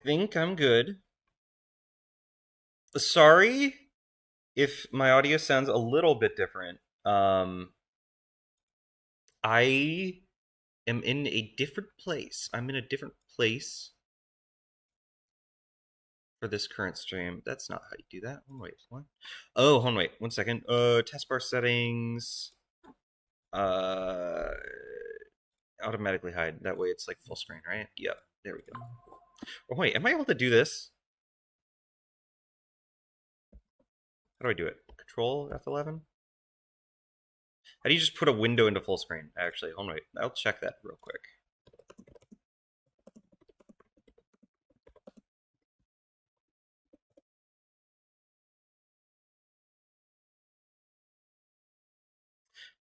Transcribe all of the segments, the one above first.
think I'm good. Sorry if my audio sounds a little bit different. I am in a different place. I'm in a different place for this current stream. That's not how you do that. Oh, wait, what? Oh, hold on, wait, 1 second. Taskbar settings. Uh, automatically hide. That way it's like full screen, right? Yep. There we go. Oh wait, am I able to do this? How do I do it? Control F11? How do you just put a window into full screen? Actually, hold on, wait. I'll check that real quick.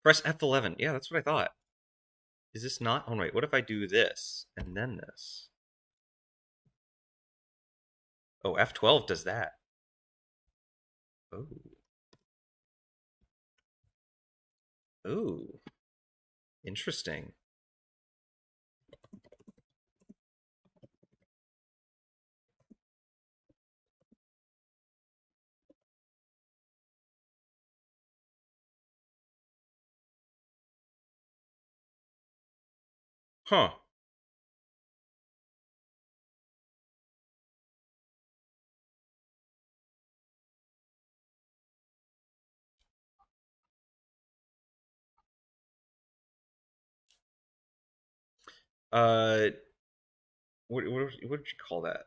Press F11. Yeah, that's what I thought. Is this not? Oh, wait. What if I do this and then this? Oh, F12 does that. Oh. Ooh. Interesting. Huh. Uh, what did you call that?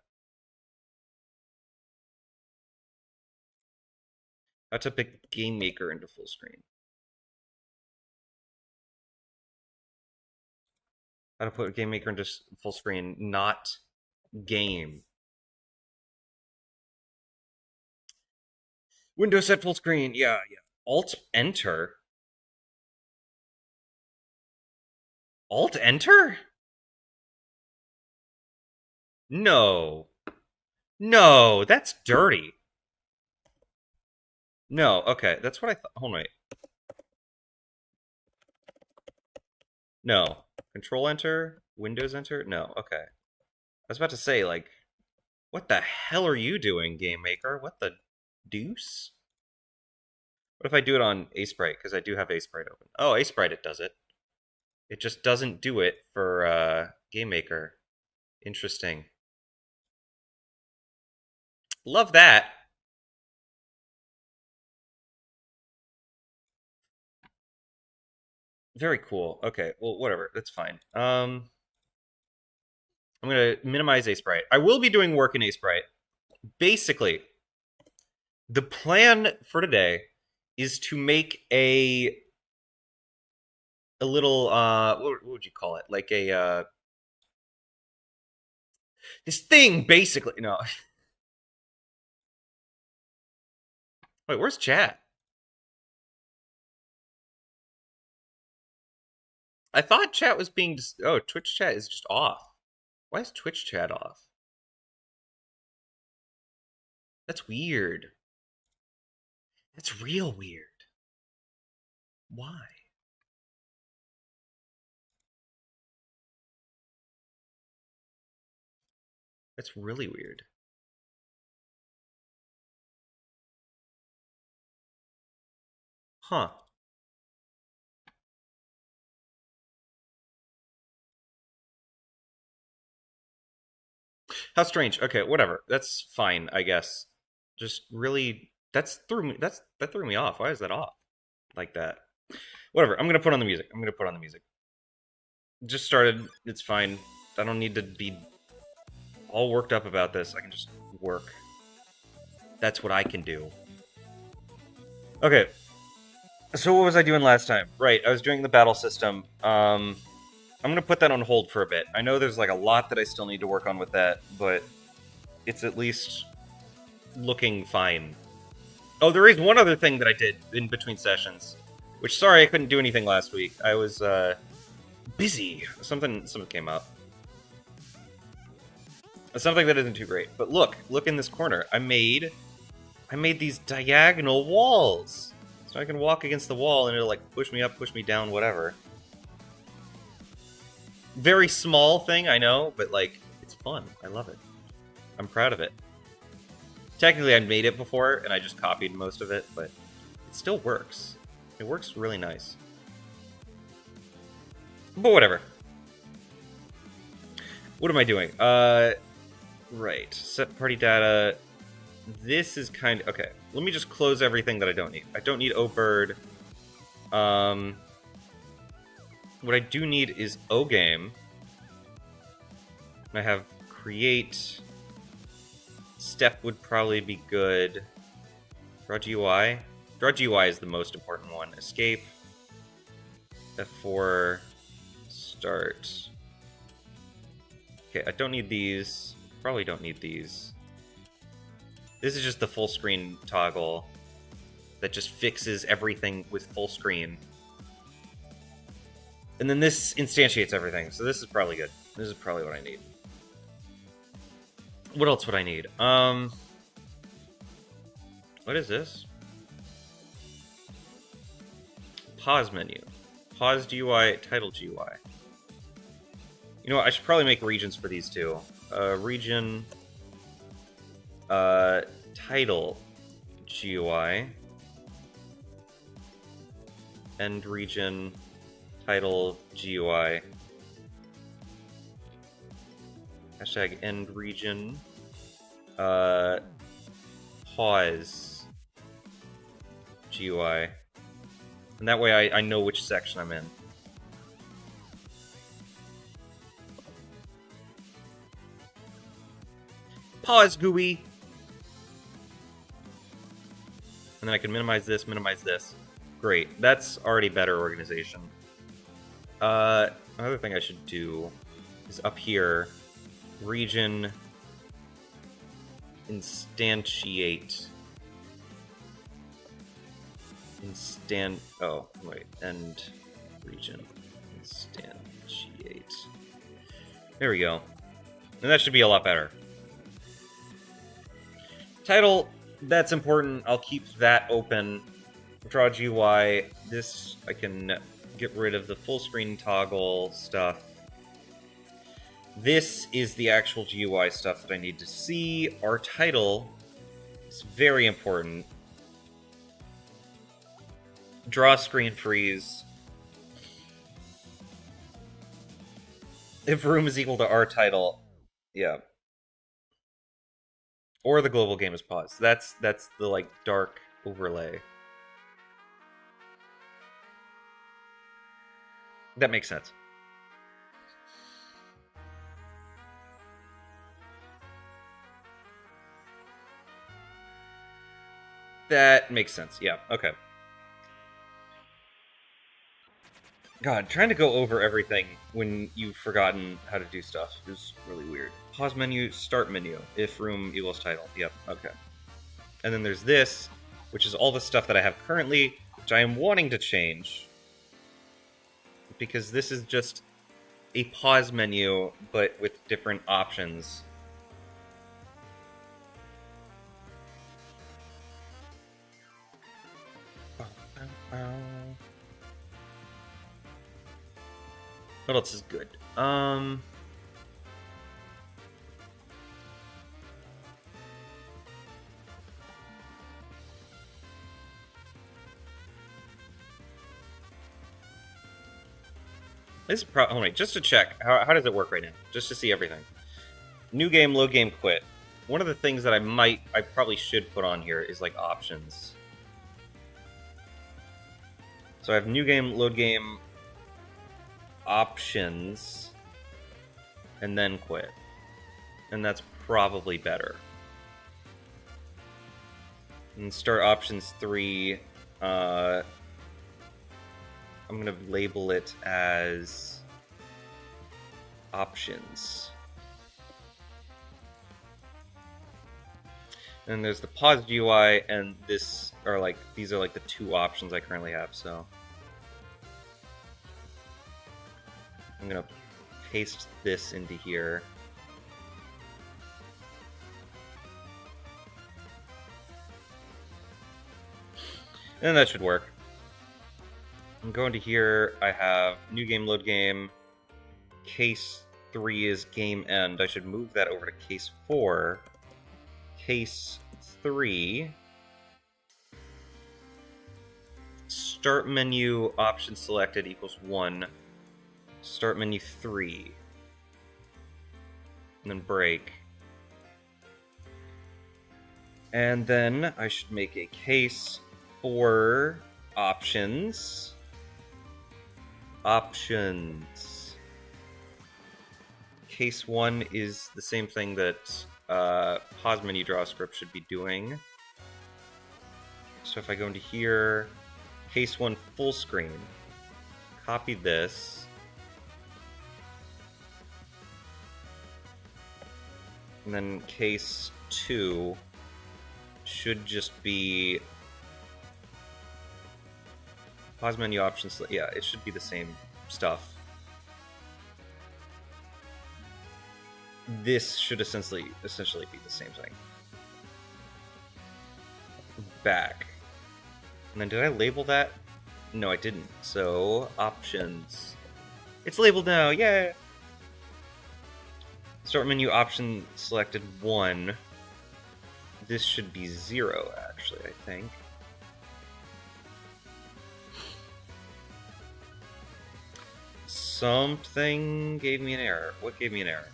How to pick GameMaker into full screen. How to put GameMaker into full screen, not game. Windows set full screen. Yeah, yeah. Alt Enter. Alt Enter? No. No, that's dirty. No, okay, that's what I thought. Hold on, wait. No. Control Enter? Windows Enter? No, okay. I was about to say, like, what the hell are you doing, GameMaker? What the deuce? What if I do it on Sprite? Because I do have Sprite open. Oh, Sprite, it does it. It just doesn't do it for GameMaker. Interesting. Love that. Very cool. Okay, well, whatever. That's fine. I'm gonna minimize Sprite. I will be doing work in Sprite. Basically, the plan for today is to make a little what would you call it? Like a this thing basically. No. Wait, where's chat? I thought chat was being oh, Twitch chat is just off. Why is Twitch chat off? That's weird. That's real weird. Why? That's really weird. Huh. How strange. Okay, whatever. That's fine, I guess. Just really that threw me off. Why is that off? Like that. Whatever. I'm gonna put on the music. Just started. It's fine. I don't need to be all worked up about this. I can just work. That's what I can do. Okay. So what was I doing last time? Right, I was doing the battle system. I'm gonna put that on hold for a bit. I know there's like a lot that I still need to work on with that, but it's at least looking fine. Oh, there is one other thing that I did in between sessions, which sorry I couldn't do anything last week. I was busy. Something came up. Something that isn't too great. But look in this corner. I made these diagonal walls. So I can walk against the wall and it'll like push me up, push me down, whatever. Very small thing, I know, but like it's fun. I love it. I'm proud of it. Technically, I made it before, and I just copied most of it, but it still works. It works really nice. But whatever. What am I doing? Right. Set party data. This is kind of... Okay, let me just close everything that I don't need. I don't need OBird. What I do need is OGame. I have create. Step would probably be good. Draw GUI. Draw GUI is the most important one. Escape. F4. Start. Okay, I don't need these. Probably don't need these. This is just the full screen toggle that just fixes everything with full screen. And then this instantiates everything, so this is probably good. This is probably what I need. What else would I need? What is this? Pause menu. Pause GUI, title GUI. You know what, I should probably make regions for these two. Region... title GUI. End region... title GUI. Hashtag end region. Pause GUI. And that way I know which section I'm in. Pause GUI. And then I can minimize this, minimize this. Great. That's already better organization. Another thing I should do is up here, region instantiate. Oh, wait, end region instantiate. There we go. And that should be a lot better. Title, that's important. I'll keep that open. Draw GUI. This, I can get rid of the full screen toggle stuff. This is the actual GUI stuff that I need to see. Our title is very important. Draw screen freeze. If room is equal to our title, yeah. Or the global game is paused. That's the like dark overlay. That makes sense. That makes sense. Yeah, okay. God, trying to go over everything when you've forgotten how to do stuff is really weird. Pause menu, start menu, if room equals title. Yep, okay. And then there's this, which is all the stuff that I have currently, which I am wanting to change. Because this is just a pause menu, but with different options. What else is good? This is oh wait, just to check, how does it work right now? Just to see everything. New game, load game, quit. One of the things that I probably should put on here is like options. So I have new game, load game, options, and then quit. And that's probably better. And start options 3, I'm going to label it as options. And there's the pause GUI, and these are like the two options I currently have, so I'm gonna paste this into here. And that should work. I'm going to here, I have new game, load game, case 3 is game end. I should move that over to case 4. Case 3. Start menu option selected equals 1. Start menu 3. And then break. And then I should make a case for options. Options. Case 1 is the same thing that pause menu draw script should be doing. So if I go into here, case 1 full screen, copy this, and then case 2 should just be pause menu options. Yeah, it should be the same stuff. This should essentially be the same thing. Back. And then did I label that? No, I didn't. So, options. It's labeled now, yay! Start menu option selected 1. This should be 0, actually, I think. Something gave me an error. What gave me an error?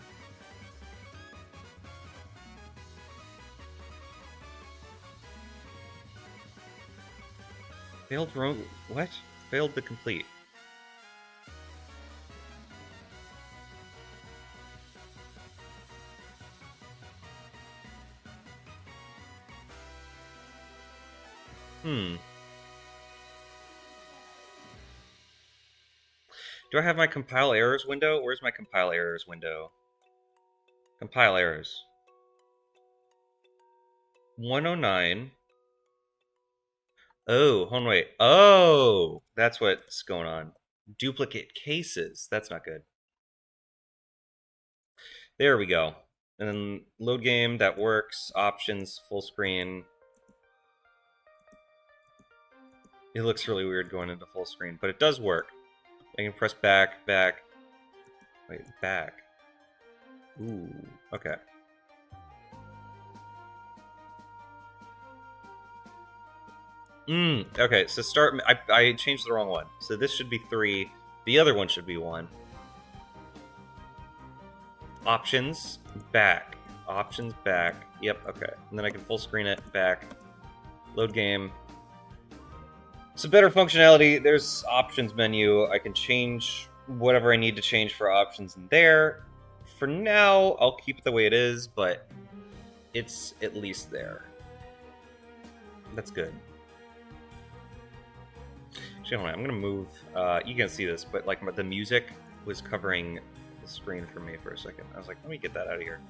Failed room. What? Failed to complete. Do I have my compile errors window? Where's my compile errors window? Compile errors. 109. Oh, hold on, wait. Oh, that's what's going on. Duplicate cases. That's not good. There we go. And then load game, that works. Options, full screen. It looks really weird going into full screen, but it does work. I can press back, back. Wait, back. Ooh, okay. Okay, so start... I changed the wrong one. So this should be 3. The other one should be 1. Options, back. Options, back. Yep, okay. And then I can full screen it, back. Load game. So better functionality, there's options menu. I can change whatever I need to change for options in there. For now, I'll keep it the way it is, but it's at least there. That's good. Actually, hold on, I'm gonna move, you can't see this, but like the music was covering the screen for me for a second. I was like, let me get that out of here.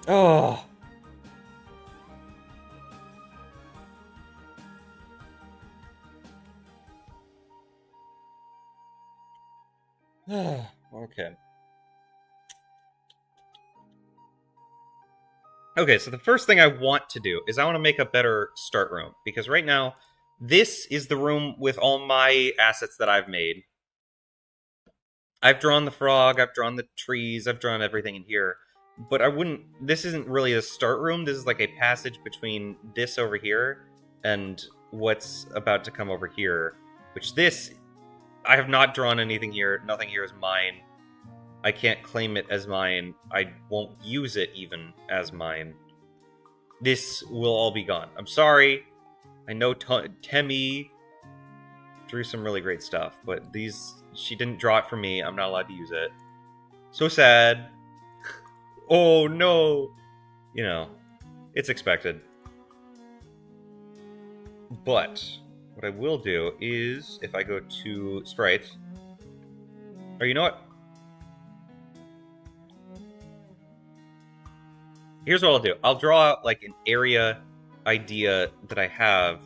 Oh! Okay. Okay, so the first thing I want to do is I want to make a better start room. Because right now, this is the room with all my assets that I've made. I've drawn the frog, I've drawn the trees, I've drawn everything in here. But I wouldn't... This isn't really a start room. This is like a passage between this over here and what's about to come over here. Which this... I have not drawn anything here. Nothing here is mine. I can't claim it as mine. I won't use it even as mine. This will all be gone. I'm sorry. I know Temmie drew some really great stuff, but these... She didn't draw it for me. I'm not allowed to use it. So sad. Oh, no. You know, it's expected. But what I will do is, if I go to sprites... Or you know what? Here's what I'll do. I'll draw like an area idea that I have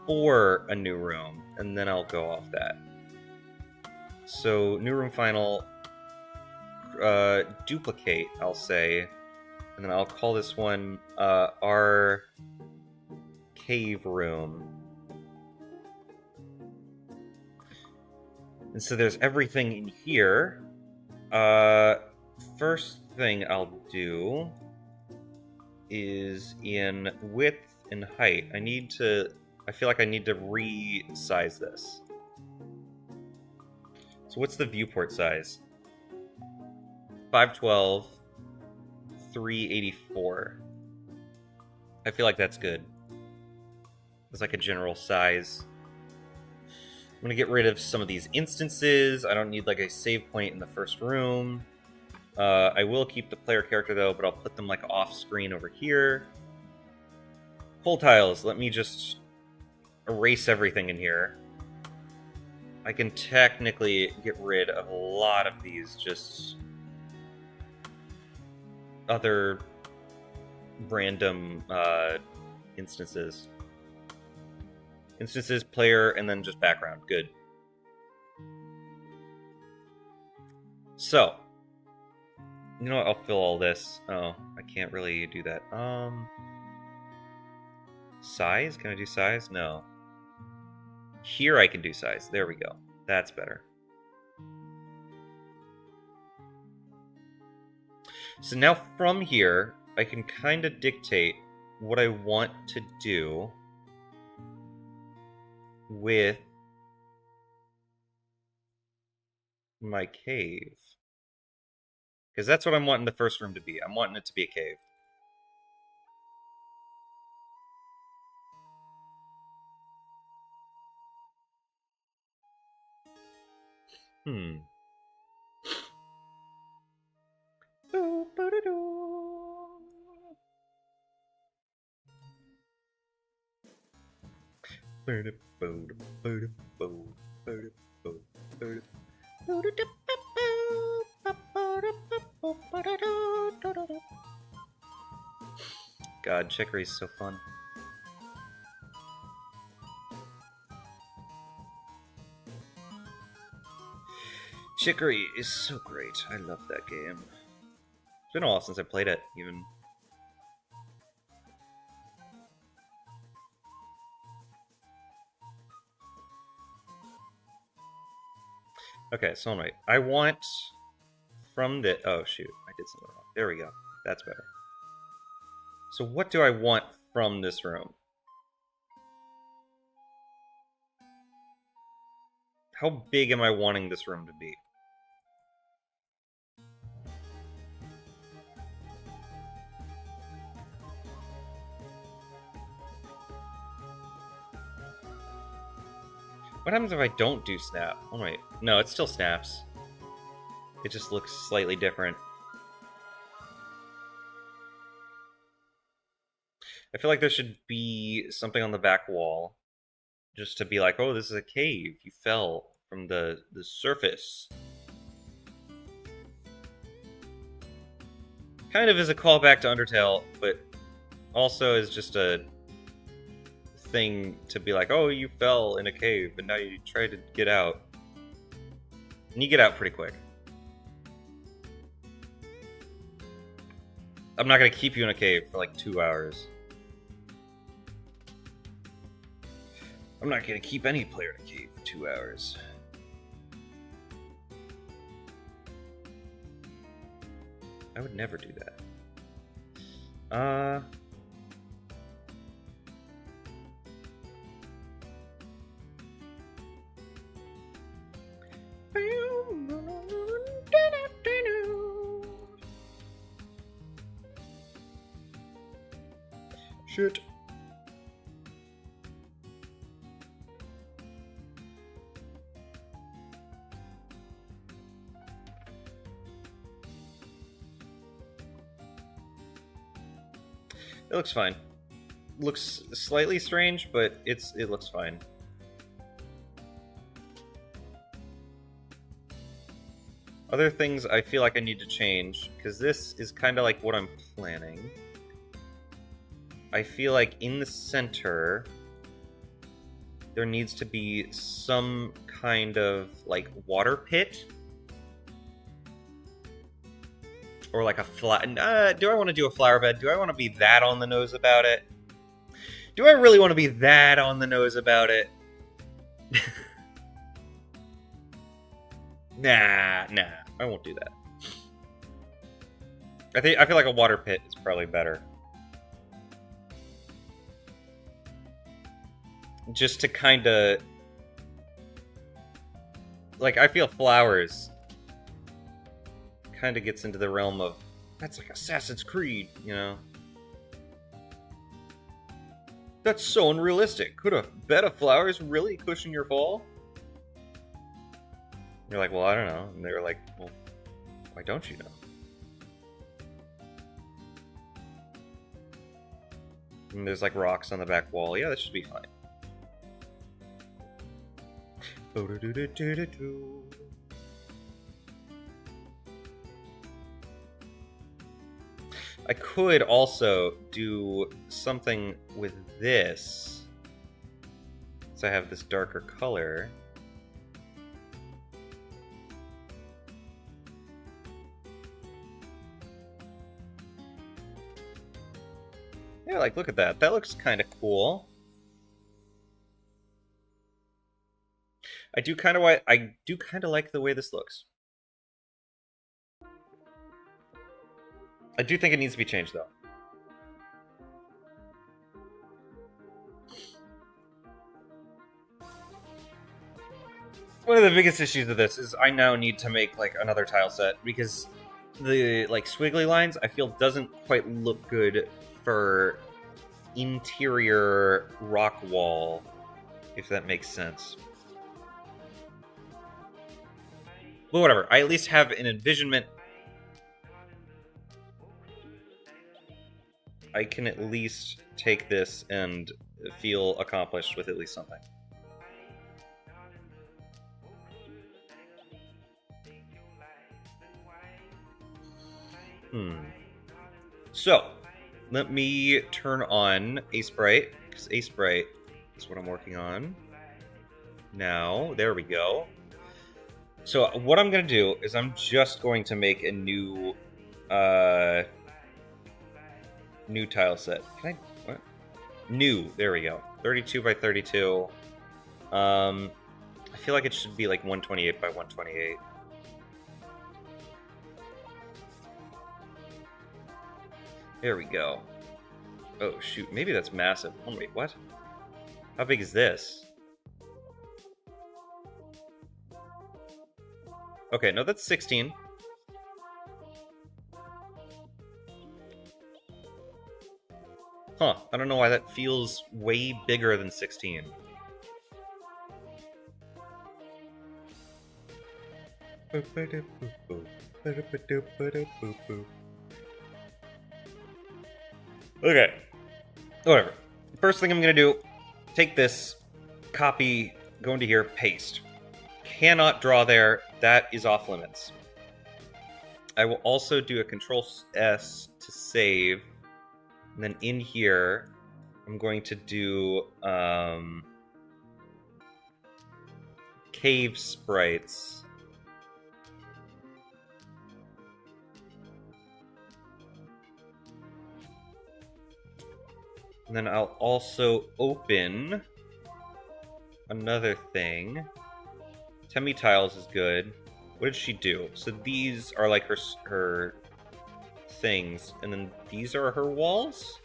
for a new room, and then I'll go off that. So, new room final, duplicate, I'll say, and then I'll call this one our cave room. And so there's everything in here. First thing I'll do is in width and height. I feel like I need to resize this. So what's the viewport size? 512, 384. I feel like that's good. It's like a general size. I'm gonna get rid of some of these instances. I don't need like a save point in the first room. I will keep the player character though, but I'll put them like off screen over here. Pull tiles, let me just erase everything in here. I can technically get rid of a lot of these, just other random instances. Instances, player, and then just background. Good. So, you know what? I'll fill all this. Oh, I can't really do that. Size? Can I do size? No. Here I can do size. There we go. That's better. So now from here, I can kind of dictate what I want to do with my cave. Because that's what I'm wanting the first room to be. I'm wanting it to be a cave. God, Chicory's so fun. Chicory is so great. I love that game. It's been a while since I played it, even. Okay, so I'm right. I want from the... Oh, shoot. I did something wrong. There we go. That's better. So what do I want from this room? How big am I wanting this room to be? What happens if I don't do snap? Oh wait, no, it still snaps. It just looks slightly different. I feel like there should be something on the back wall. Just to be like, oh, this is a cave. You fell from the surface. Kind of is a callback to Undertale, but also is just a thing to be like, oh, you fell in a cave, and now you try to get out. And you get out pretty quick. I'm not going to keep you in a cave for like 2 hours. I'm not going to keep any player in a cave for 2 hours. I would never do that. Shit. It looks fine. Looks slightly strange, but it looks fine. Other things I feel like I need to change, because this is kind of like what I'm planning. I feel like in the center, there needs to be some kind of like water pit. Or like a do I want to do a flower bed? Do I want to be that on the nose about it? Do I really want to be that on the nose about it? Nah, I won't do that. I feel like a water pit is probably better. Just to kind of... Like, I feel flowers kind of gets into the realm of... That's like Assassin's Creed, you know? That's so unrealistic. Could a bed of flowers really cushion your fall? You're like, well, I don't know. And they were like, well, why don't you know? And there's like rocks on the back wall. Yeah, that should be fine. I could also do something with this. So I have this darker color. Yeah, like, look at that. That looks kind of cool. I do kind of like the way this looks. I do think it needs to be changed, though. One of the biggest issues of this is I now need to make, like, another tile set, because the, like, squiggly lines, I feel doesn't quite look good for interior rock wall, if that makes sense. But whatever, I at least have an envisionment. I can at least take this and feel accomplished with at least something. So, let me turn on Ace Bright, because Ace Bright is what I'm working on. Now, there we go. So, what I'm going to do is I'm just going to make a new tile set. Can I... What? New. There we go. 32 by 32. I feel like it should be like 128 by 128. There we go. Oh, shoot. Maybe that's massive. Oh, wait, what? How big is this? Okay, no, that's 16. Huh. I don't know why that feels way bigger than 16. Okay. Whatever. First thing I'm going to do, take this, copy, go into here, paste. Cannot draw there. That is off limits. I will also do a Control-S to save. And then in here, I'm going to do cave sprites. And then I'll also open another thing. Temi tiles is good. What did she do? So these are like her things, and then these are her walls?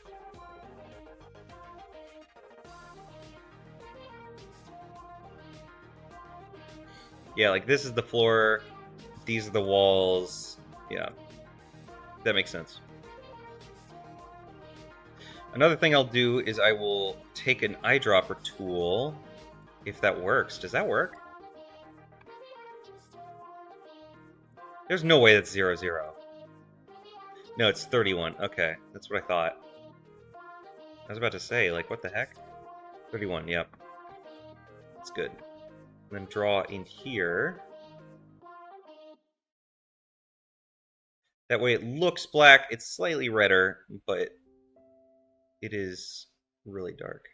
Yeah, like this is the floor, these are the walls. Yeah, that makes sense. Another thing I'll do is I will take an eyedropper tool, if that works. Does that work? There's no way that's 0, 0. No, it's 31. Okay, that's what I thought. I was about to say, like, what the heck? 31, yep. That's good. And then draw in here. That way it looks black. It's slightly redder, but it is really dark.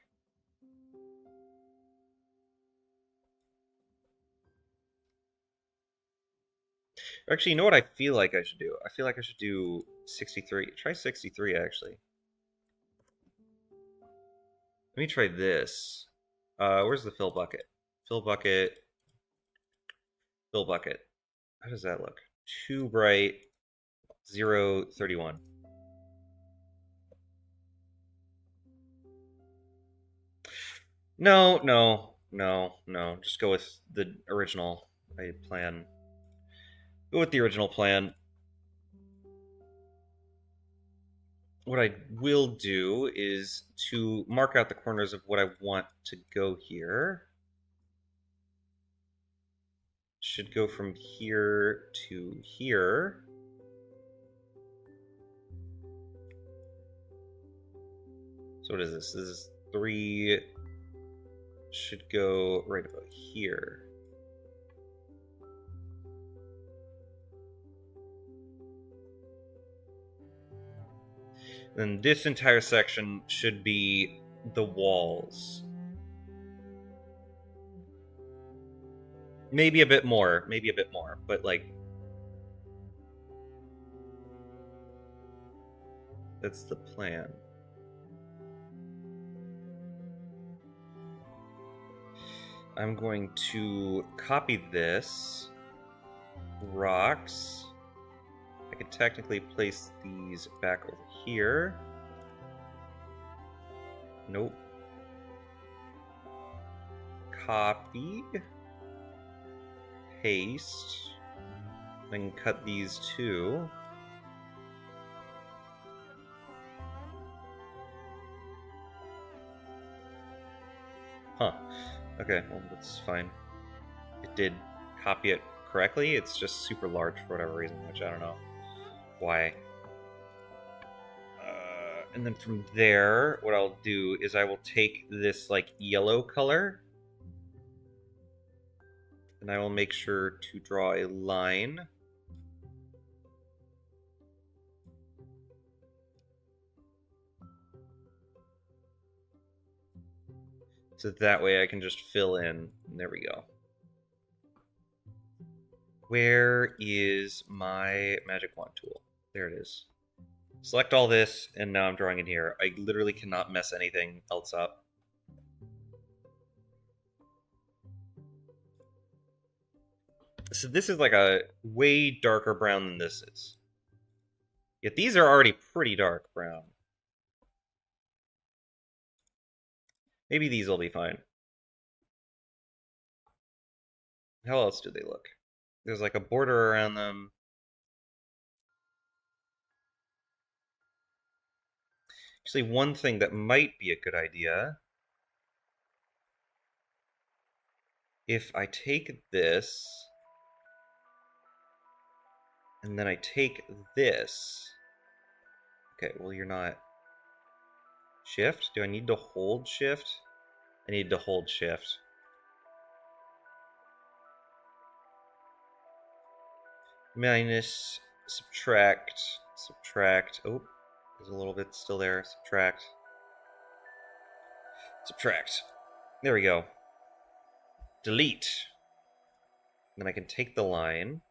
Actually, you know what I feel like I should do? I feel like I should do 63. Try 63, actually. Let me try this. Where's the fill bucket? Fill bucket. Fill bucket. How does that look? Too bright. 0.31. No, no, no, no. Just go with the original plan. Go with the original plan. What I will do is to mark out the corners of what I want to go here. Should go from here to here. So what is this? This is 3. Should go right about here. Then this entire section should be the walls. Maybe a bit more, but like that's the plan. I'm going to copy this. Rocks. I could technically place these back over here. Nope. Copy. Paste. Then cut these two. Huh. Okay, well, that's fine. It did copy it correctly. It's just super large for whatever reason, which I don't know why. And then from there, what I'll do is I will take this like yellow color and I will make sure to draw a line. So that way I can just fill in. There we go. Where is my magic wand tool? There it is. Select all this, and now I'm drawing in here. I literally cannot mess anything else up. So this is like a way darker brown than this is. Yet these are already pretty dark brown. Maybe these will be fine. How else do they look? There's like a border around them. Actually, one thing that might be a good idea, if I take this, and then I take this. Okay, well, you're not. Shift? Do I need to hold shift? I need to hold shift. Minus, subtract, subtract. Oh, there's a little bit still there. Subtract. Subtract. There we go. Delete. Then I can take the line,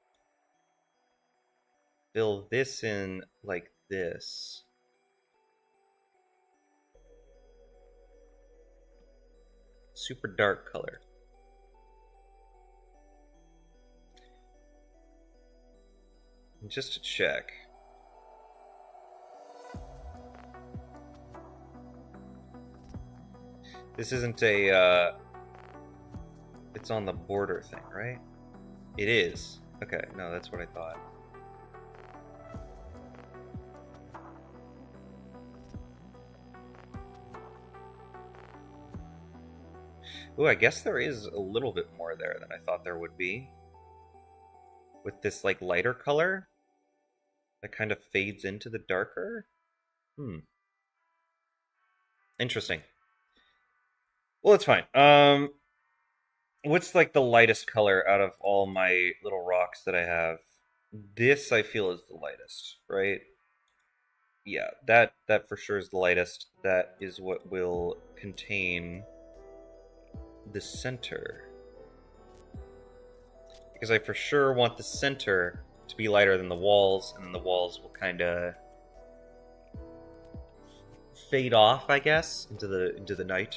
fill this in like this. Super dark color. And just to check. This isn't a, it's on the border thing, right? It is. Okay, no, that's what I thought. Ooh, I guess there is a little bit more there than I thought there would be. With this, like, lighter color that kind of fades into the darker. Interesting. Well, it's fine. What's, like, the lightest color out of all my little rocks that I have? This, I feel, is the lightest, right? Yeah, that for sure is the lightest. That is what will contain the center. Because I for sure want the center to be lighter than the walls, and then the walls will kind of fade off, I guess, into the night.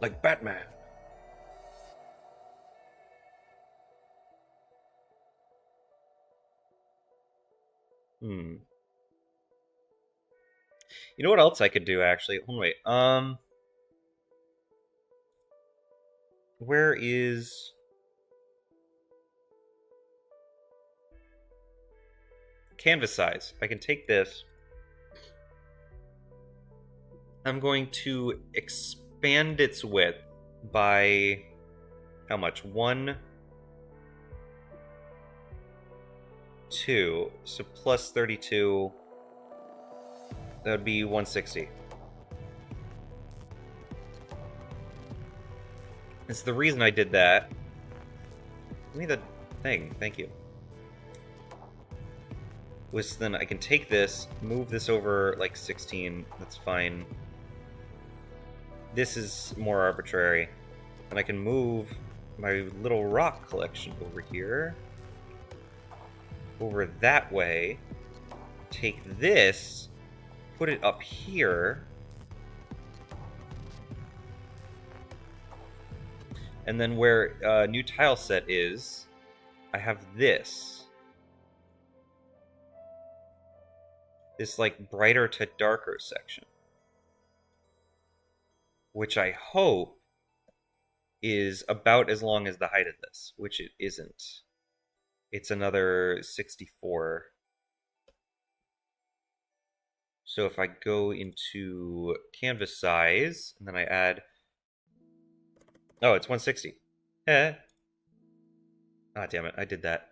Like Batman. Hmm. You know what else I could do, actually? Hold on, wait. Where is... canvas size? I can take this. I'm going to expand its width by... how much? 1, 2. So plus 32. That would be 160. It's the reason I did that. Give me the thing. Thank you. Was then I can take this, move this over like 16. That's fine. This is more arbitrary. And I can move my little rock collection over here. Over that way. Take this, put it up here. And then where new tile set is, I have this. This like brighter to darker section. Which I hope is about as long as the height of this, which it isn't. It's another 64. So if I go into canvas size, and then I add... oh, it's 160. Eh. Ah, damn it, I did that.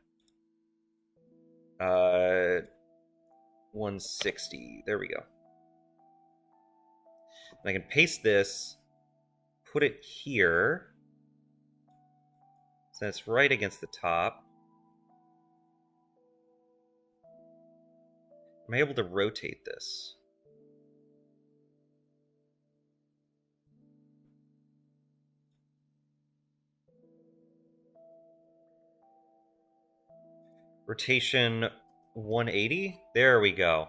160. There we go. And I can paste this, put it here. So it's right against the top. Am I able to rotate this? Rotation 180? There we go.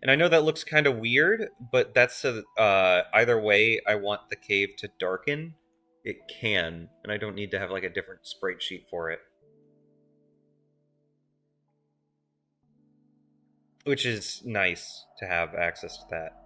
And I know that looks kind of weird, but that's either way I want the cave to darken, it can, and I don't need to have like a different sprite sheet for it. Which is nice to have access to that.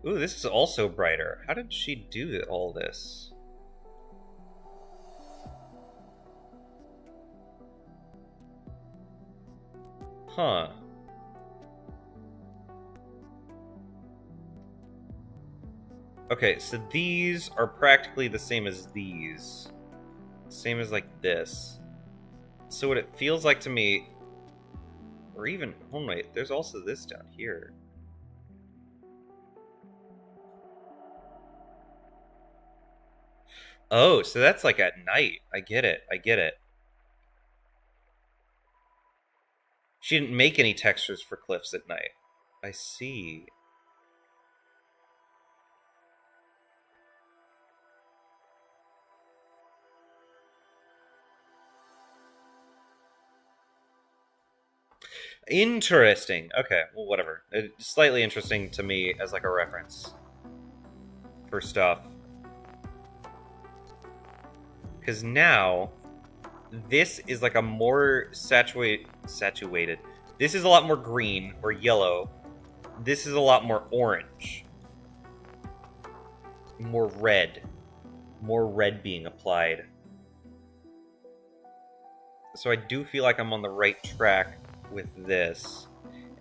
Ooh, this is also brighter. How did she do all this? Huh. Okay, so these are practically the same as these. Same as like this. So what it feels like to me... or even... oh wait, there's also this down here. Oh, so that's like at night. I get it. I get it. She didn't make any textures for cliffs at night. I see. Interesting. Okay, well, whatever. It's slightly interesting to me as like a reference for stuff. Because now, this is like a more saturated. This is a lot more green or yellow. This is a lot more orange. More red. More red being applied. So I do feel like I'm on the right track with this.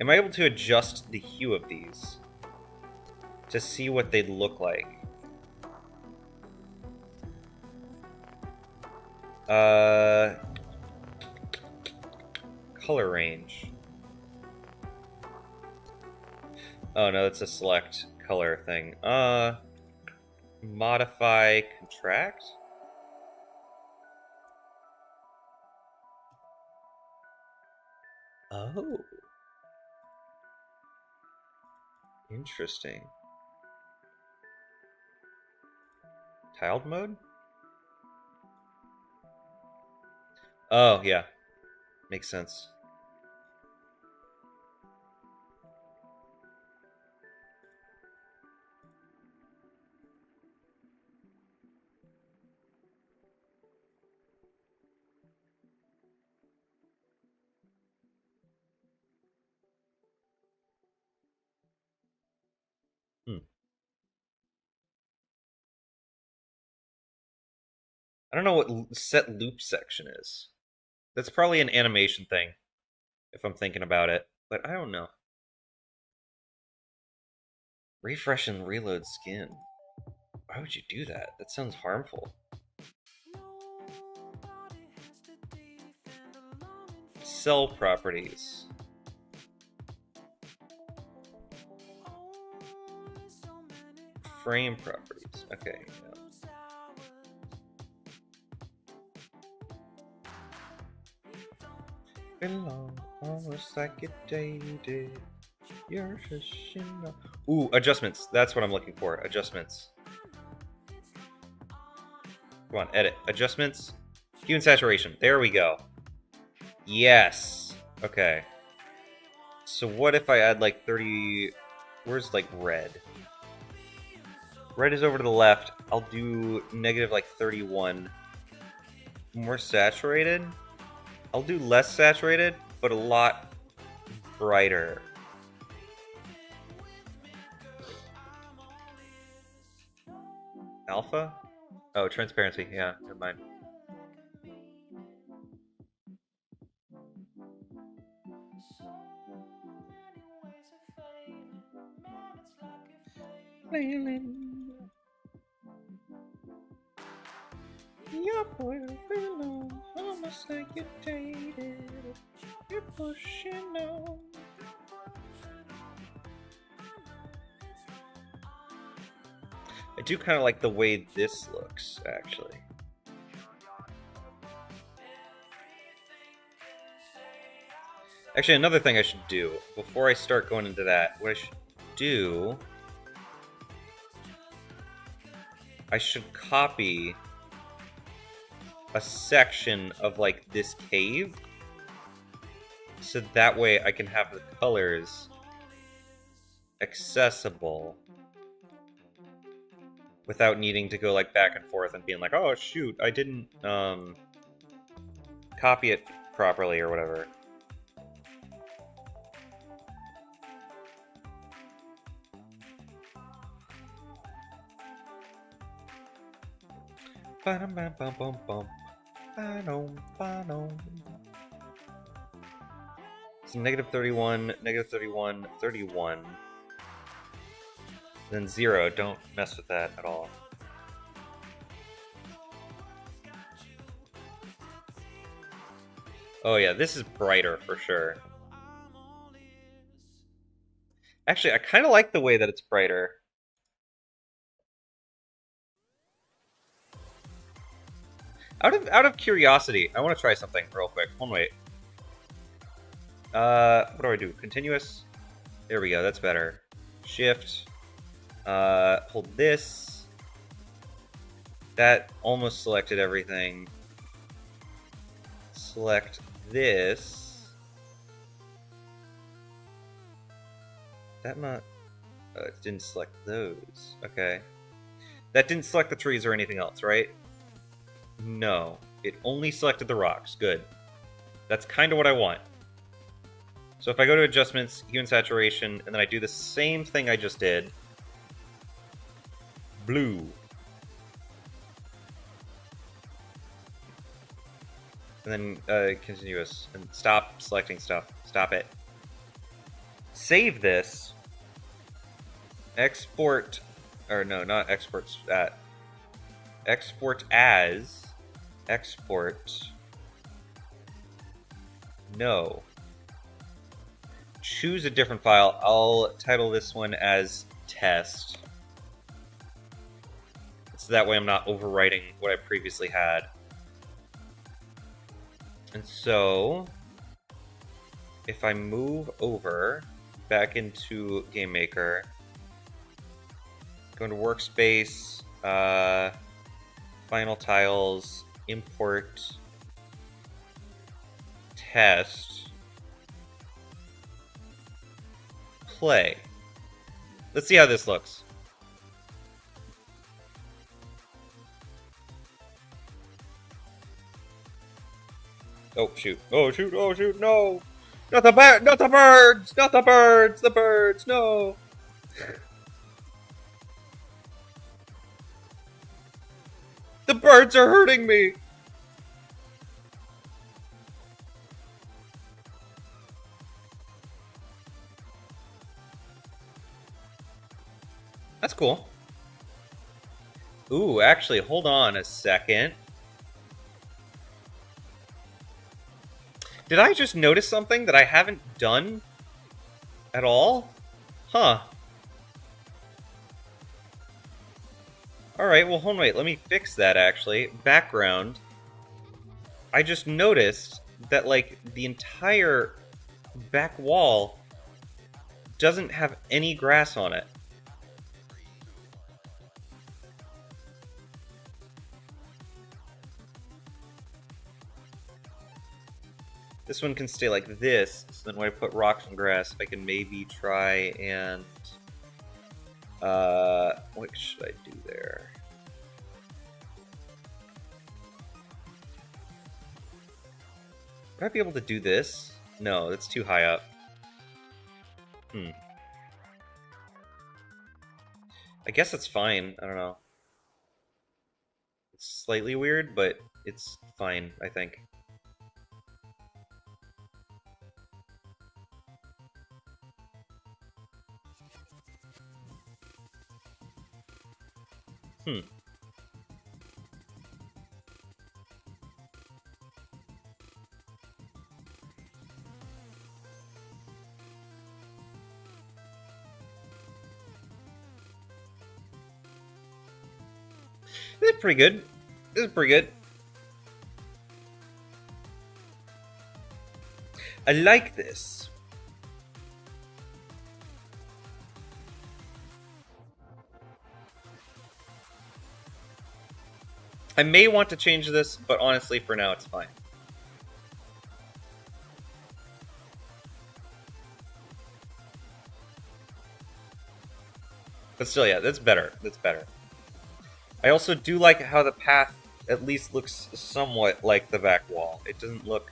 Am I able to adjust the hue of these to see what they'd look like? Color range. Oh no, that's a select color thing. Modify contract? Oh. Interesting. Tiled mode? Oh, yeah. Makes sense. Hmm. I don't know what set loop section is. That's probably an animation thing, if I'm thinking about it. But I don't know. Refresh and reload skin. Why would you do that? That sounds harmful. Cell properties. Frame properties. Okay. Yeah. Belong almost like it dated. You're Ooh, adjustments. That's what I'm looking for. Adjustments. Come on, edit. Adjustments. Hue and saturation. There we go. Yes. Okay. So what if I add like 30... Where's like red? Red is over to the left. I'll do negative like 31. More saturated? I'll do less saturated, but a lot brighter. Alpha? Oh, transparency. Yeah, never mind. Your boy belong almost like you dated. You're pushing on. I do kind of like the way this looks, actually. Actually, another thing I should do, before I start going into that, what I should do... I should copy a section of, like, this cave, so that way I can have the colors accessible without needing to go, like, back and forth and being like, oh, shoot, I didn't, copy it properly or whatever. So negative 31, negative 31, 31. Then 0. Don't mess with that at all. Oh yeah, this is brighter for sure. Actually, I kind of like the way that it's brighter. Out of curiosity, I want to try something real quick. One wait. What do I do? Continuous? There we go, that's better. Shift. Hold this. That almost selected everything. Select this. That not... it didn't select those. Okay. That didn't select the trees or anything else, right? No. It only selected the rocks. Good. That's kind of what I want. So if I go to adjustments, hue and saturation, and then I do the same thing I just did. Blue. And then continuous. And stop selecting stuff. Stop it. Save this. Export. Or no, not export. Export as. Export. No. Choose a different file. I'll title this one as test. So that way I'm not overwriting what I previously had. And so, if I move over back into GameMaker, go into Workspace, Final Tiles, Import, test. Play. Let's see how this looks. Oh, shoot. Oh, shoot. Oh, shoot. No. Not the bird. Not the birds. Not the birds. The birds. No. The birds are hurting me. That's cool. Ooh, actually, hold on a second. Did I just notice something that I haven't done at all? Huh. Alright, well, hold on, wait. Let me fix that, actually. Background. I just noticed that, like, the entire back wall doesn't have any grass on it. This one can stay like this, so then when I put rocks and grass, I can maybe try and... what should I do there? Would I be able to do this? No, that's too high up. I guess that's fine. I don't know. It's slightly weird, but it's fine, I think. This is pretty good. This is pretty good. I like this. I may want to change this, but honestly, for now, it's fine. But still, yeah, that's better. That's better. I also do like how the path at least looks somewhat like the back wall. It doesn't look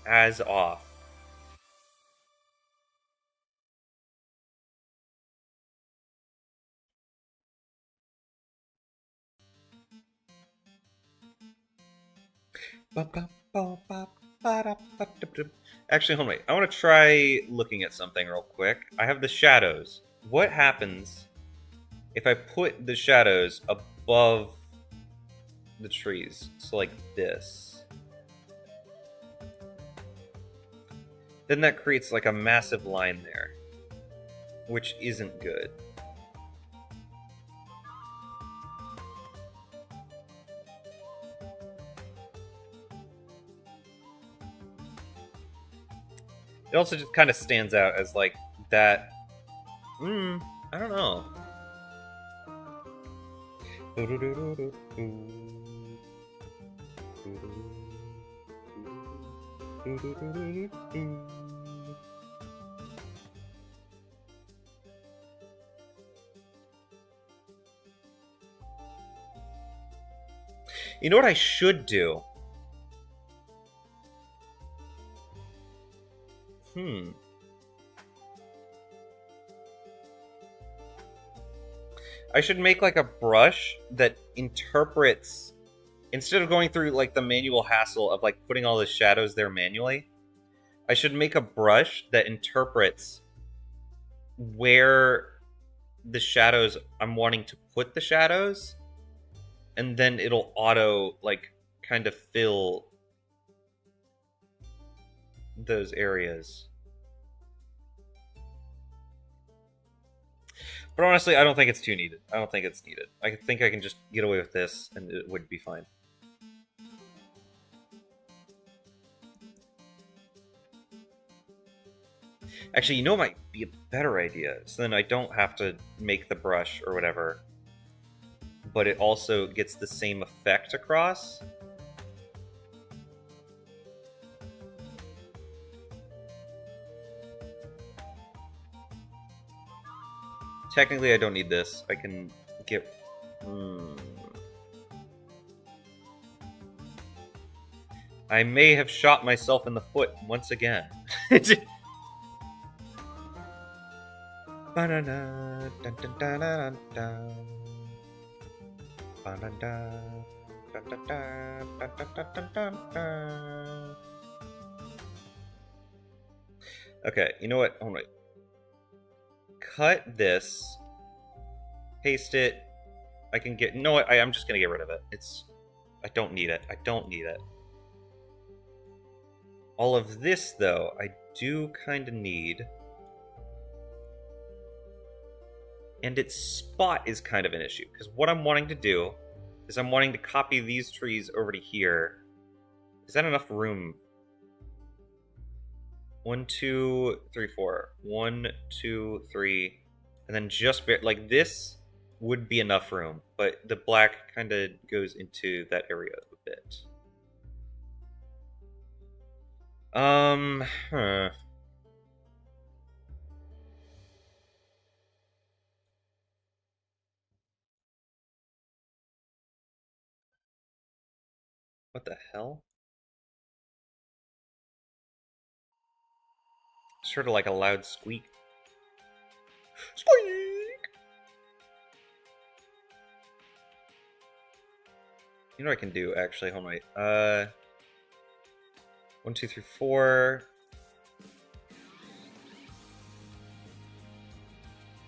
as off. Actually, hold on, wait. I want to try looking at something real quick. I have the shadows. What happens if I put the shadows above the trees? So like this. Then that creates like a massive line there, which isn't good. It also just kind of stands out as like that. I don't know. You know what I should do? I should make like a brush that interprets, instead of going through like the manual hassle of like putting all the shadows there manually, I should make a brush that interprets where the shadows I'm wanting to put the shadows, and then it'll auto like kind of fill those areas. But honestly, I don't think it's too needed. I don't think it's needed. I think I can just get away with this, and it would be fine. Actually, you know what might be a better idea? So then I don't have to make the brush or whatever, but it also gets the same effect across. Technically, I don't need this. I can get... I may have shot myself in the foot once again. Ba-da-da, dun-dun-dun-dun-dun. Ba-da-da, dun-dun-dun, dun-dun-dun-dun-dun. Okay, you know what? Hold on. Cut this. Paste it. I can get... No, I'm just gonna get rid of it. I don't need it. I don't need it. All of this, though, I do kind of need. And its spot is kind of an issue. Because what I'm wanting to do is I'm wanting to copy these trees over to here. Is that enough room? 1, 2, 3, 4. 1, 2, 3. And then just... like, this would be enough room. But the black kind of goes into that area a bit. Huh. What the hell? Sort of like a loud squeak. Squeak! You know what I can do, actually? Hold on, wait. 1, 2, 3, 4.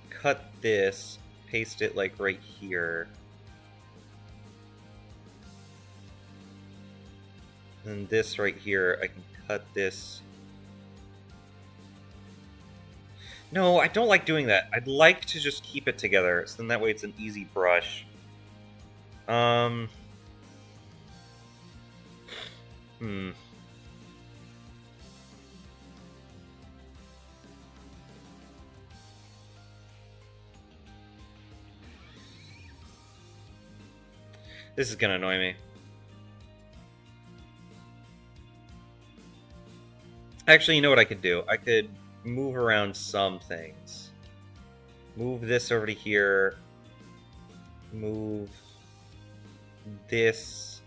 Cut this. Paste it, like, right here. And this right here, I can cut this. No, I don't like doing that. I'd like to just keep it together, so then that way it's an easy brush. This is gonna annoy me. Actually, you know what I could do? I could move around some things. Move this over to here. Move this,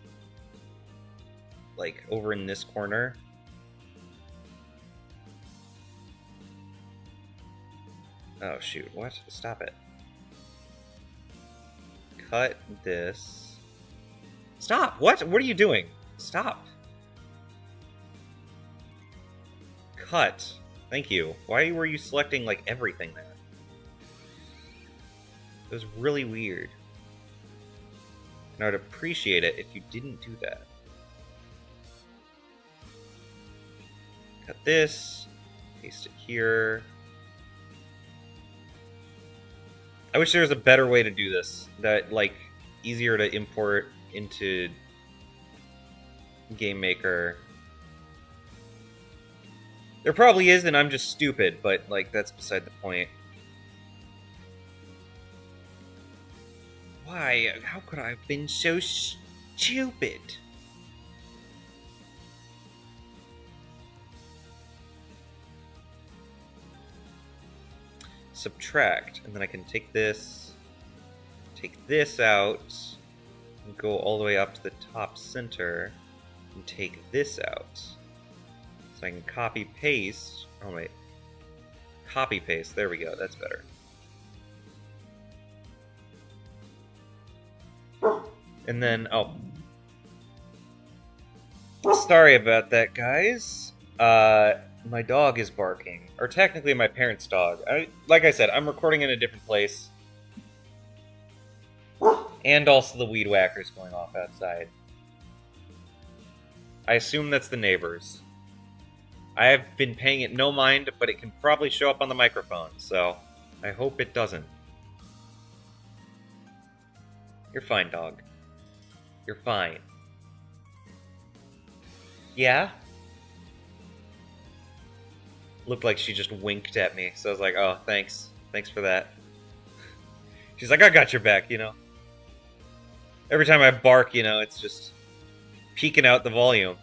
like, over in this corner. Oh, shoot. What? Stop it. Cut this. Stop! What? What are you doing? Stop. Cut. Thank you. Why were you selecting, like, everything there? It was really weird. And I would appreciate it if you didn't do that. Cut this. Paste it here. I wish there was a better way to do this. That, like, easier to import into GameMaker. There probably is, and I'm just stupid, but, like, that's beside the point. Why? How could I have been so stupid? Subtract, and then I can take this out, and go all the way up to the top center, and take this out. So I can copy paste. Oh wait. Copy paste. There we go. That's better. And then, oh. Sorry about that, guys. My dog is barking. Or technically my parents' dog. Like I said, I'm recording in a different place. And also the weed whacker's going off outside. I assume that's the neighbors. I have been paying it no mind, but it can probably show up on the microphone, so I hope it doesn't. You're fine, dog. You're fine. Yeah? Looked like she just winked at me, so I was like, oh, thanks. Thanks for that. She's like, I got your back, you know? Every time I bark, you know, it's just peeking out the volume.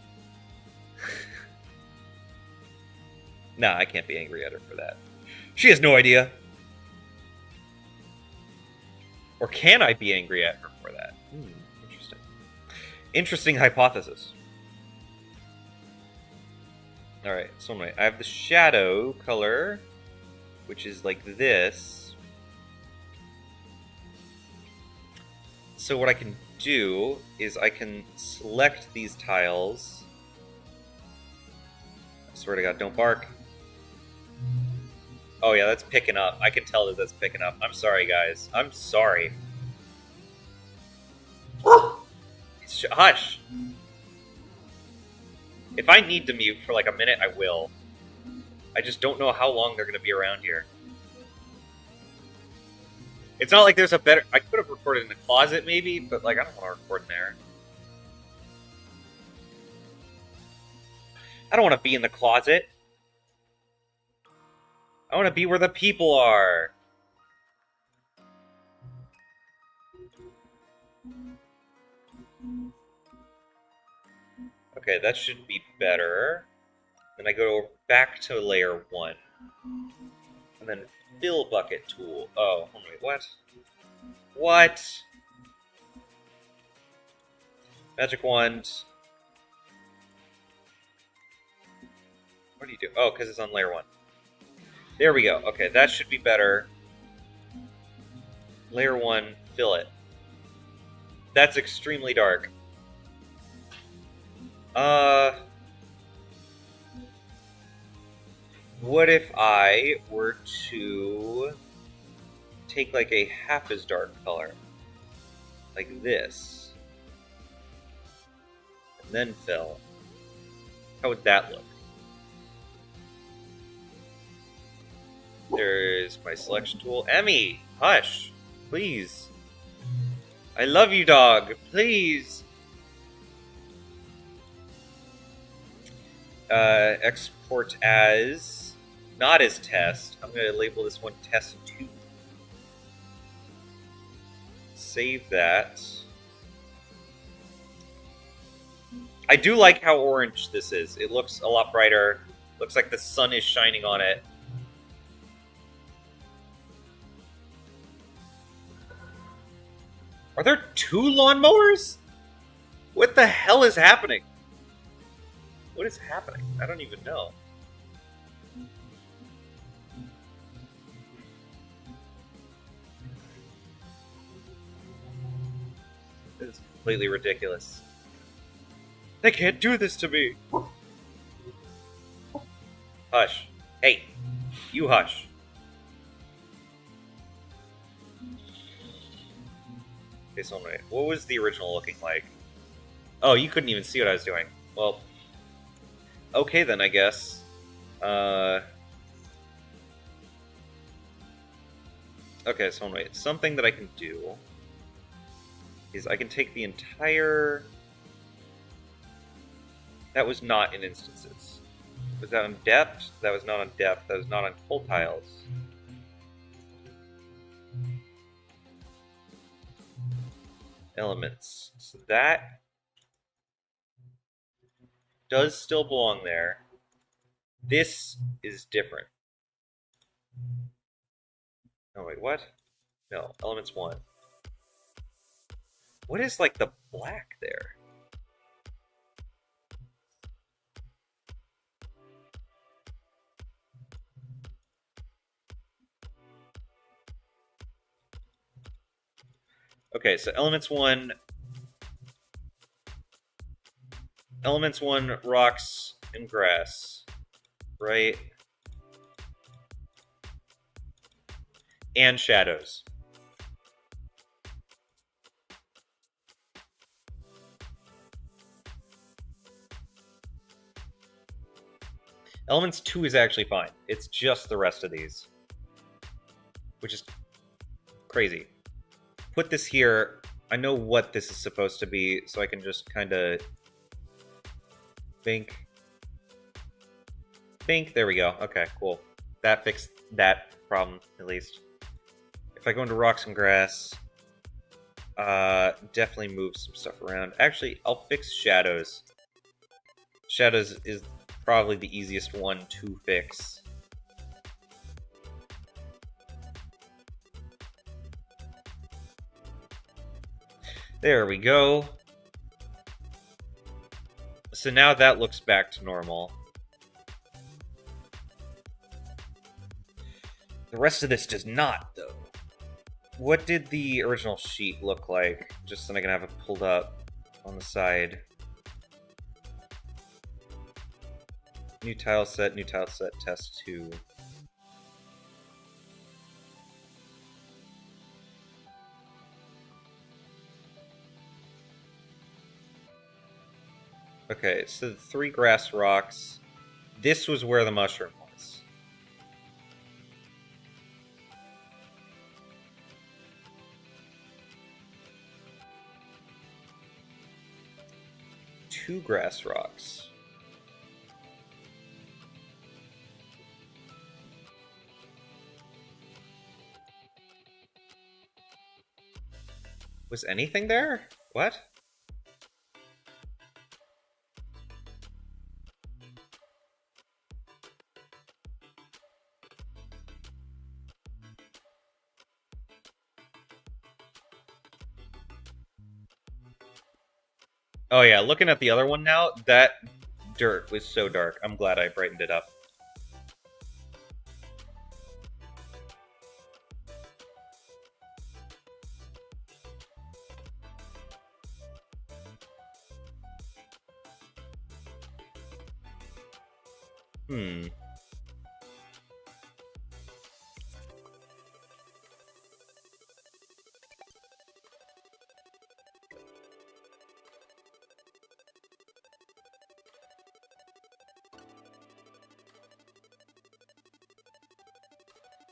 Nah, I can't be angry at her for that. She has no idea. Or can I be angry at her for that? Interesting. Interesting hypothesis. Alright, so anyway, I have the shadow color, which is like this. So what I can do is I can select these tiles. I swear to God, don't bark. Oh yeah, that's picking up. I can tell that that's picking up. I'm sorry, guys. I'm sorry. Hush! If I need to mute for like a minute, I will. I just don't know how long they're going to be around here. It's not like there's a better... I could have recorded in the closet, maybe, but like I don't want to record in there. I don't want to be in the closet. I want to be where the people are. Okay, that should be better. Then I go back to layer 1. And then fill bucket tool. Oh, wait, what? What? Magic wand. What do you do? Oh, because it's on layer 1. There we go. Okay, that should be better. Layer 1, fill it. That's extremely dark. What if I were to take like a half as dark color? Like this. And then fill. How would that look? There's my selection tool. Emmy, hush, please. I love you, dog. Please. Export as, not as test. I'm going to label this one test 2. Save that. I do like how orange this is. It looks a lot brighter. Looks like the sun is shining on it. Are there 2 lawnmowers? What the hell is happening? What is happening? I don't even know. This is completely ridiculous. They can't do this to me. Hush. Hey, you hush. Okay, so anyway, what was the original looking like? Oh, you couldn't even see what I was doing. Well, okay then, I guess. Okay, so anyway, something that I can do is I can take the entire... That was not in instances. Was that on depth? That was not on depth. That was not on cold tiles. Elements. So that does still belong there. This is different. Oh wait, what? No, elements 1. What is like the black there? Okay, so elements 1, rocks and grass, right? And shadows. Elements 2 is actually fine. It's just the rest of these, which is crazy. Put this here. I know what this is supposed to be, so I can just kind of think. There we go. Okay, cool. That fixed that problem, at least. If I go into rocks and grass, definitely move some stuff around. Actually, I'll fix shadows. Shadows is probably the easiest one to fix. There we go. So now that looks back to normal. The rest of this does not, though. What did the original sheet look like? Just so I can have it pulled up on the side. New tile set, test 2. Okay, so the 3 grass rocks. This was where the mushroom was. Two grass rocks. Was anything there? What? Oh yeah, looking at the other one now, that dirt was so dark. I'm glad I brightened it up.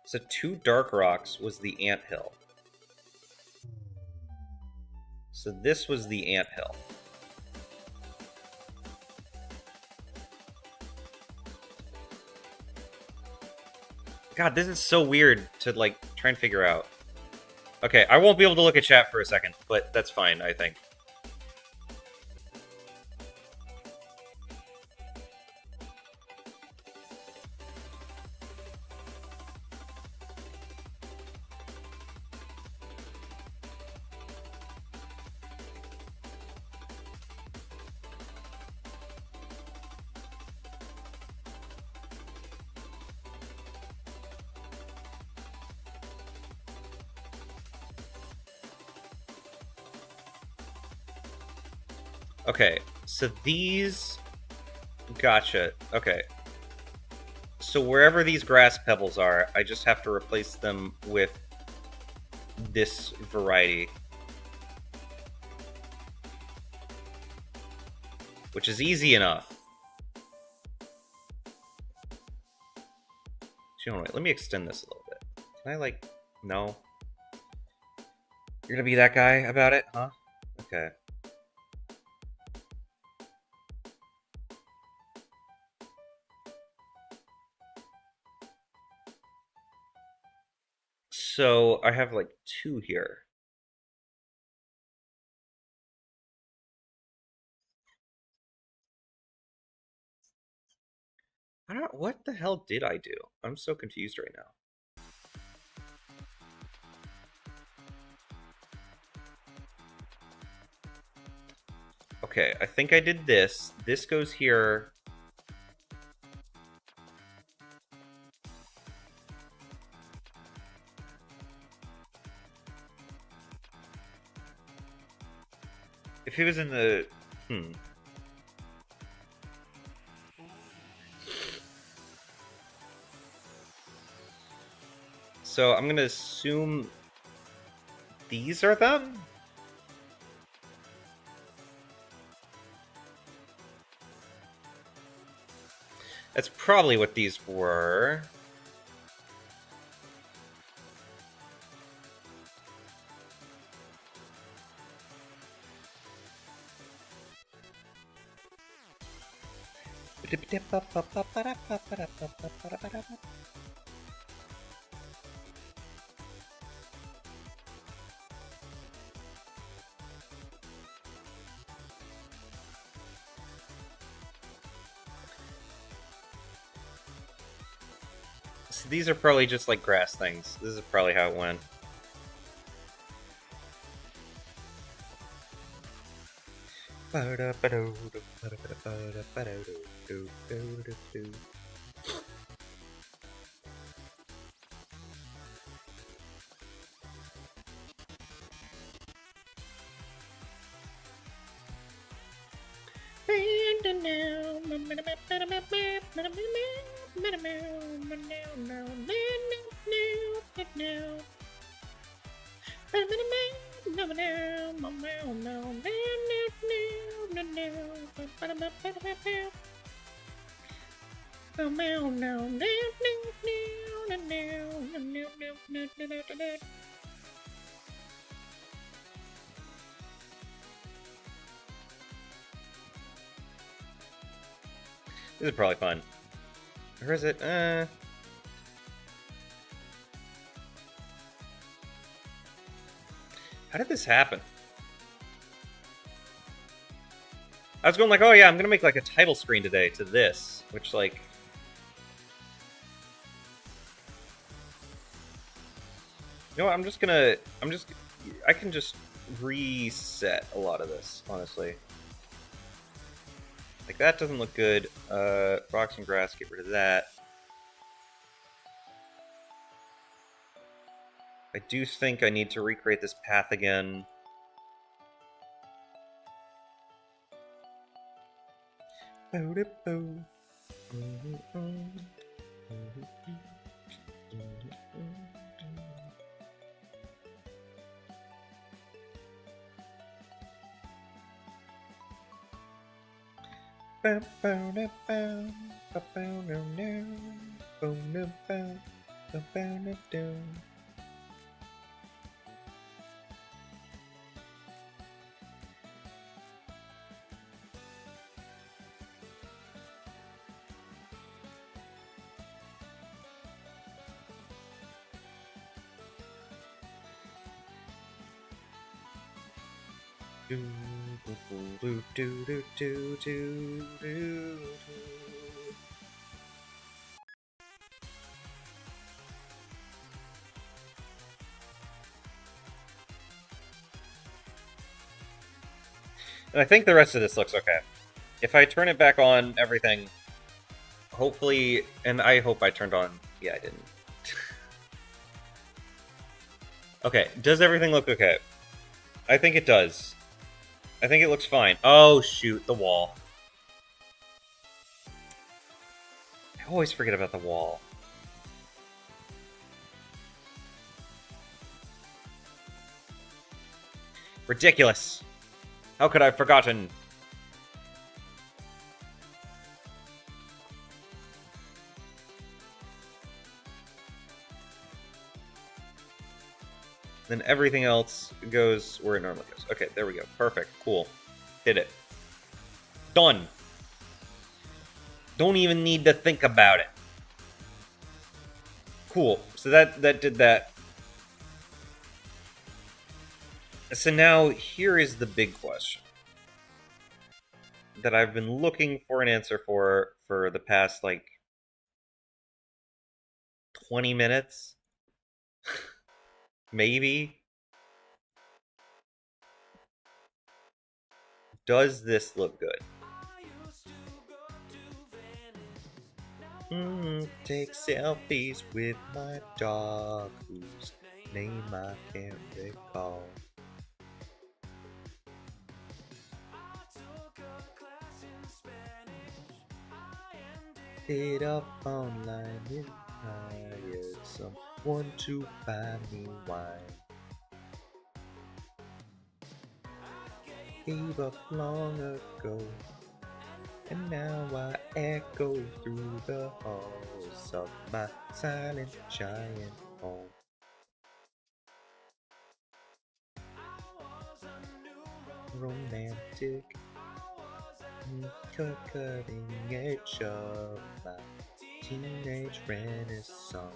So 2 dark rocks was the anthill. So this was the anthill. God, this is so weird to, like, try and figure out. Okay, I won't be able to look at chat for a second, but that's fine, I think. Okay, so these... Gotcha. Okay. So wherever these grass pebbles are, I just have to replace them with this variety. Which is easy enough. Wait, let me extend this a little bit. Can I, like... No? You're gonna be that guy about it, huh? Okay. So I have like 2 here. What the hell did I do? I'm so confused right now. Okay, I think I did this. This goes here. If he was in the... So I'm gonna assume these are them? That's probably what these were. So these are probably just like grass things. This is probably how it went. This is probably fun. Or is it? How did this happen? I was going like, oh yeah, I'm gonna make like a title screen today to this, which like... You know what, I can just reset a lot of this, honestly. Like, that doesn't look good. Rocks and grass, get rid of that. I do think I need to recreate this path again. And I think the rest of this looks okay. If I turn it back on, everything, hopefully, and I hope I turned on, yeah, I didn't. Okay, does everything look okay? I think it does. I think it looks fine. Oh, shoot, the wall. I always forget about the wall. Ridiculous. How could I have forgotten? Then everything else goes where it normally goes. Okay, there we go. Perfect. Cool. Did it. Done. Don't even need to think about it. Cool. So that did that. So now here is the big question that I've been looking for an answer for the past like 20 minutes. Maybe. Does this look good? Take selfies with my dog, whose name I can't recall. Hit up online and hired someone to buy me wine. Gave up long ago, and now I echo through the halls of my silent giant home. Romantic, cutting edge of my teenage renaissance.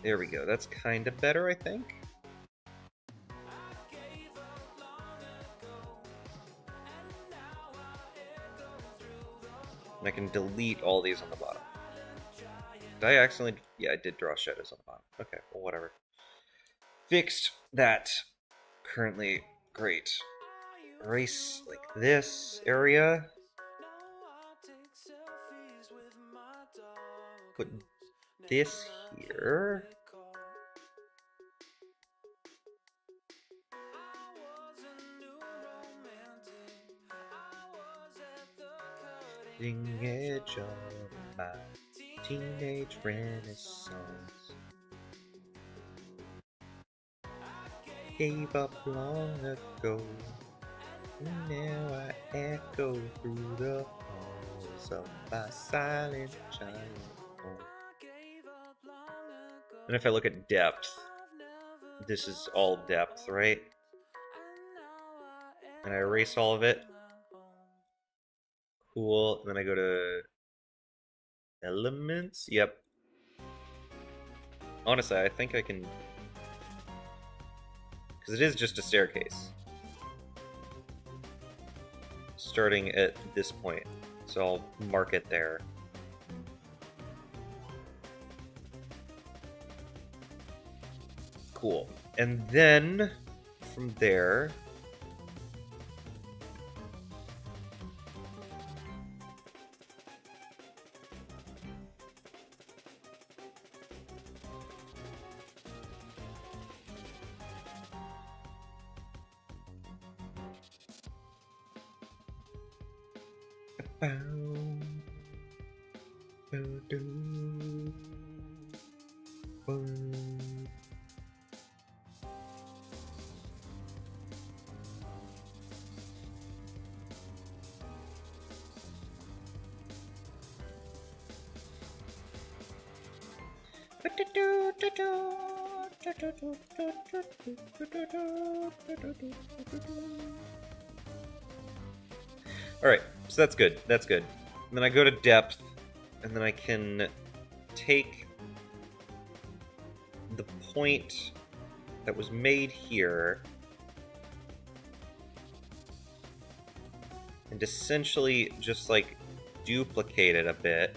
There we go. That's kind of better, I think. And I can delete all these on the bottom. Did I accidentally... Yeah, I did draw shadows on the bottom. Okay, well, whatever. Fixed that. Currently, great. Erase, like, this area. Put this here. The edge of my teenage renaissance. Gave up long ago. Now I echo through the halls of my silent child. And if I look at depth, this is all depth, right? And I erase all of it. Cool. And then I go to elements. Yep. Honestly, I think I can... Because it is just a staircase. Starting at this point. So I'll mark it there. Cool. And then from there... Alright, so that's good. That's good. And then I go to depth, and then I can take the point that was made here and essentially just like duplicate it a bit.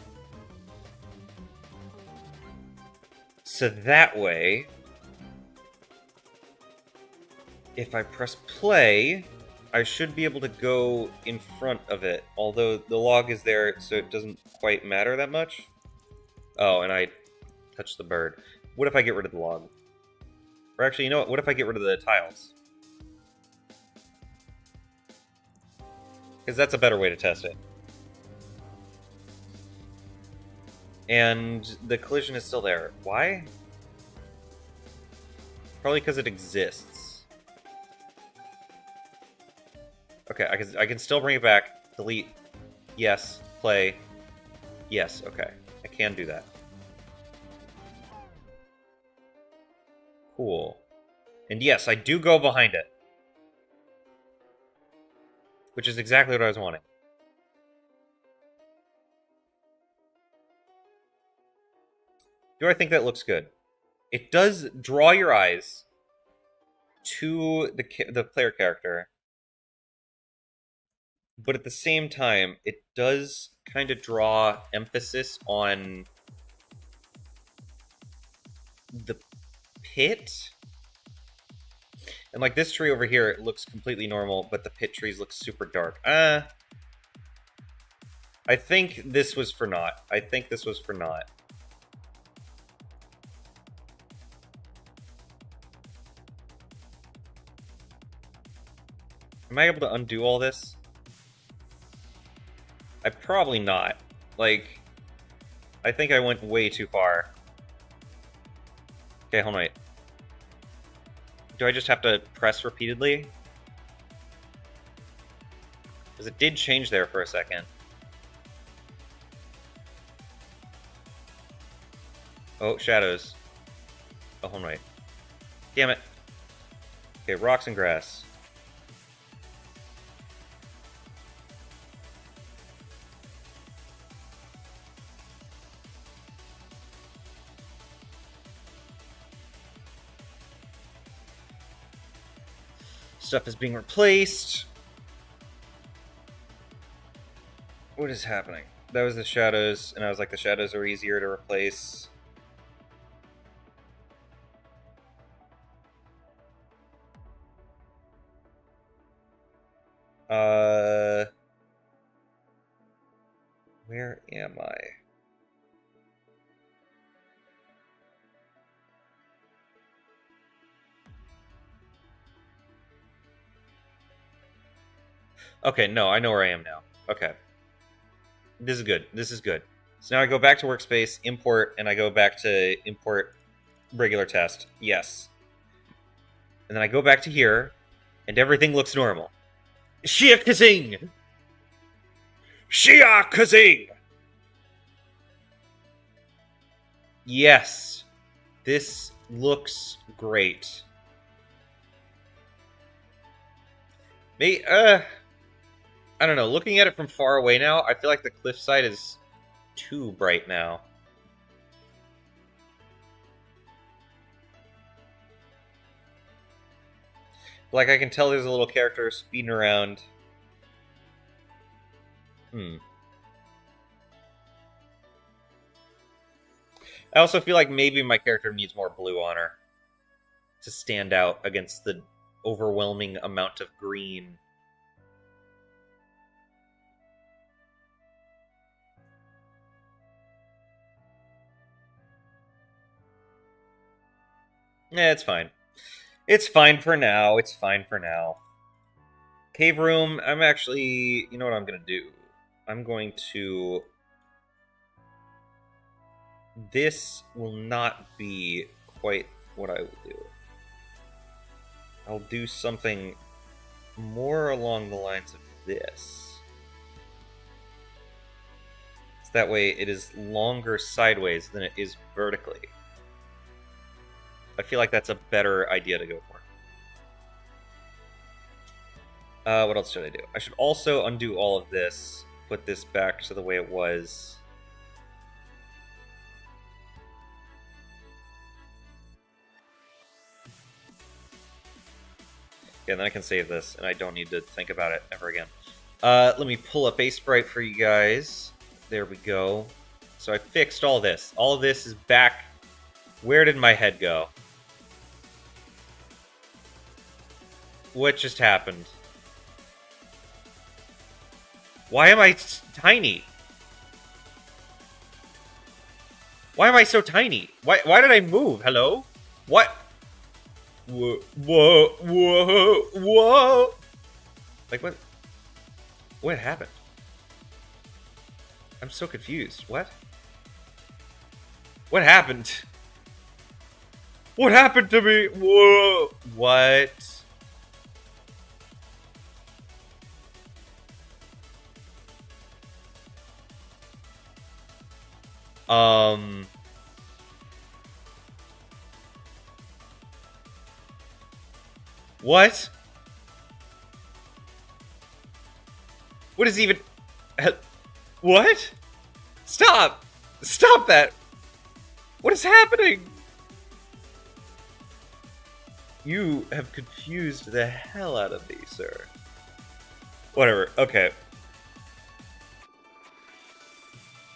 So that way, if I press play, I should be able to go in front of it, although the log is there, so it doesn't quite matter that much. Oh, and I touched the bird. What if I get rid of the log? Or actually, you know what if I get rid of the tiles? Because that's a better way to test it. And the collision is still there. Why? Probably because it exists. Okay, I can still bring it back. Delete. Yes. Play. Yes, okay. I can do that. Cool. And yes, I do go behind it. Which is exactly what I was wanting. Do I think that looks good? It does draw your eyes to the player character, but at the same time, it does kind of draw emphasis on the pit. And like this tree over here, it looks completely normal, but the pit trees look super dark. I think this was for naught. I think this was for naught. Am I able to undo all this? Probably not. Like, I think I went way too far. Okay, hold on. Wait. Do I just have to press repeatedly? Because it did change there for a second. Oh, shadows. Oh, hold on. Wait. Damn it. Okay, rocks and grass. Stuff is being replaced. What is happening? That was the shadows, and I was like, the shadows are easier to replace. Where am I? Okay, no, I know where I am now. Okay. This is good. This is good. So now I go back to workspace, import, and I go back to import regular test. Yes. And then I go back to here, and everything looks normal. Shia Kazing! Shia Kazing! Yes. This looks great. I don't know. Looking at it from far away now, I feel like the cliffside is too bright now. Like, I can tell there's a little character speeding around. I also feel like maybe my character needs more blue on her to stand out against the overwhelming amount of green. Yeah, it's fine. It's fine for now. It's fine for now. Cave room, I'm actually... You know what I'm going to do? I'm going to... This will not be quite what I will do. I'll do something more along the lines of this. So that way it is longer sideways than it is vertically. I feel like that's a better idea to go for. What else should I do? I should also undo all of this, put this back to the way it was. Okay, then I can save this, and I don't need to think about it ever again. Let me pull up a sprite for you guys. There we go. So I fixed all this. All of this is back. Where did my head go? What just happened? Why am I tiny? Why am I so tiny? Why did I move? Hello? What? Whoa, whoa, whoa, whoa. Like, what? What happened? I'm so confused. What? What happened? What happened to me? Whoa. What? What? What is even... What? Stop! Stop that! What is happening? You have confused the hell out of me, sir. Whatever, okay.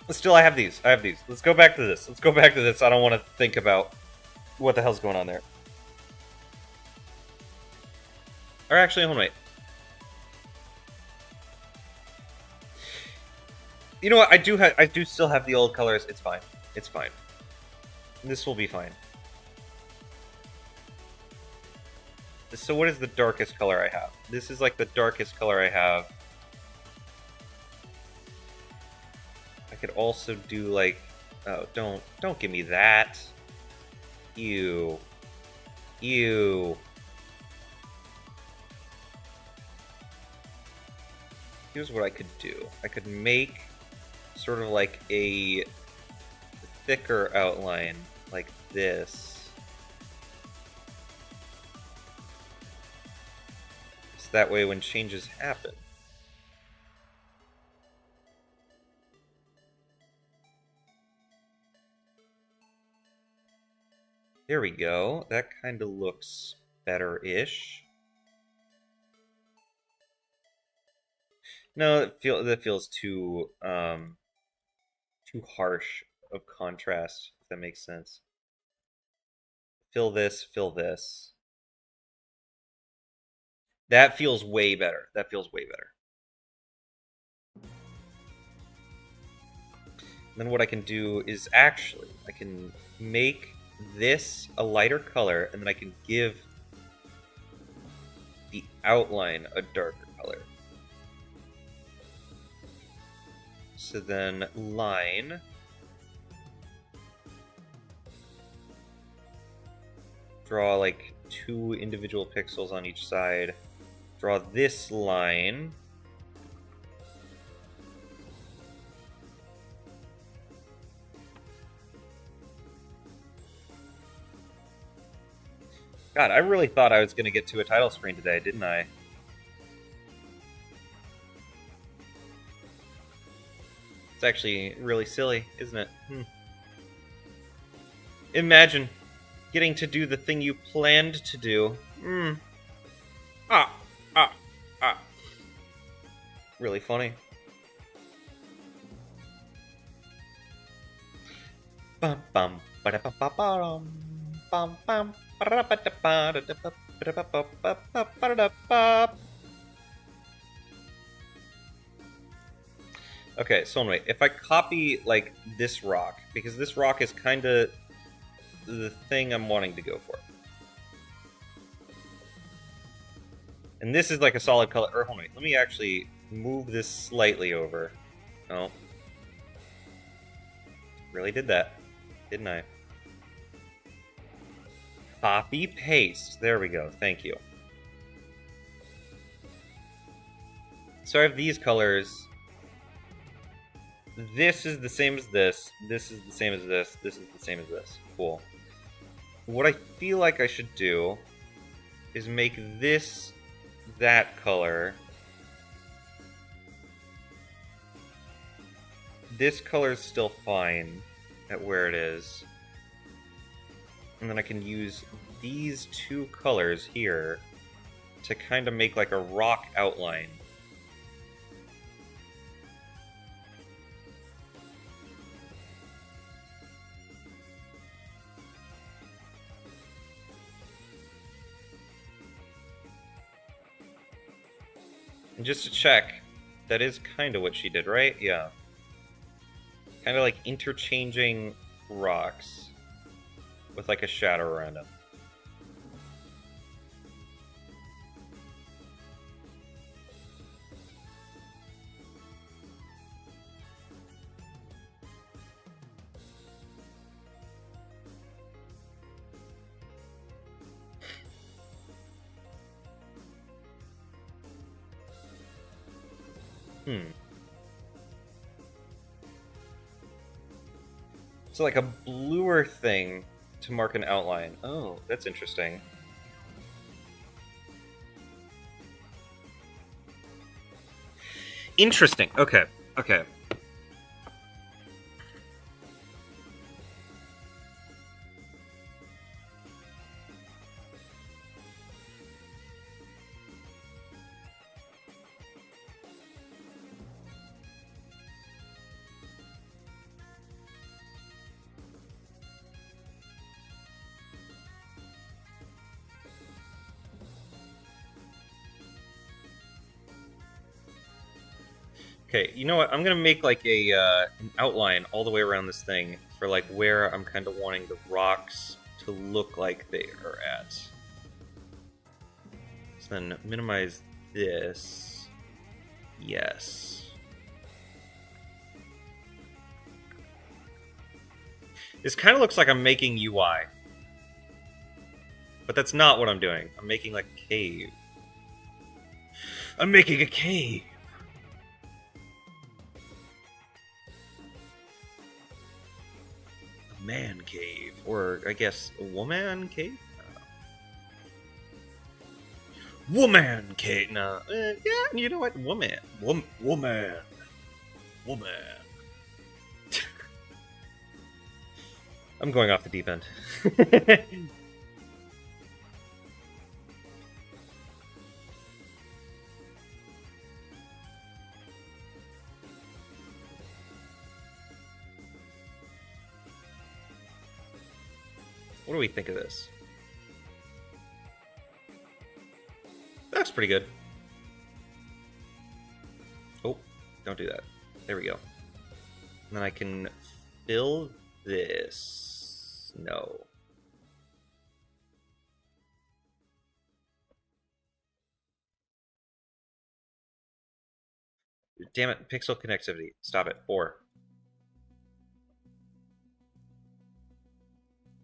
Still, I have these. I have these. Let's go back to this. Let's go back to this. I don't want to think about what the hell's going on there. Or actually, hold on, wait. You know what? I do still have the old colors. It's fine. It's fine. This will be fine. So what is the darkest color I have? This is like the darkest color I have. I could also do like... Oh, don't give me that. Ew. Ew. Here's what I could do. I could make sort of like a thicker outline like this. So that way when changes happen, there we go. That kind of looks better-ish. No, that feels too too harsh of contrast, if that makes sense. Fill this, fill this. That feels way better. That feels way better. Then what I can do is actually, I can make this a lighter color, and then I can give the outline a darker color. So then line. Draw like 2 individual pixels on each side. Draw this line. God, I really thought I was going to get to a title screen today, didn't I? It's actually really silly, isn't it? Imagine getting to do the thing you planned to do. Really funny. Bum bum ba ba ba bum bum bum. Okay, so anyway, if I copy like this rock, because this rock is kind of the thing I'm wanting to go for. And this is like a solid color. Or hold on, let me actually move this slightly over. Oh. Really did that, didn't I? Copy, paste. There we go. Thank you. So I have these colors. This is the same as this. This is the same as this. This is the same as this. Cool. What I feel like I should do is make this that color. This color is still fine at where it is. And then I can use these 2 colors here to kind of make like a rock outline. And just to check, that is kind of what she did, right? Yeah. Kind of like interchanging rocks with like a shadow around them. So like a bluer thing to mark an outline. Oh, that's interesting. Interesting. Okay. Okay. Okay, you know what? I'm gonna make like a an outline all the way around this thing for like where I'm kind of wanting the rocks to look like they are at. So then minimize this. Yes. This kind of looks like I'm making UI. But that's not what I'm doing. I'm making like a cave. I'm making a cave! A man cave. Or, I guess, a woman cave? Woman cave! No. Yeah, you know what? Woman. Woman. I'm going off the deep end. What do we think of this? That looks pretty good. Oh, don't do that. There we go. And then I can fill this. No. Damn it, pixel connectivity. Stop it. 4.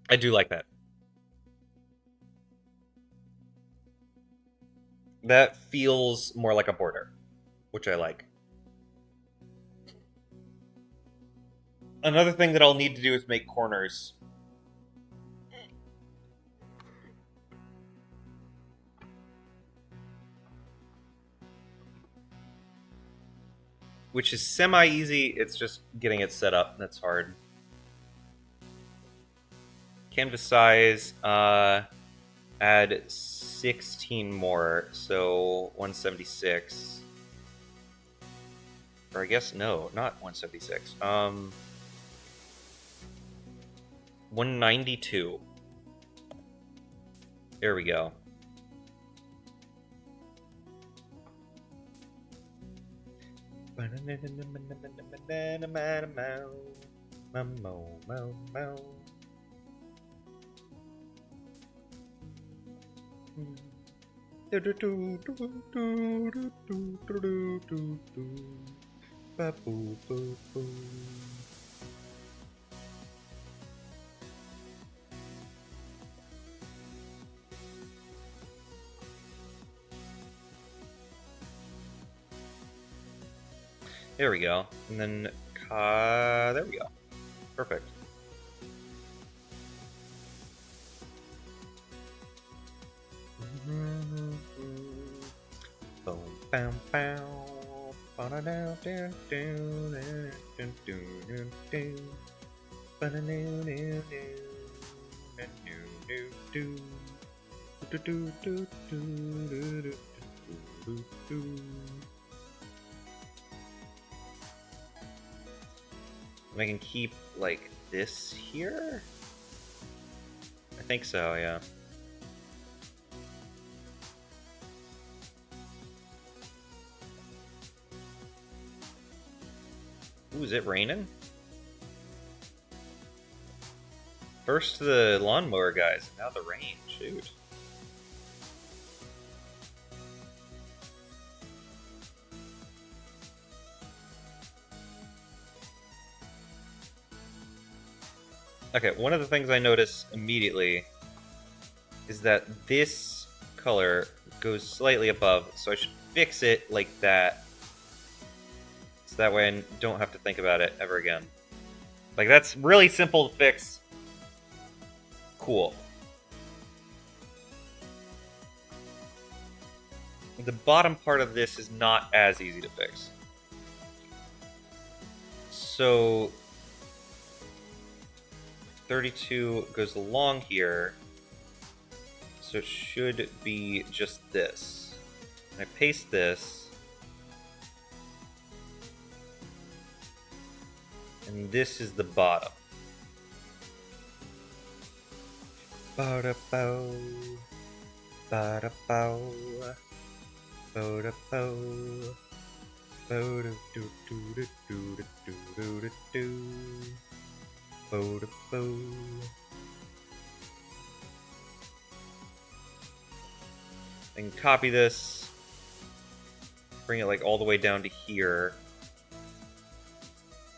I do like that. That feels more like a border, which I like. Another thing that I'll need to do is make corners. Which is semi-easy, it's just getting it set up that's hard. Canvas size, add 16 more, so 176. Or I guess, no, not 176. 192. There we go. There we go. And then, there we go. Perfect. I can keep, like, this here? I think so, yeah. Ooh, is it raining? First the lawnmower guys, and now the rain. Shoot. Okay, one of the things I notice immediately is that this color goes slightly above, so I should fix it like that. So that way I don't have to think about it ever again. Like, that's really simple to fix. Cool. The bottom part of this is not as easy to fix. So 32 goes along here, so it should be just this. And I paste this, and this is the bottom. Ba-da-bow, ba-da-bow, ba-da-bow, ba-da-do-do-do-do-do-do-do-do. And copy this, bring it like all the way down to here,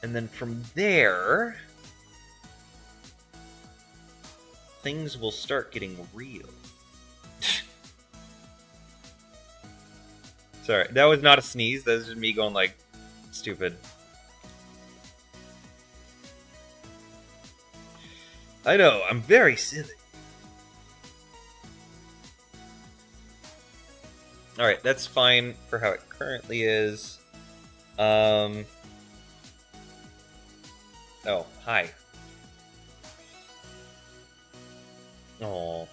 and then from there things will start getting real. Sorry, that was not a sneeze, that was just me going like stupid. I know, I'm very silly. Alright, that's fine for how it currently is. Oh, hi. Oh.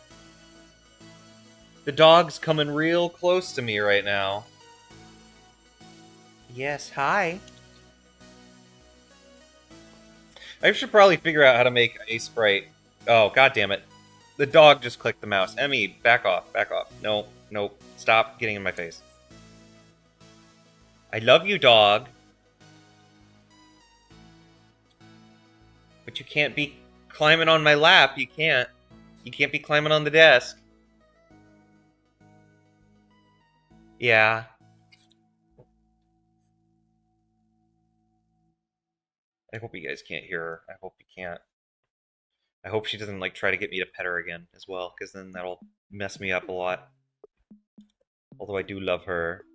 The dog's coming real close to me right now. Yes, hi. I should probably figure out how to make a sprite. Oh, god damn it. The dog just clicked the mouse. Emmy, back off, back off. No, no, stop getting in my face. I love you, dog. But you can't be climbing on my lap. You can't. You can't be climbing on the desk. Yeah. I hope you guys can't hear her. I hope you can't. I hope she doesn't, like, try to get me to pet her again as well, because then that'll mess me up a lot. Although I do love her.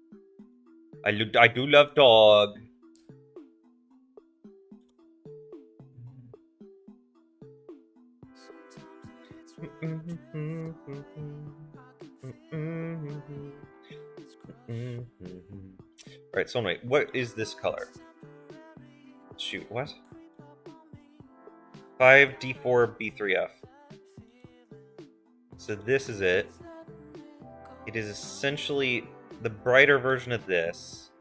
I do love dog. Alright, so anyway, what is this color? Shoot, what? 5D4B3F. So this is it. It is essentially the brighter version of this.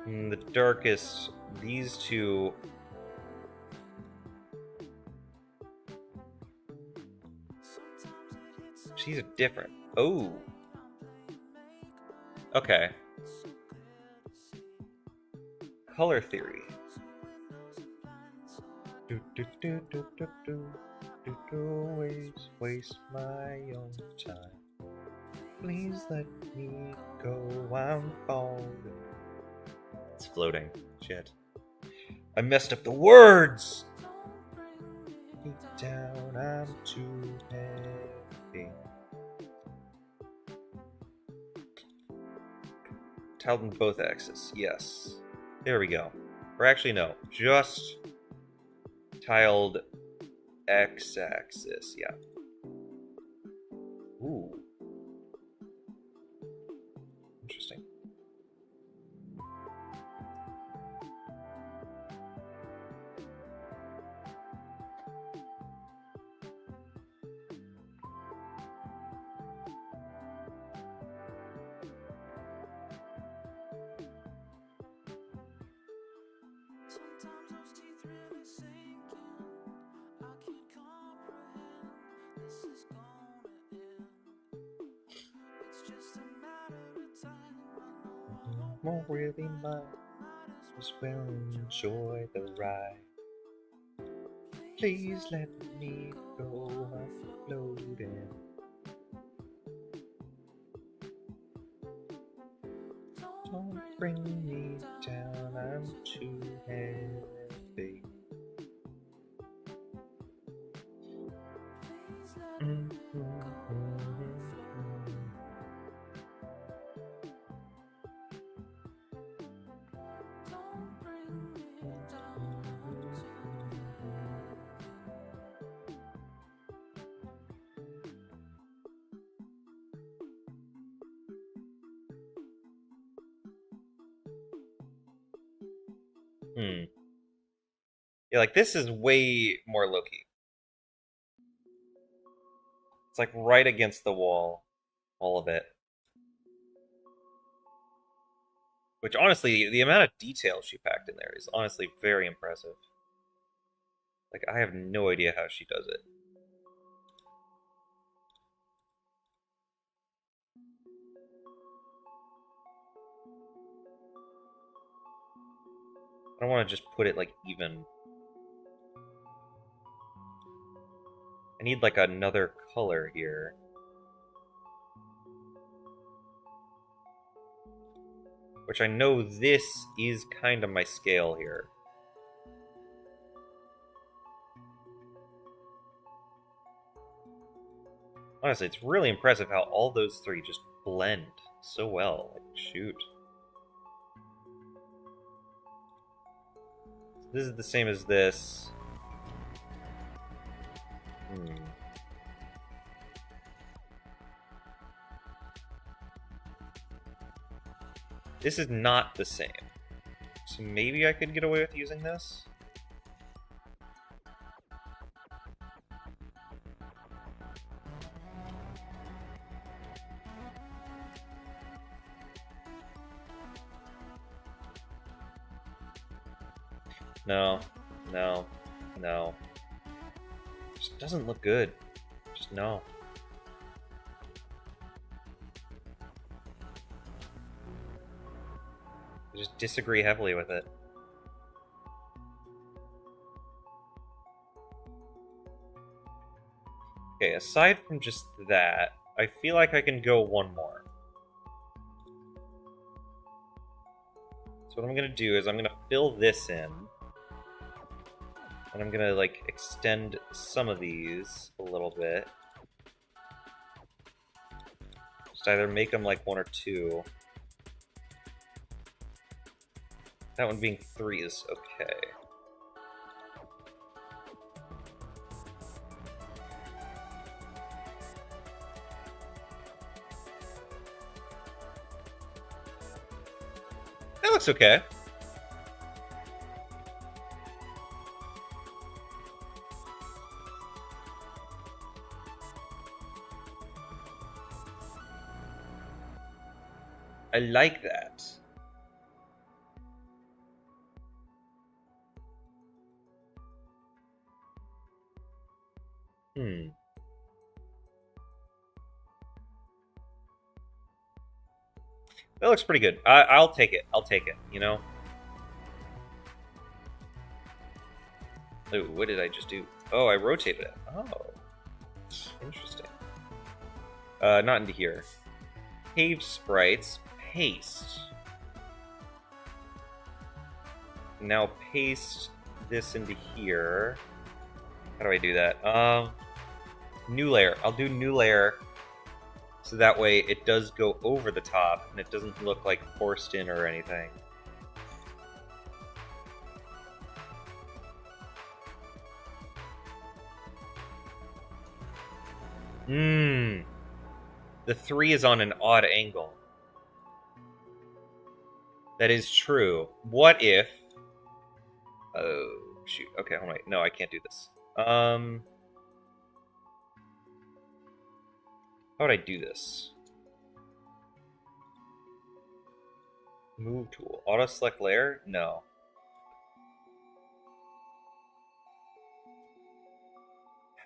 And the darkest, these two. These are different. Oh. Okay. Color theory. Always waste my own time. Please let me go. I'm falling. It's floating. Shit. I messed up the words. Deep down, I'm too heavy. Tiled in both axes. Yes. There we go. Or actually, no. Just tiled x-axis. Yeah. Ooh. Interesting. Won't really mind, just will enjoy the ride. Please let me go, I'm floating. Don't bring me down, I'm too heavy. Yeah, like, this is way more low-key. It's, like, right against the wall. All of it. Which, honestly, the amount of detail she packed in there is honestly very impressive. Like, I have no idea how she does it. I don't want to just put it, like, even. I need, like, another color here. Which I know this is kind of my scale here. Honestly, it's really impressive how all those three just blend so well. Like, shoot. This is the same as this. This is not the same. So maybe I could get away with using this? No. No. No. Just doesn't look good. Just no. I just disagree heavily with it. Okay, aside from just that, I feel like I can go one more. So what I'm gonna do is I'm gonna fill this in. And I'm gonna, like, extend some of these a little bit. Just either make them, like, 1 or 2. That one being 3 is okay. That looks okay. I like that. That looks pretty good. I'll take it. I'll take it, you know? Ooh, what did I just do? Oh, I rotated it. Oh. Interesting. Not into here. Cave sprites. Paste. Now paste this into here. How do I do that? New layer. I'll do new layer. So that way it does go over the top and it doesn't look like forced in or anything. The 3 is on an odd angle. That is true. What if... Oh, shoot. Okay, hold on. No, I can't do this. How would I do this? Move tool. Auto select layer? No.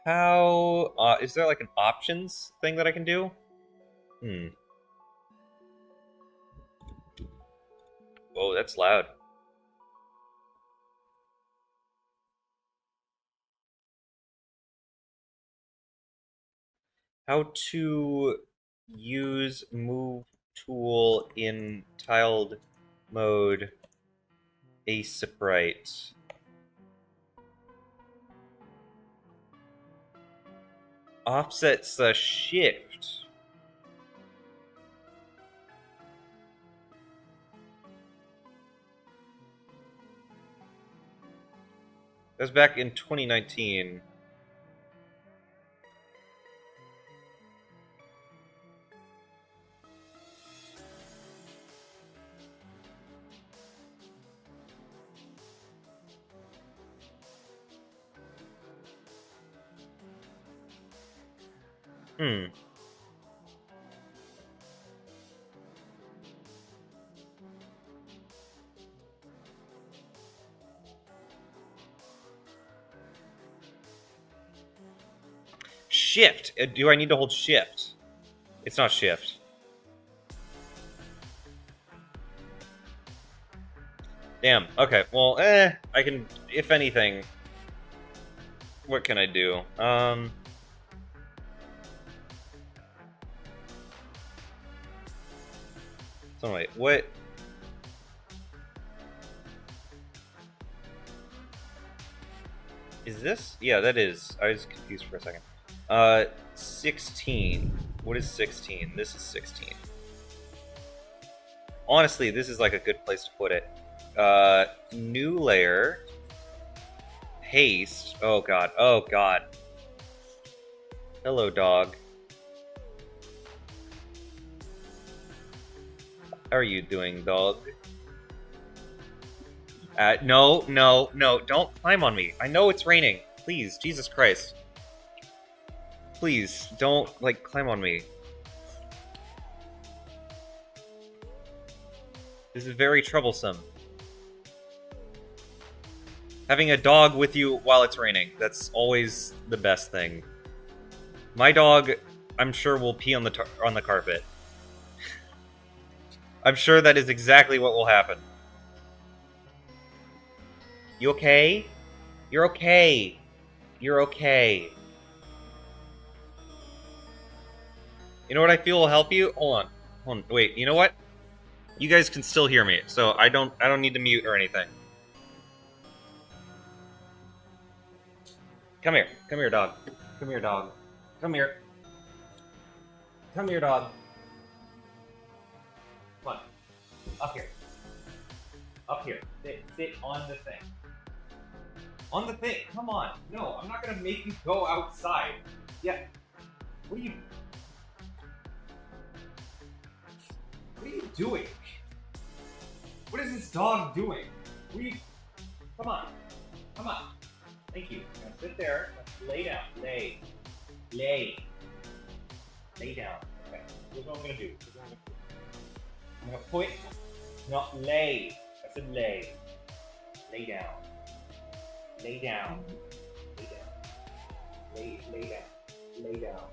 How... is there like an options thing that I can do? Whoa, that's loud. How to use move tool in tiled mode asprite. Offsets the shift. That was back in 2019. Shift. Do I need to hold shift? It's not shift. Damn. Okay. Well, I can, if anything, what can I do? So wait, what? Is this? Yeah, that is. I was confused for a second. 16. What is 16? This is 16. Honestly, this is like a good place to put it. New layer. Paste. Oh god. Oh god. Hello, dog. How are you doing, dog? No, no, no. Don't climb on me. I know it's raining. Please, Jesus Christ. Please, don't, like, climb on me. This is very troublesome. Having a dog with you while it's raining. That's always the best thing. My dog, I'm sure, will pee on the carpet. I'm sure that is exactly what will happen. You okay? You're okay. You're okay. You know what I feel will help you? Hold on. Hold on. Wait, you know what? You guys can still hear me, so I don't need to mute or anything. Come here. Come here, dog. Come here, dog. Come here. Come here, dog. Come on. Up here. Up here. Sit on the thing. On the thing. Come on. No, I'm not gonna make you go outside. Yeah. What are you doing? What is this dog doing? Come on. Come on. Thank you. Now sit there. Lay down. Lay. Lay. Lay down. Okay. Here's what I'm gonna do. I'm gonna put. No, lay. I said lay. Lay down. Lay down. Lay down. Lay down. Lay down.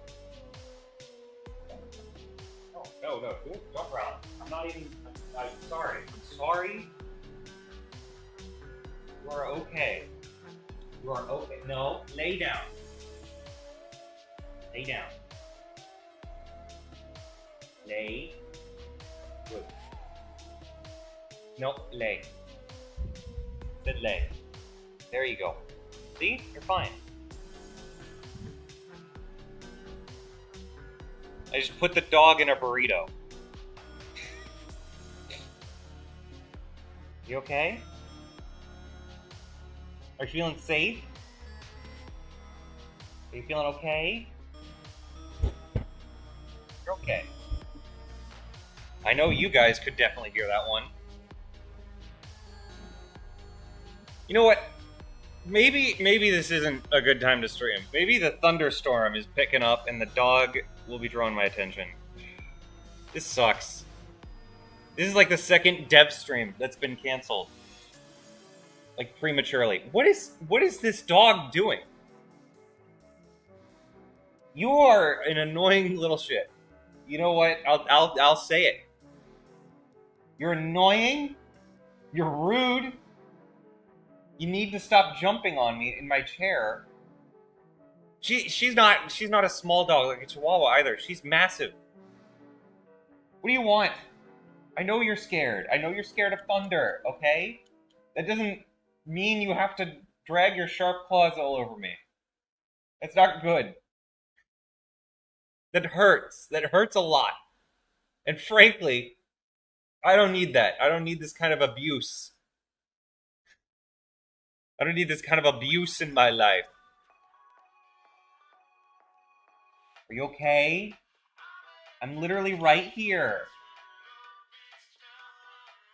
No, don't jump around. I'm not even. I'm sorry. I'm sorry. You are okay. You are okay. No, lay down. Lay down. Lay. Good. No, lay. Said lay. There you go. See? You're fine. I just put the dog in a burrito. You okay? Are you feeling safe? Are you feeling okay? You're okay. I know you guys could definitely hear that one. You know what? Maybe this isn't a good time to stream. Maybe the thunderstorm is picking up and the dog will be drawing my attention. This sucks. This is like the second dev stream that's been canceled. Like prematurely. What is this dog doing? You are an annoying little shit. You know what? I'll say it. You're annoying. You're rude. You need to stop jumping on me in my chair. She's not a small dog like a Chihuahua either. She's massive. What do you want? I know you're scared. I know you're scared of thunder, okay? That doesn't mean you have to drag your sharp claws all over me. That's not good. That hurts. That hurts a lot. And frankly, I don't need that. I don't need this kind of abuse. I don't need this kind of abuse in my life. Are you okay? I'm literally right here.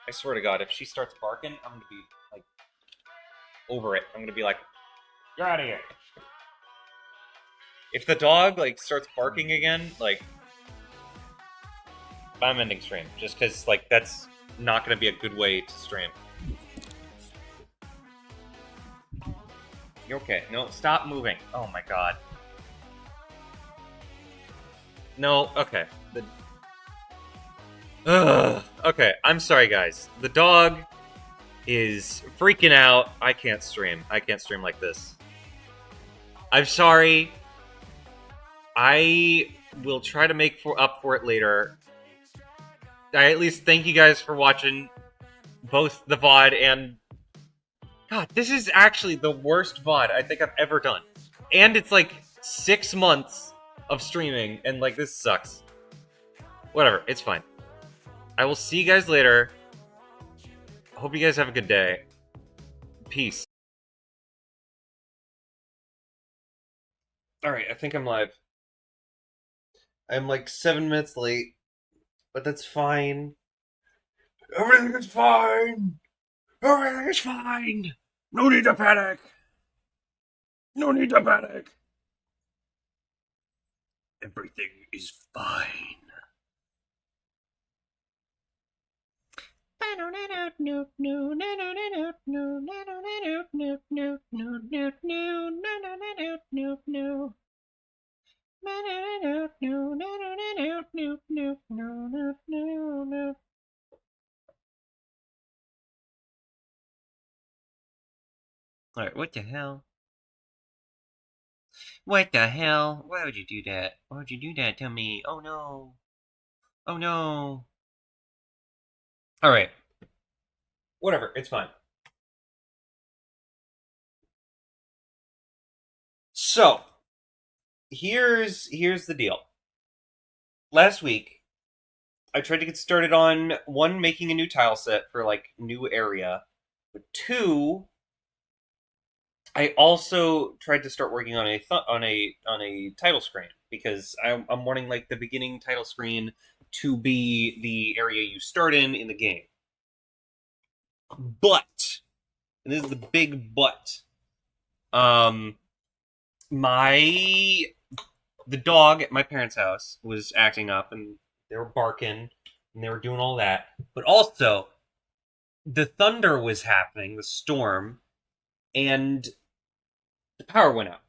I swear to God, if she starts barking, I'm gonna be, like, over it. I'm gonna be like, you're out of here. If the dog, like, starts barking again, like, I'm ending stream. Just because, like, that's not gonna be a good way to stream. You're okay. No, stop moving. Oh my God. No, okay. Okay, I'm sorry, guys. The dog is freaking out. I can't stream. I can't stream like this. I'm sorry. I will try to make up for it later. I at least thank you guys for watching both the VOD and... God, this is actually the worst VOD I think I've ever done. And it's like 6 months of streaming, and like, this sucks. Whatever, it's fine. I will see you guys later. Hope you guys have a good day. Peace. Alright, I think I'm live. I'm like 7 minutes late, but that's fine. Everything is fine! Everything is fine! No need to panic! No need to panic! Everything is fine. Alright, what the hell? What the hell? Why would you do that? Why would you do that to me? Oh no. Oh no. Alright. Whatever, it's fine. So, here's the deal. Last week, I tried to get started on, one, making a new tile set for, like, new area. But two, I also tried to start working on a title screen, because I'm wanting, like, the beginning title screen to be the area you start in the game. But, and this is the big but, the dog at my parents' house was acting up, and they were barking, and they were doing all that. But also, the thunder was happening, the storm, and the power went out.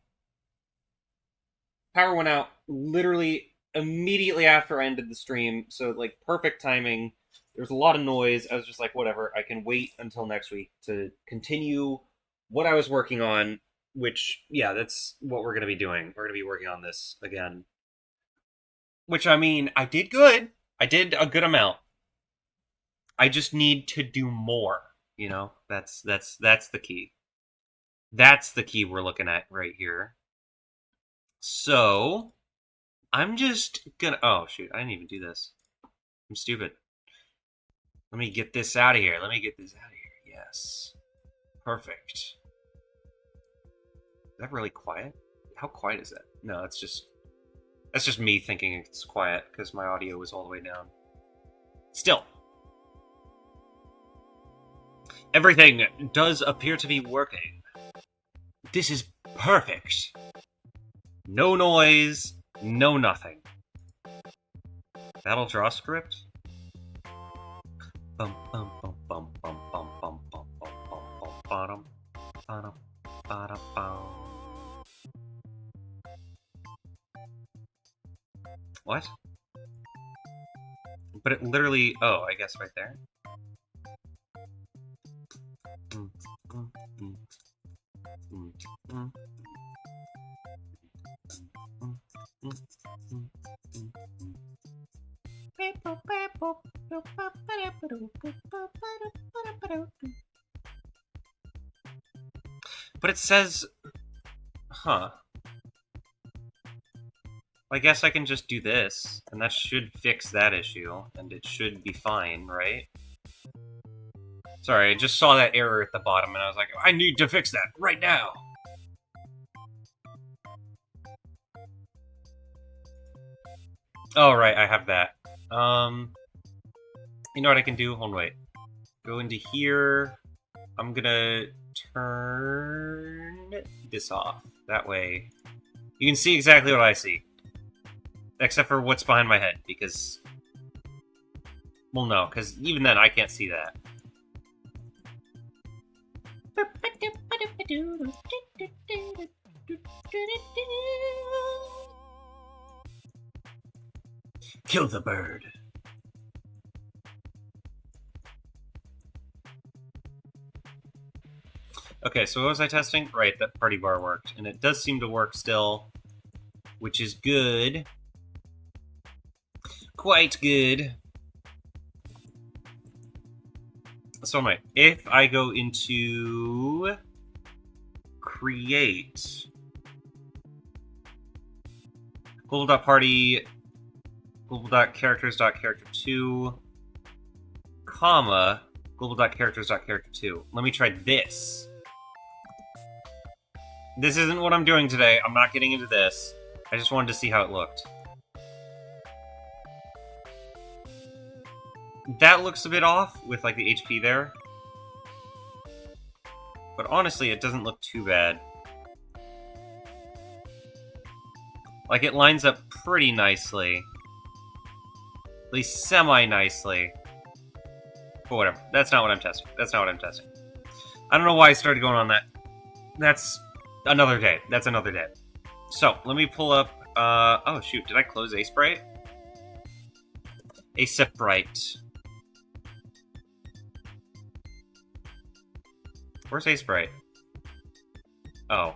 Power went out literally immediately after I ended the stream, so, like, perfect timing. There was a lot of noise. I was just like, whatever, I can wait until next week to continue what I was working on, which, yeah, that's what we're going to be doing. We're going to be working on this again. Which, I mean, I did good. I did a good amount. I just need to do more, you know? That's the key. That's the key we're looking at right here. So, I'm just gonna... Oh, shoot, I didn't even do this. I'm stupid. Let me get this out of here. Yes. Perfect. Is that really quiet? How quiet is that? No, that's just me thinking it's quiet because my audio was all the way down. Still. Everything does appear to be working. This is perfect. No noise, no nothing. Battle draw script? Bum bum bum bum bum bum bum bum bum bum bum bum bum bum. What? But it literally... Oh, I guess right there. But it says... Huh. I guess I can just do this, and that should fix that issue, and it should be fine, right? Sorry, I just saw that error at the bottom, and I was like, I need to fix that right now! Oh, right, I have that. You know what I can do? Hold on, wait. Go into here. I'm gonna turn this off. That way, you can see exactly what I see. Except for what's behind my head, because... Well, no, because even then, I can't see that. Kill the bird. Okay, so what was I testing? Right, that party bar worked. And it does seem to work still, which is good. Quite good. So wait, if I go into create global.party global.characters.character2 comma global.characters.character2. Let me try this. This isn't what I'm doing today. I'm not getting into this. I just wanted to see how it looked. That looks a bit off with, like, the HP there. But honestly, it doesn't look too bad. Like, it lines up pretty nicely. At least semi-nicely. But whatever. That's not what I'm testing. That's not what I'm testing. I don't know why I started going on that. That's another day. That's another day. So, let me pull up... oh, shoot. Did I close Aseprite? Aseprite. Where's Aseprite? Oh.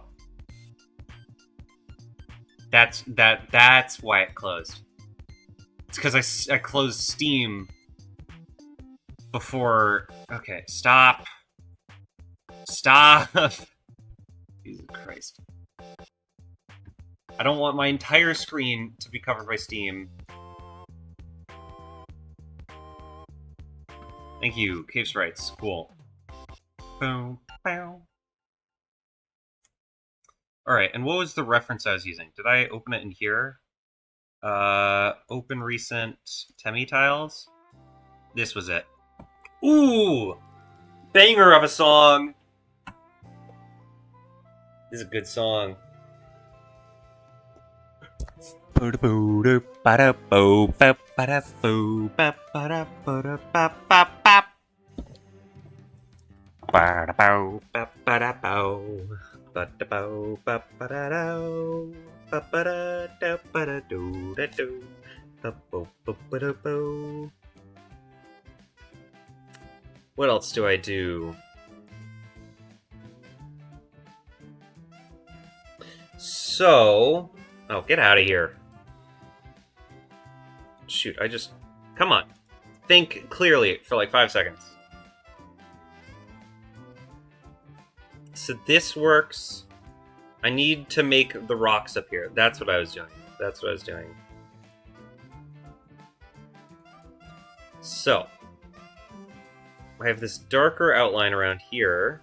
That's why it closed. It's because I closed Steam before... Okay, stop. Stop! Jesus Christ. I don't want my entire screen to be covered by Steam. Thank you, Cave Sprites. Cool. Boom, bow. Alright, and what was the reference I was using? Did I open it in here? Open recent Temi tiles? This was it. Ooh! Banger of a song! This is a good song. What else do I do? So... Oh, get out of here. Shoot, I just... Come on. Think clearly for like 5 seconds. So this works. I need to make the rocks up here. That's what I was doing. That's what I was doing. So. I have this darker outline around here.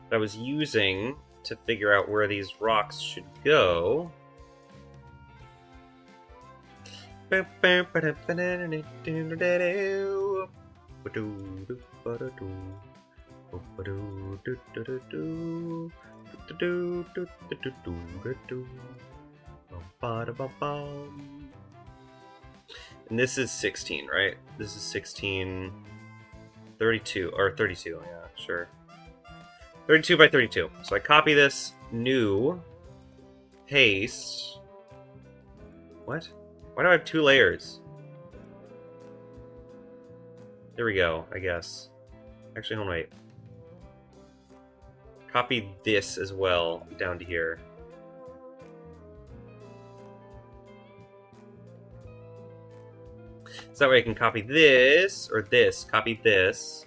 That I was using to figure out where these rocks should go. And this is 16, right? This is 16... 32, or 32, yeah, sure. 32 by 32. So I copy this, new, paste. What? Why do I have 2 layers? There we go, I guess. Actually, hold on, wait. Copy this as well, down to here. So that way I can copy this, or this, copy this.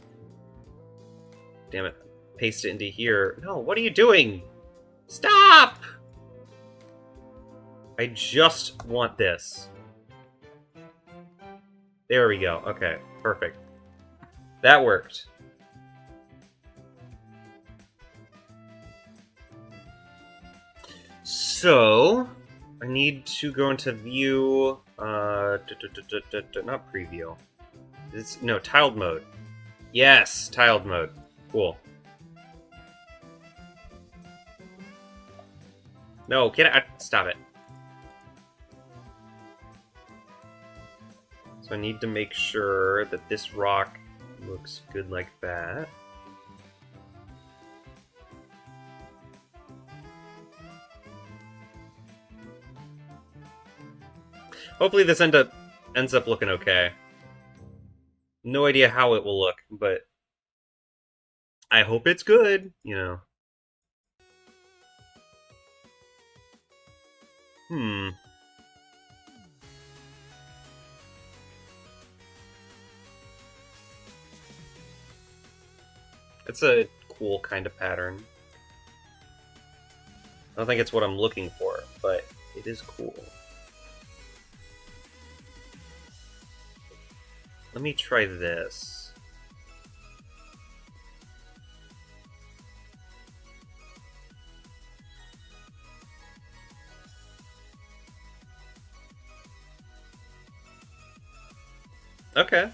Damn it. Paste it into here. No, what are you doing? Stop! I just want this. There we go. Okay, perfect. That worked. So, I need to go into view, not preview. No, tiled mode. Yes, tiled mode. Cool. No, get out. Stop it. So I need to make sure that this rock looks good like that. Hopefully this ends up looking okay. No idea how it will look, but I hope it's good, you know. It's a cool kind of pattern. I don't think it's what I'm looking for, but it is cool. Let me try this. Okay.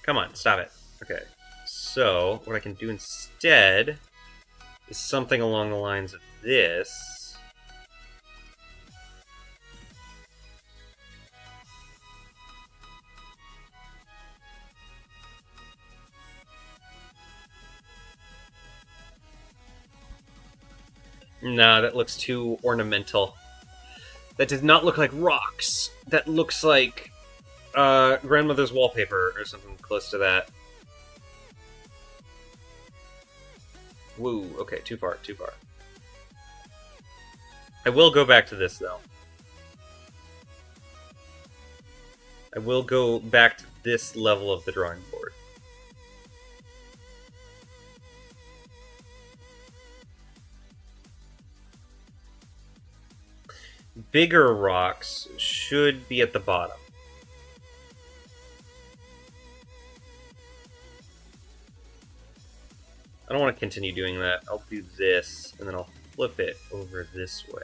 Come on, stop it. Okay. So, what I can do instead is something along the lines of this. Nah, that looks too ornamental. That does not look like rocks. That looks like grandmother's wallpaper or something close to that. Woo, okay, too far, too far. I will go back to this, though. I will go back to this level of the drawing board. Bigger rocks should be at the bottom. I don't want to continue doing that. I'll do this, and then I'll flip it over this way.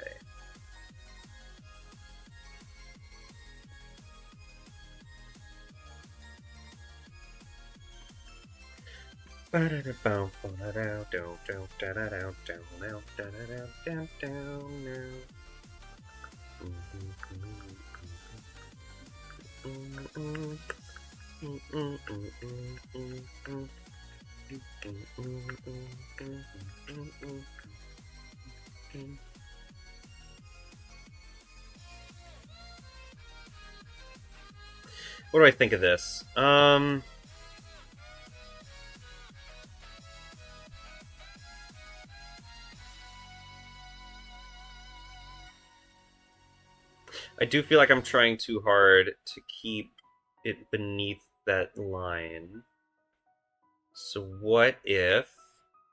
What do I think of this? I do feel like I'm trying too hard to keep it beneath that line. So what if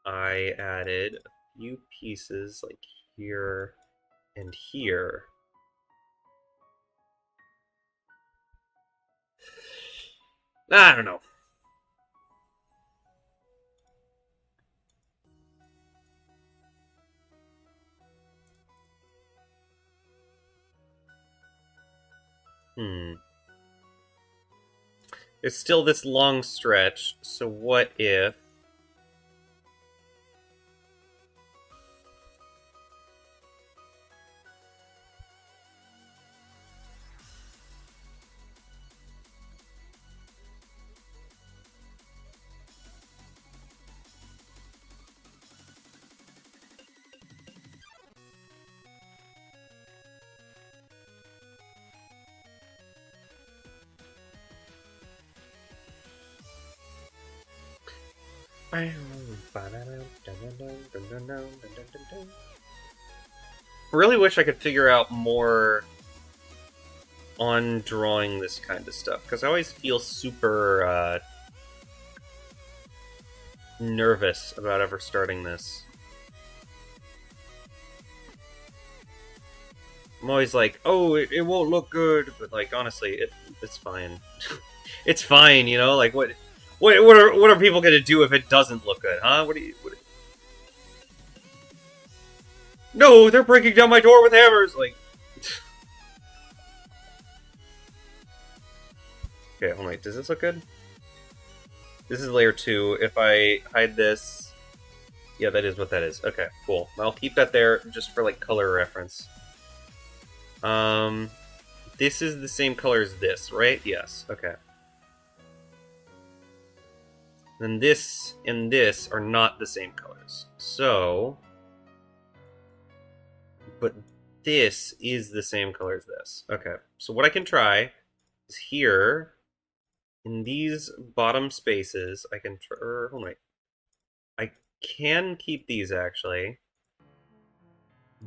I added a few pieces like here and here? I don't know. It's still this long stretch, so what if... I really wish I could figure out more on drawing this kind of stuff, because I always feel super nervous about ever starting this. I'm always like, oh, it won't look good, but like honestly, it's fine. It's fine, you know. Like what are people gonna do if it doesn't look good, huh? No, they're breaking down my door with hammers. Like, okay, hold on. Does this look good? This is layer 2. If I hide this, yeah, that is what that is. Okay, cool. I'll keep that there just for like color reference. This is the same color as this, right? Yes. Okay. Then this and this are not the same colors. So, but this is the same color as this. Okay. So what I can try is here in these bottom spaces, I can hold on. I can keep these actually.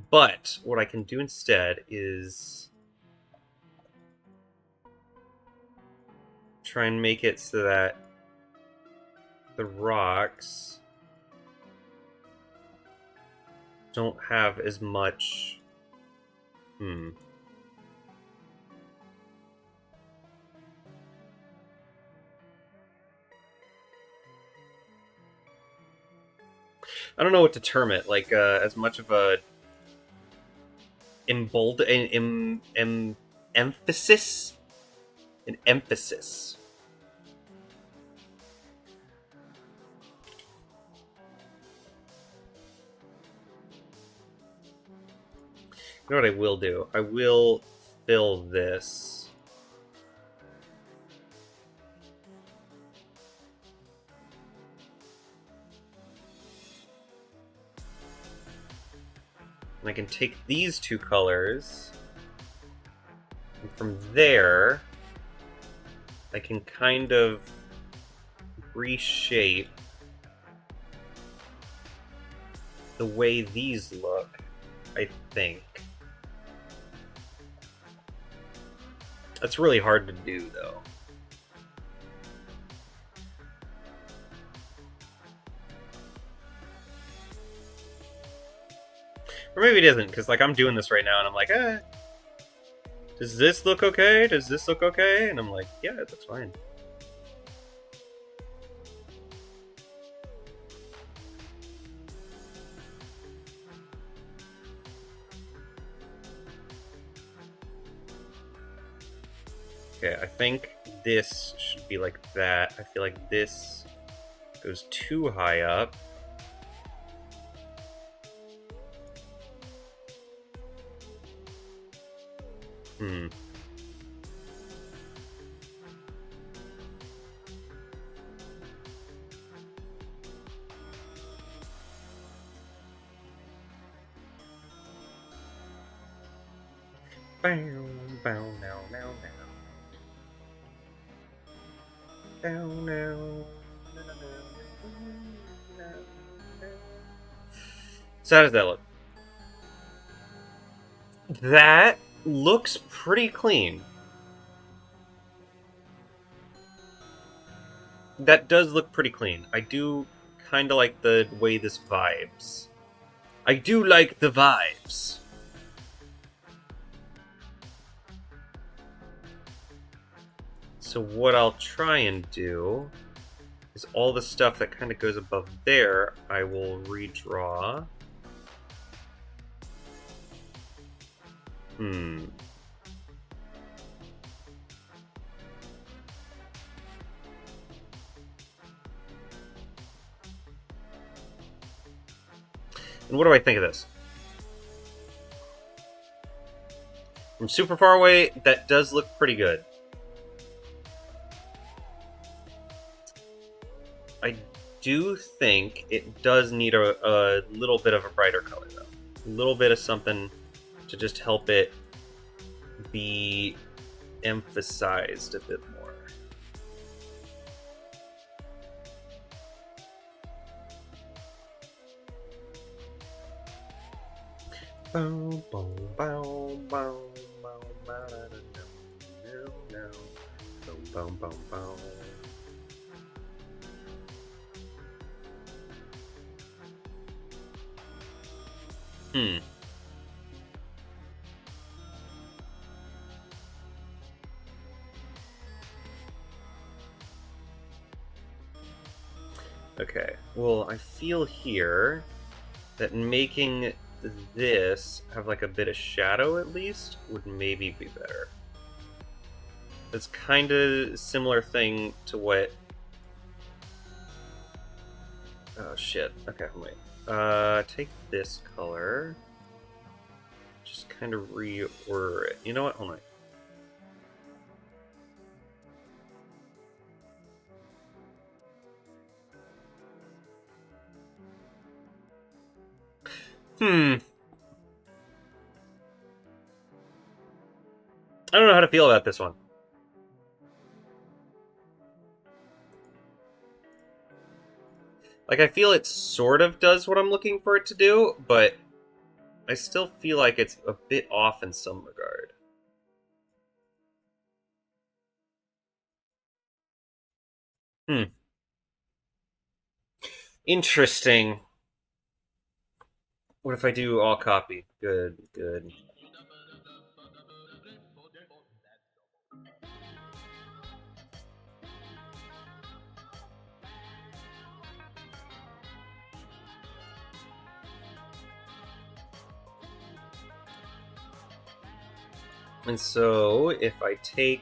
But what I can do instead is try and make it so that the rocks don't have as much... I don't know what to term it, like, as much of a emphasis? An emphasis. You know what I will do? I will fill this. And I can take these two colors, and from there, I can kind of reshape the way these look, I think. That's really hard to do, though. Or maybe it isn't, because like I'm doing this right now and I'm like, does this look okay? Does this look okay? And I'm like, yeah, it looks fine. Okay, I think this should be like that. I feel like this goes too high up. Bow, bow, now, now, now. Down, now. So how does that look? That looks pretty clean. That does look pretty clean. I do kind of like the way this vibes. I do like the vibes. So what I'll try and do is all the stuff that kind of goes above there, I will redraw. And what do I think of this? From super far away, that does look pretty good. I do think it does need a little bit of a brighter color, though. A little bit of something to just help it be emphasized a bit more. Bow, bow, bow, bow, bow, bow, no, bow, bow, bow. Okay, well, I feel here that making this have like a bit of shadow at least would maybe be better. It's kind of similar thing to what... Oh shit, okay, wait. Take this color. Just kind of reorder it. You know what, hold on. I don't know how to feel about this one. Like, I feel it sort of does what I'm looking for it to do, but I still feel like it's a bit off in some regard. Interesting. What if I do all copy? Good, good. And so, if I take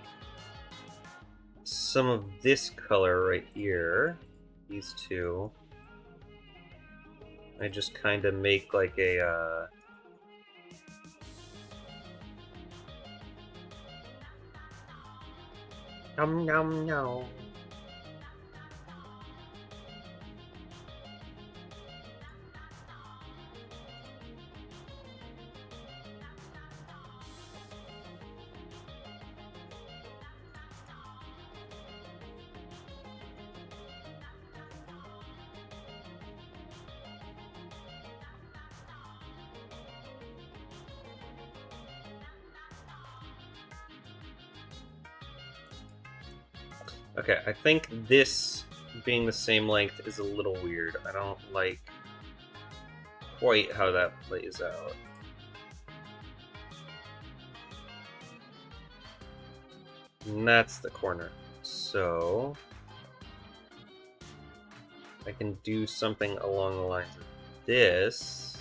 some of this color right here, these two, I just kind of make like a, Nom nom nom. Okay, I think this being the same length is a little weird. I don't like quite how that plays out. And that's the corner. So I can do something along the lines of this.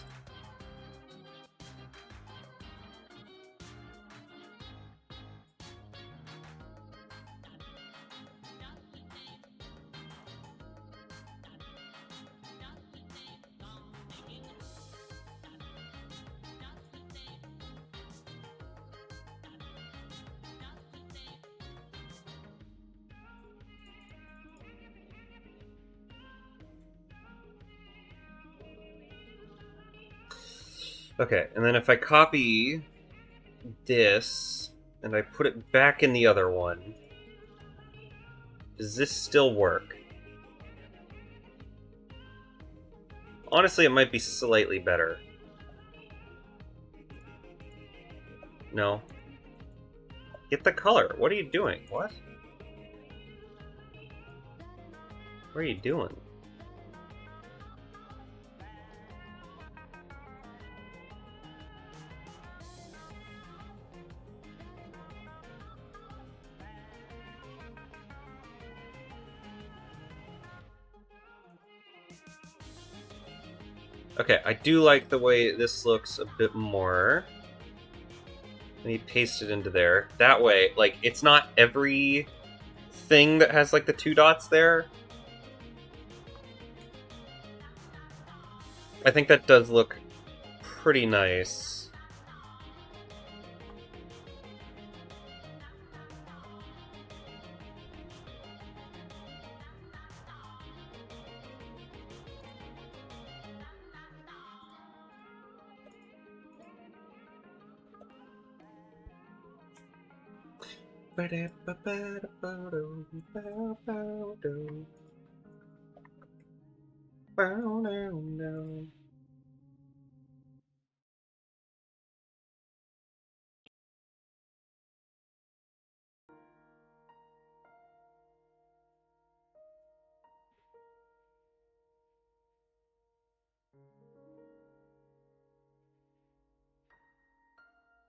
Okay, and then if I copy this and I put it back in the other one, does this still work? Honestly, it might be slightly better. No. Get the color. What are you doing? What? What are you doing? Okay, I do like the way this looks a bit more. Let me paste it into there. That way, like, it's not every thing that has, like, the 2 dots there. I think that does look pretty nice.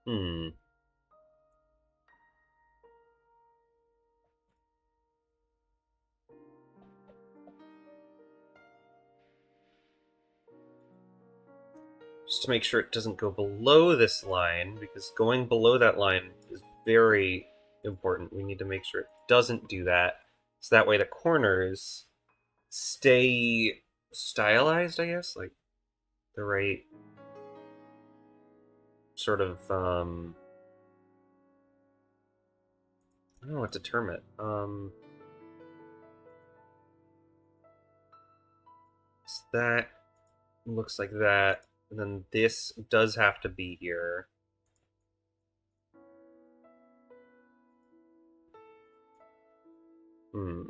Hmm. Just to make sure it doesn't go below this line, because going below that line is very important. We need to make sure it doesn't do that, so that way the corners stay stylized, I guess, like the right sort of, I don't know what to term it. So that looks like that, and then this does have to be here. Hmm.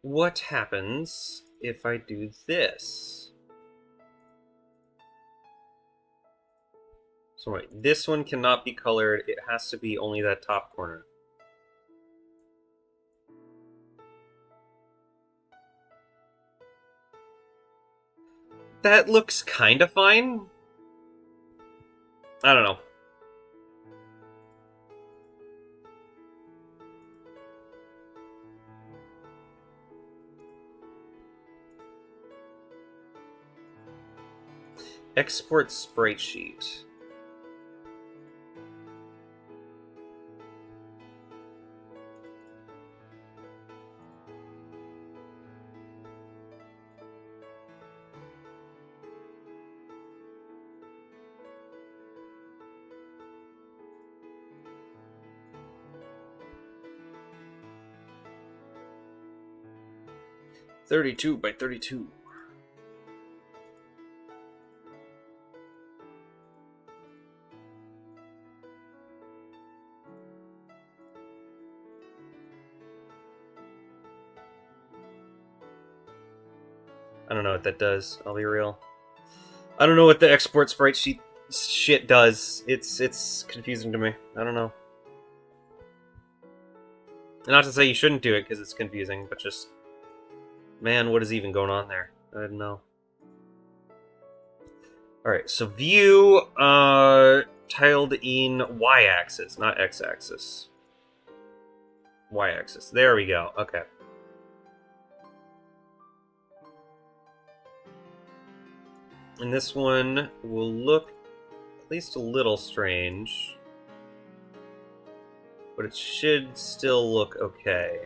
What happens if I do this? So wait, this one cannot be colored. It has to be only that top corner. That looks kind of fine. I don't know. Export sprite sheet. (32 by 32). I don't know what that does, I'll be real. I don't know what the export sprite sheet shit does. It's confusing to me. I don't know. Not to say you shouldn't do it because it's confusing, but just, man, what is even going on there? I don't know. Alright, so view tiled in y-axis, not x-axis. Y-axis. There we go. Okay. And this one will look at least a little strange, but it should still look okay.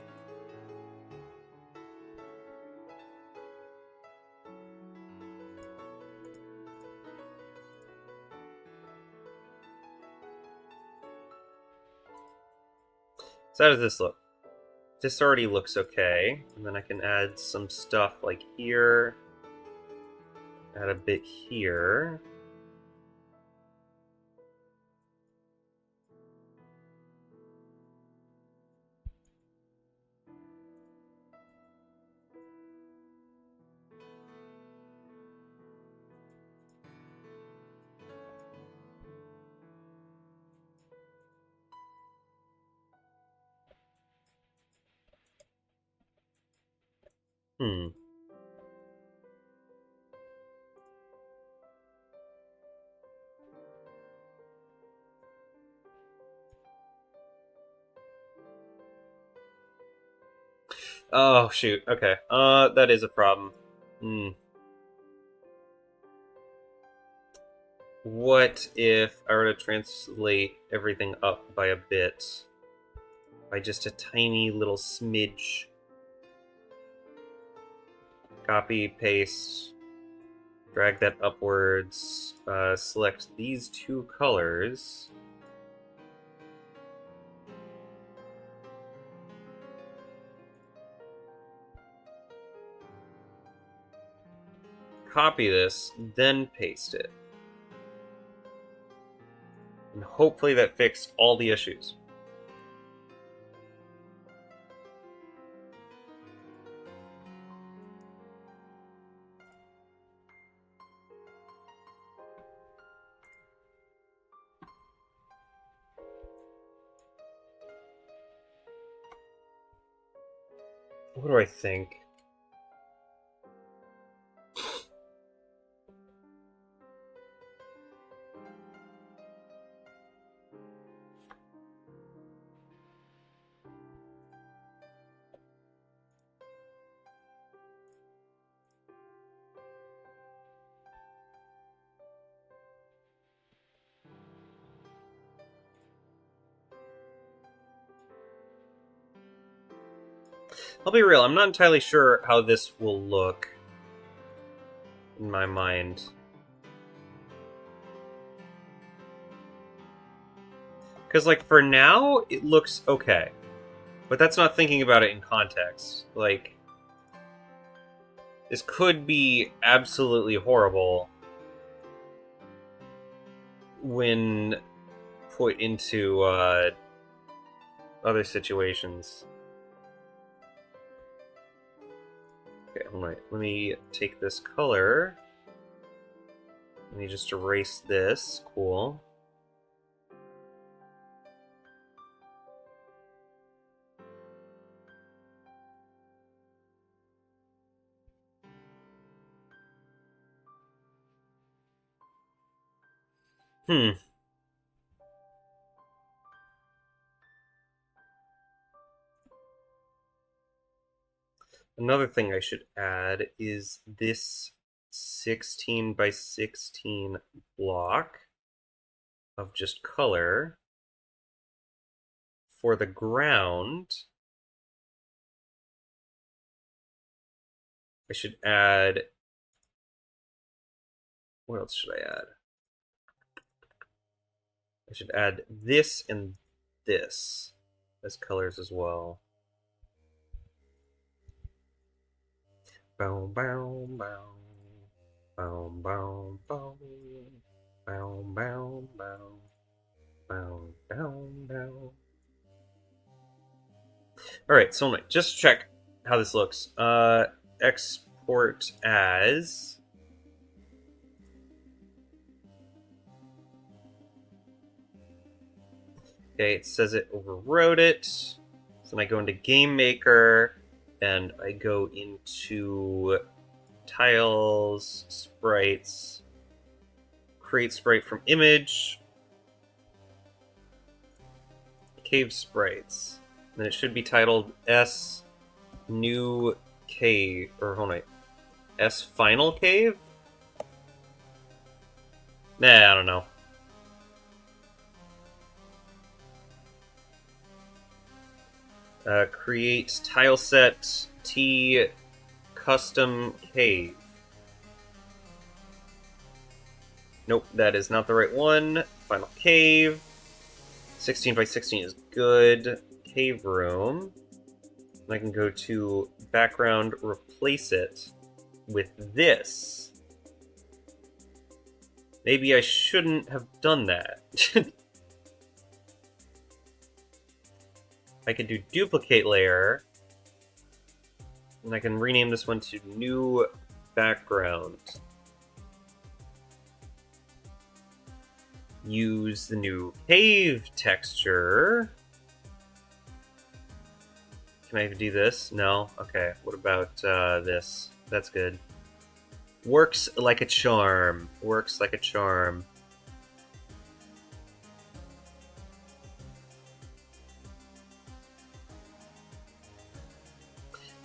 So how does this look? This already looks okay, and then I can add some stuff like here, add a bit here. Hmm. Oh, shoot. Okay. That is a problem. Hmm. What if I were to translate everything up by a bit? By just a tiny little smidge. Copy, paste, drag that upwards, select these two colors. Copy this, then paste it. And hopefully that fixed all the issues. What do I think? I'll be real, I'm not entirely sure how this will look in my mind. Because, like, for now, it looks okay. But that's not thinking about it in context. Like, this could be absolutely horrible when put into other situations. Okay, alright, let me take this color. Let me just erase this. Cool. Another thing I should add is this 16 by 16 block of just color for the ground. I should add, what else should I add? I should add this and this as colors as well. Bow, bow, bow. Bow, bow, bow. Bow, bow, bow. Bow, bow, bow. Alright, so just check how this looks. Export import as okay, it says it overwrote it. So then I go into GameMaker and I go into tiles, sprites, create sprite from image, cave sprites. Then it should be titled S new cave, or hold on, S final cave? Nah, I don't know. Create tile set T custom cave. Nope, that is not the right one. Final cave. 16 by 16 is good. Cave room. And I can go to background, replace it with this. Maybe I shouldn't have done that. I could do duplicate layer, and I can rename this one to new background. Use the new cave texture. Can I do this? No? Okay. What about this? That's good. Works like a charm. Works like a charm.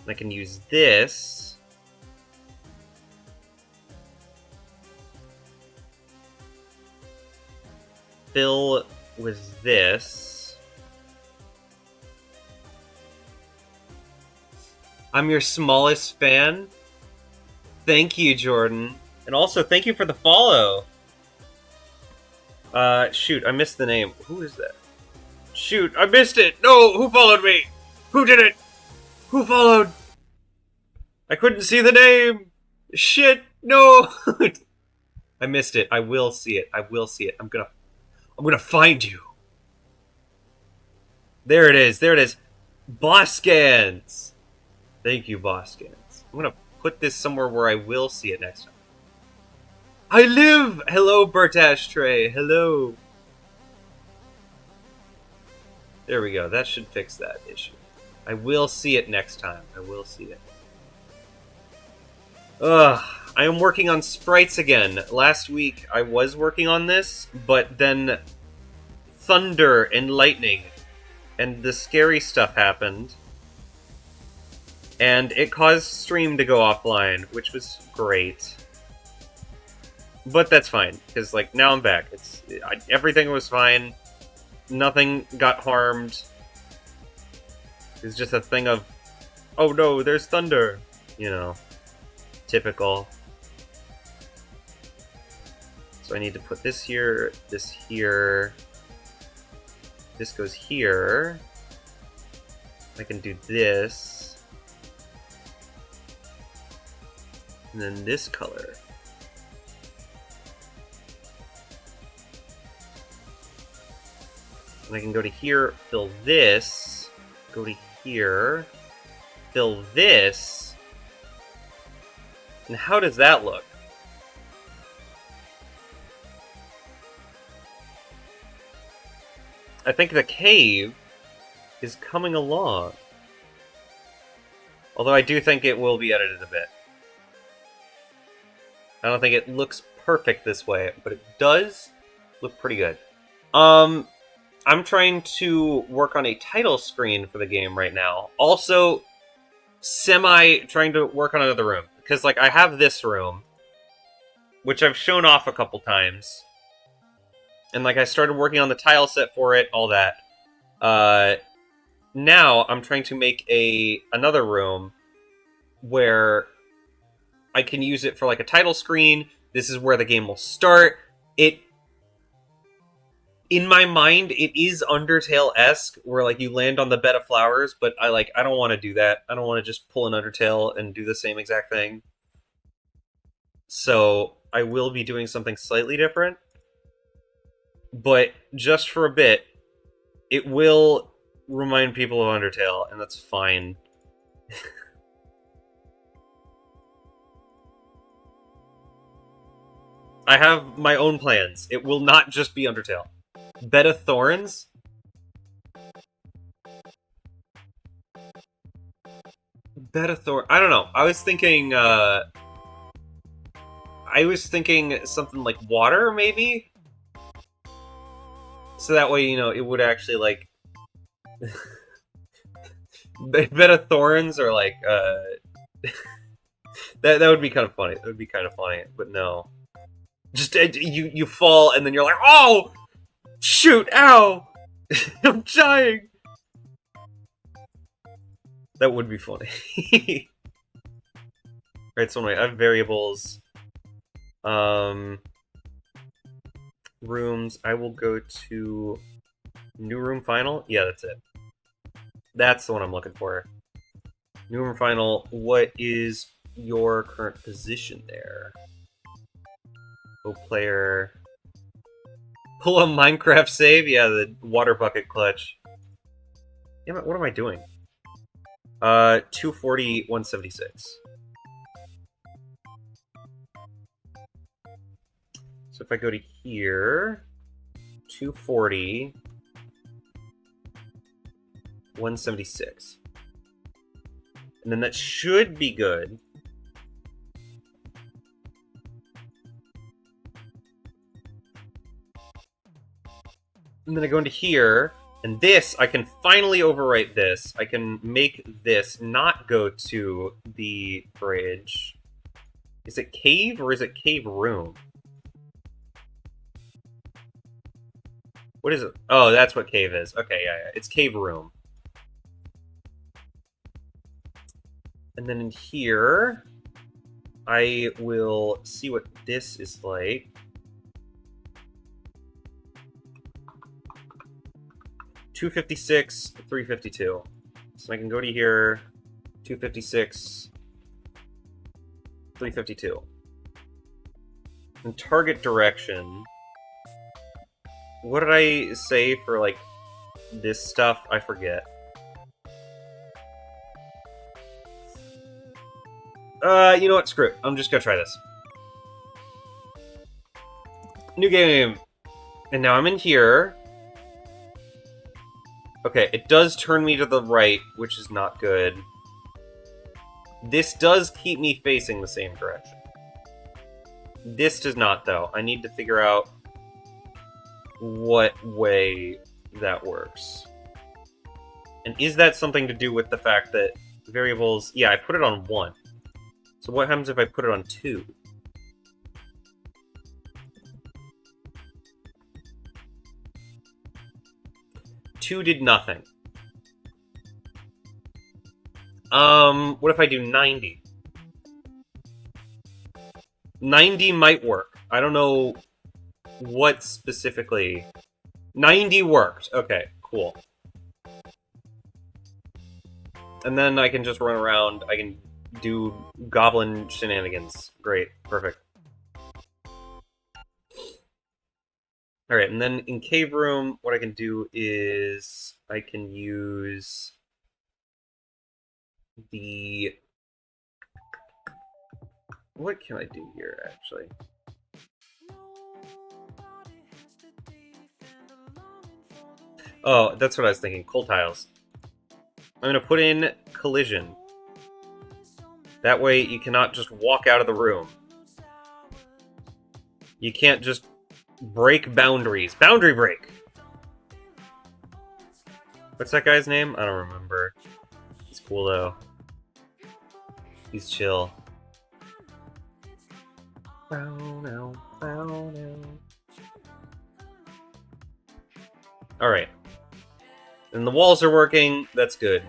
I can use this. Fill with this. I'm your smallest fan. Thank you, Jordan. And also, thank you for the follow. Shoot, I missed the name. Who is that? Shoot, I missed it! No, who followed me? Who did it? Who followed? I couldn't see the name! Shit, no! I missed it. I will see it. I will see it. I'm gonna find you. There it is. There it is. Boss scans. Thank you, boss scans. I'm gonna put this somewhere where I will see it next time. I live! Hello, Bert Ashtray. Hello. There we go. That should fix that issue. I will see it next time. I will see it. Ugh. I am working on sprites again. Last week I was working on this, but then thunder and lightning and the scary stuff happened. And it caused stream to go offline, which was great. But that's fine, because like now I'm back. Everything was fine. Nothing got harmed. It's just a thing of, oh no, there's thunder. You know, typical. So I need to put this here, this here. This goes here. I can do this. And then this color. And I can go to here, fill this. Go to here, fill this. And how does that look? I think the cave is coming along. Although I do think it will be edited a bit. I don't think it looks perfect this way, but it does look pretty good. I'm trying to work on a title screen for the game right now. Also, trying to work on another room. Because, like, I have this room, which I've shown off a couple times. And, like, I started working on the tile set for it, all that. Now, I'm trying to make another room where I can use it for, like, a title screen. This is where the game will start. In my mind, it is Undertale-esque, where, like, you land on the bed of flowers, but I don't want to do that. I don't want to just pull an Undertale and do the same exact thing. So, I will be doing something slightly different. But, just for a bit, it will remind people of Undertale, and that's fine. I have my own plans. It will not just be Undertale. Bed of Thorns? Bed of Thorns. I don't know. I was thinking something like water, maybe? So that way, you know, it would actually, like... Bed of Thorns, or, like, that would be kind of funny. That would be kind of funny, but no. Just, you fall, and then you're like, oh! Shoot! Ow! I'm dying! That would be funny. Right, so anyway, I have variables. Rooms. I will go to new room final. Yeah, that's it. That's the one I'm looking for. New room final. What is your current position there? Oh, player. Pull a Minecraft save? Yeah, the water bucket clutch. Damn it, what am I doing? 240, 176. So if I go to here, 240, 176. And then that should be good. And then I go into here, and this, I can finally overwrite this. I can make this not go to the bridge. Is it cave, or is it cave room? What is it? Oh, that's what cave is. Okay, yeah. It's cave room. And then in here, I will see what this is like. 256, 352. So I can go to here, 256, 352. And target direction. What did I say for, like, this stuff? I forget. You know what? Screw it. I'm just gonna try this. New game. And now I'm in here. Okay, it does turn me to the right, which is not good. This does keep me facing the same direction. This does not, though. I need to figure out what way that works. And is that something to do with the fact that variables... Yeah, I put it on 1. So what happens if I put it on 2? Two did nothing. What if I do 90? 90 might work. I don't know what specifically. 90 worked. Okay, cool. And then I can just run around. I can do goblin shenanigans. Great. Perfect. Alright, and then in cave room, what I can do is I can use the... What can I do here, actually? Oh, that's what I was thinking. Coal tiles. I'm going to put in collision. That way you cannot just walk out of the room. You can't just break boundaries. Boundary break! What's that guy's name? I don't remember. He's cool, though. He's chill. Alright. And the walls are working. That's good.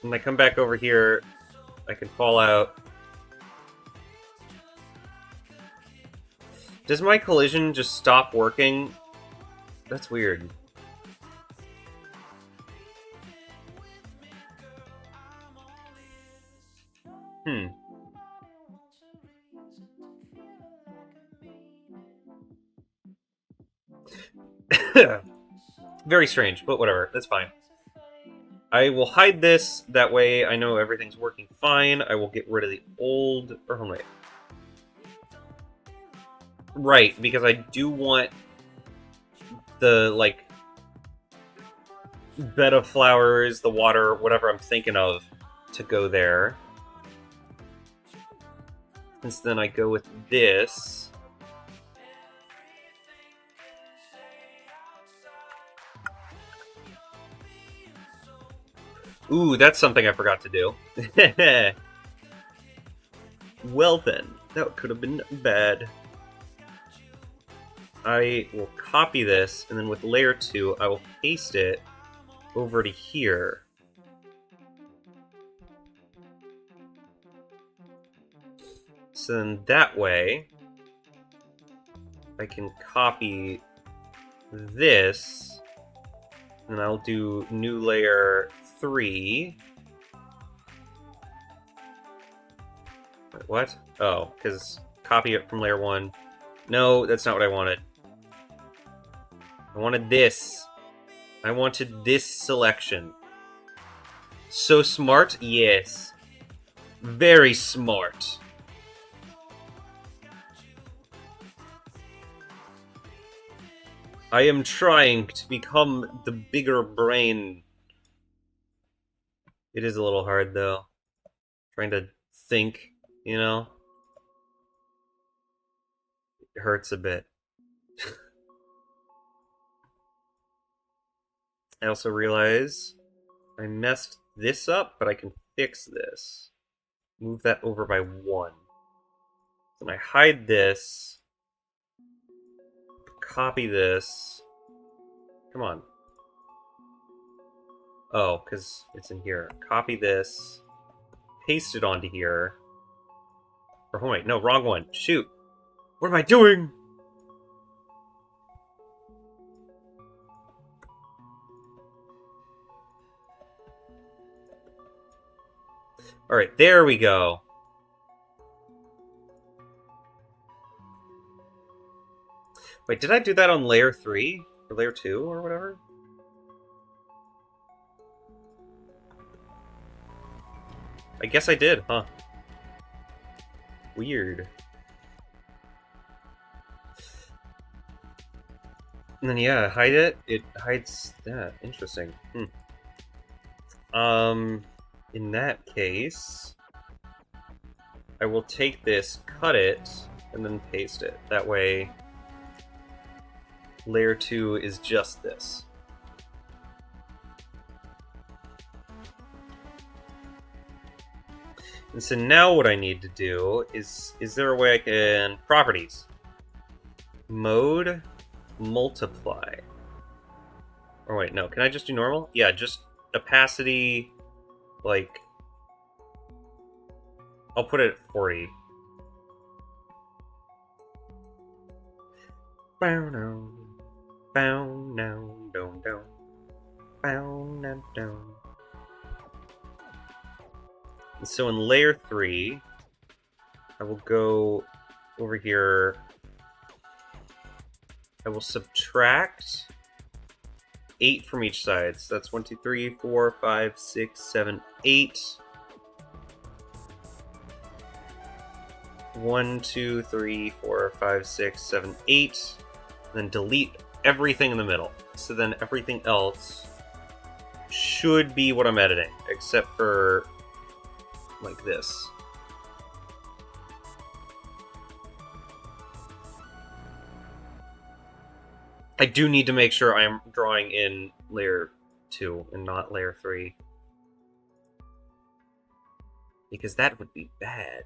When I come back over here, I can fall out. Does my collision just stop working? That's weird. Very strange, but whatever. That's fine. I will hide this. That way I know everything's working fine. I will get rid of the old... Or, hold on, wait. Right, because I do want the, like, bed of flowers, the water, whatever I'm thinking of, to go there. And so then I go with this. Ooh, that's something I forgot to do. Well then, that could have been bad. I will copy this, and then with layer 2, I will paste it over to here. So then that way, I can copy this, and I'll do new layer 3. Wait, what? Oh, because copy it from layer 1. No, that's not what I wanted. I wanted this. I wanted this selection. So smart? Yes. Very smart. I am trying to become the bigger brain. It is a little hard, though. Trying to think, you know? It hurts a bit. I also realize I messed this up, but I can fix this. Move that over by 1. Then I hide this. Copy this. Come on. Oh, because it's in here. Copy this. Paste it onto here. Or wait, no, wrong one. Shoot. What am I doing? Alright, there we go. Wait, did I do that on layer 3? Or layer 2 or whatever? I guess I did, huh? Weird. And then yeah, hide it. It hides that. Interesting. In that case, I will take this, cut it, and then paste it. That way, layer 2 is just this. And so now what I need to do is there a way I can... Properties. Mode, multiply. Or wait, no, can I just do normal? Yeah, just opacity, like... I'll put it at 40. Bow now, bow now, down, down, bow now, down. And so in layer 3, I will go over here. I will subtract 8 from each side. So that's 1, 2, 3, 4, 5, 6, 7, 8. 1, 2, 3, 4, 5, 6, 7, 8. And then delete everything in the middle. So then everything else should be what I'm editing, except for like this. I do need to make sure I am drawing in layer 2 and not layer 3. Because that would be bad.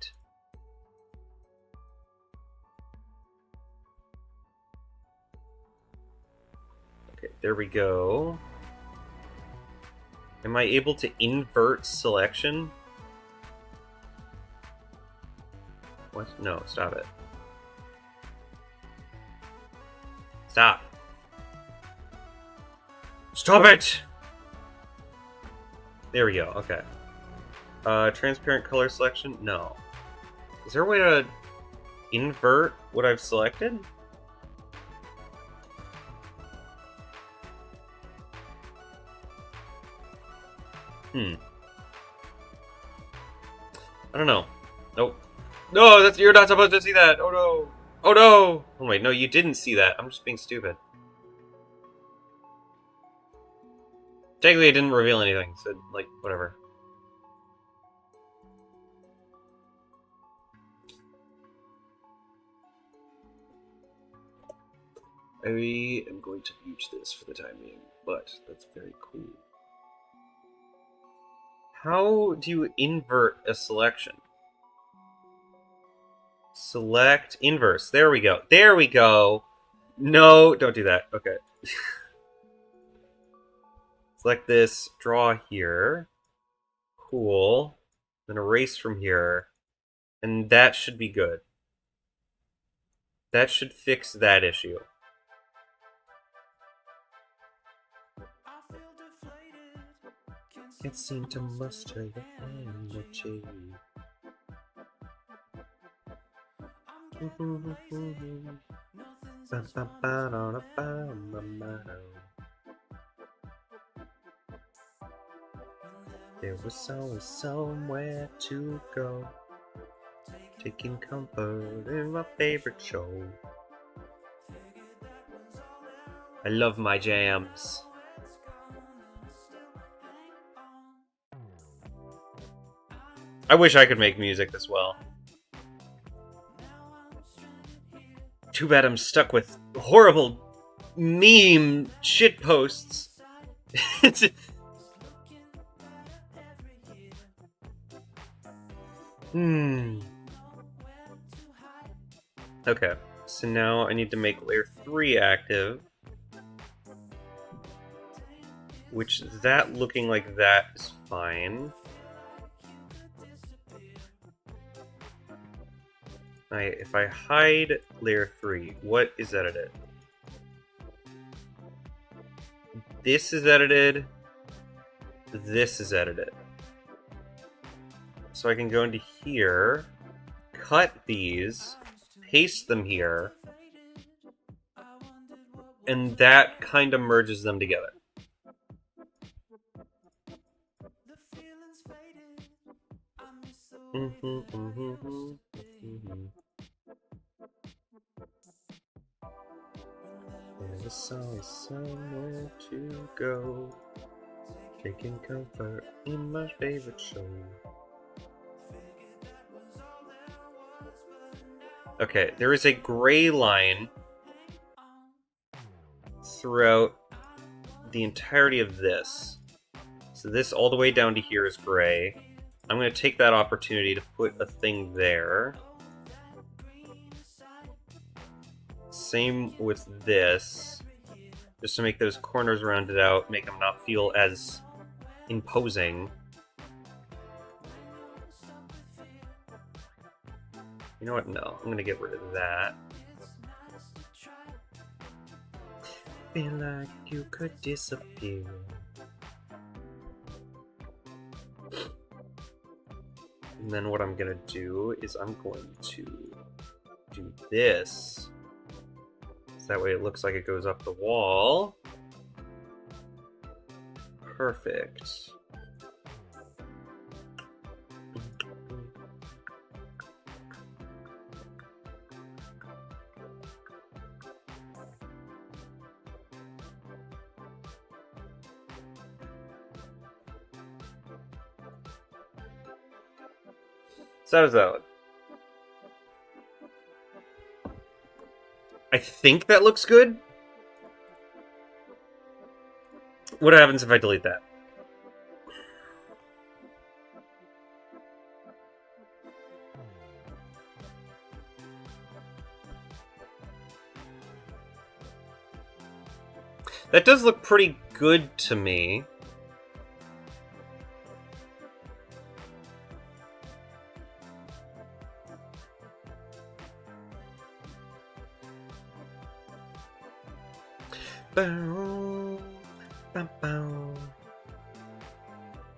Okay, there we go. Am I able to invert selection? What? No, stop it. Stop. Stop it! There we go, okay. Transparent color selection? No. Is there a way to invert what I've selected? I don't know. Nope. No, you're not supposed to see that! Oh no! Oh no! Oh wait, no, you didn't see that. I'm just being stupid. Technically, it didn't reveal anything, so, like, whatever. I am going to mute this for the time being, but that's very cool. How do you invert a selection? Select inverse. There we go. There we go. No, don't do that. Okay. Select this, draw here. Cool. Then erase from here. And that should be good. That should fix that issue. Can't seem to muster the energy. There was always somewhere to go, taking comfort in my favorite show. I love my jams. I wish I could make music this well. Too bad I'm stuck with horrible meme shitposts. Okay, so now I need to make layer 3 active. Which, that looking like that is fine. If I hide layer 3, what is edited? This is edited. This is edited. So I can go into here, cut these, paste them here, and that kind of merges them together. There's always somewhere to go, taking comfort in my favorite show. Okay, there is a gray line throughout the entirety of this. So this all the way down to here is gray. I'm going to take that opportunity to put a thing there. Same with this. Just to make those corners rounded out, make them not feel as imposing. You know what? No, I'm going to get rid of that. Feel like you could disappear. And then what I'm going to do is I'm going to do this. So that way it looks like it goes up the wall. Perfect. So how does that look? I think that looks good. What happens if I delete that? That does look pretty good to me. Bow, bow, bow,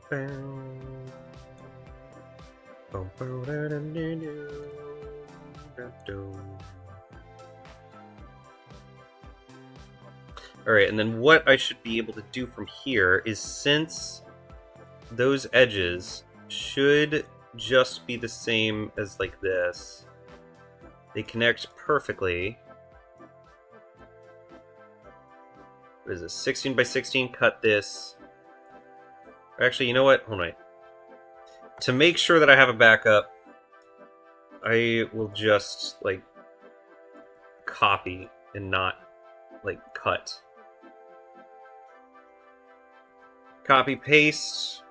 bow. Bow, bow, da, da, da, da, da. Alright, and then what I should be able to do from here is, since those edges should just be the same as like this, They connect perfectly. What is this? 16 by 16, cut this. Actually, you know what? Hold on. To make sure that I have a backup, I will just, like, copy and not, like, cut. Copy, paste.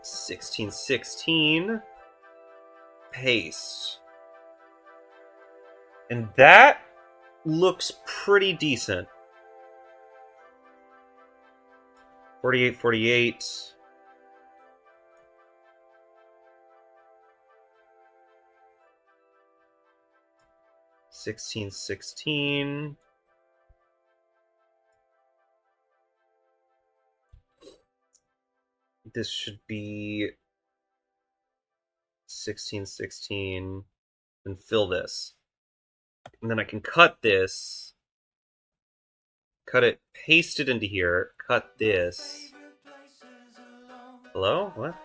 1616. Paste. And that looks pretty decent. 48, 48. 1616. This should be 1616 and fill this. And then I can cut this, cut it, paste it into here, cut this. Hello? What?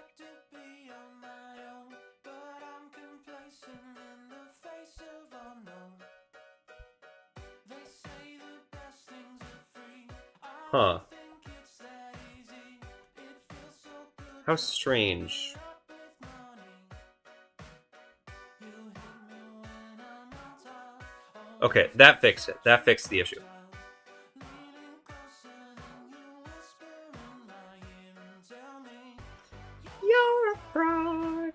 Huh. How strange. Okay, that fixed it. That fixed the issue. You're a fraud,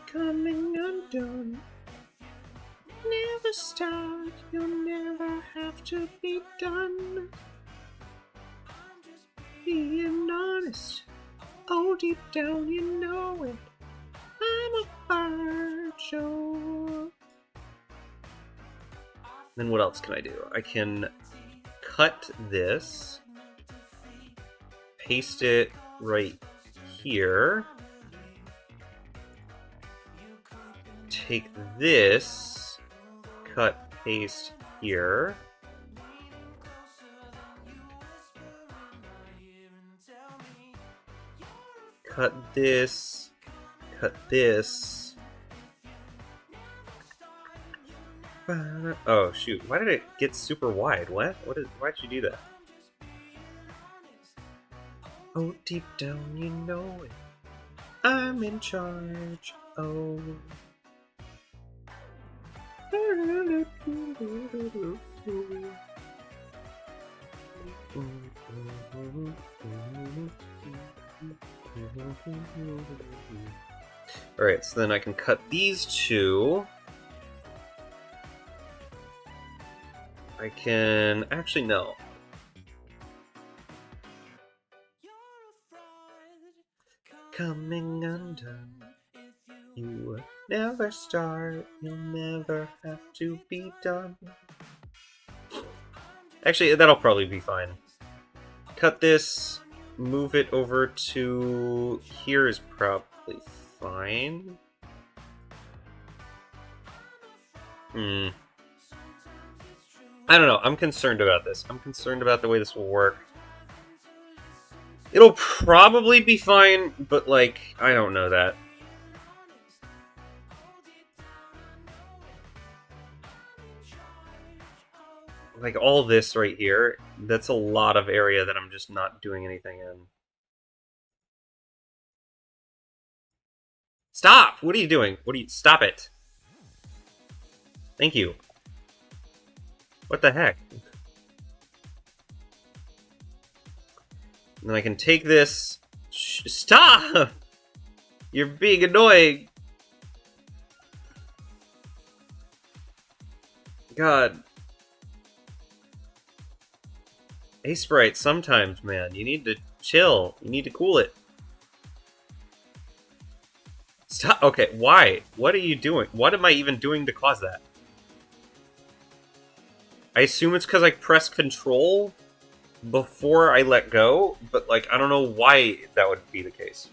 coming undone. Never start, you'll never have to be done. Being honest, oh deep down you know it. I'm a virgin. Then what else can I do? I can cut this, paste it right here, take this, cut, paste here, cut this, cut this. Oh shoot, why did it get super wide? Why'd you do that? Oh, deep down you know it. I'm in charge. Oh. Alright, so then I can cut these two. I can... Actually, no. Coming undone. You will never start. You'll never have to be done. Actually, that'll probably be fine. Cut this. Move it over to... Here is probably fine. I don't know. I'm concerned about this. I'm concerned about the way this will work. It'll probably be fine, but, like, I don't know that. Like, all this right here, that's a lot of area that I'm just not doing anything in. Stop! What are you doing? Stop it! Thank you. What the heck? And then I can take this... Stop! You're being annoying! God. Hey, Sprite, sometimes, man, you need to chill. You need to cool it. Stop! Okay, why? What are you doing? What am I even doing to cause that? I assume it's because I press control before I let go, but, like, I don't know why that would be the case.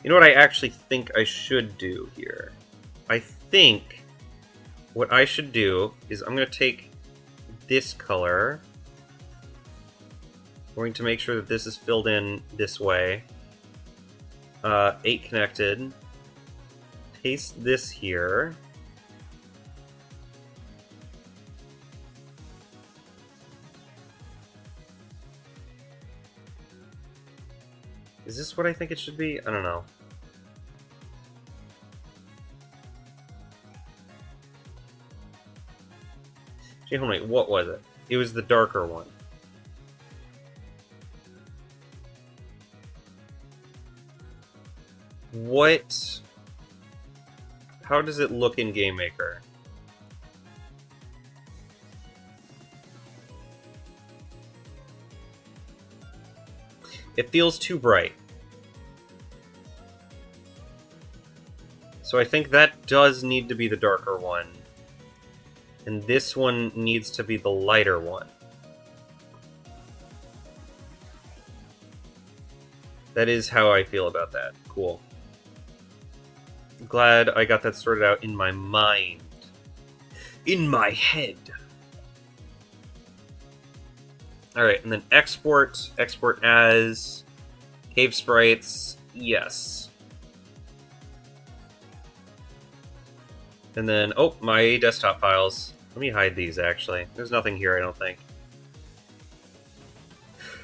You know what I actually think I should do here? I think what I should do is I'm going to take this color Going to make sure that this is filled in this way. 8 connected. Paste this here. Is this what I think it should be? I don't know. Gee, hold on, what was it? It was the darker one. What? How does it look in GameMaker? It feels too bright. So I think that does need to be the darker one. And this one needs to be the lighter one. That is how I feel about that. Cool. Glad I got that sorted out in my mind. In my head. Alright, and then export. Export as cave sprites. Yes. And then, oh, my desktop files. Let me hide these, actually. There's nothing here, I don't think.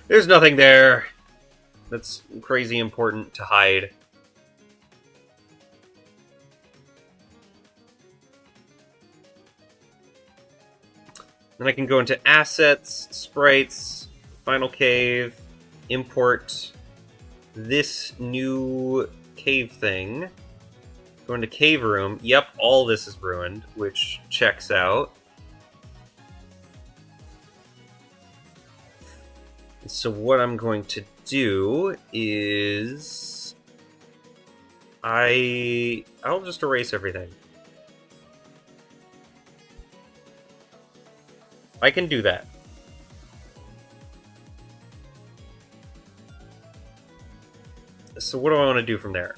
There's nothing there that's crazy important to hide. Then I can go into Assets, Sprites, Final Cave, import this new cave thing. Go into Cave Room. Yep, all this is ruined, which checks out. So what I'm going to do is I'll just erase everything. I can do that. So what do I want to do from there?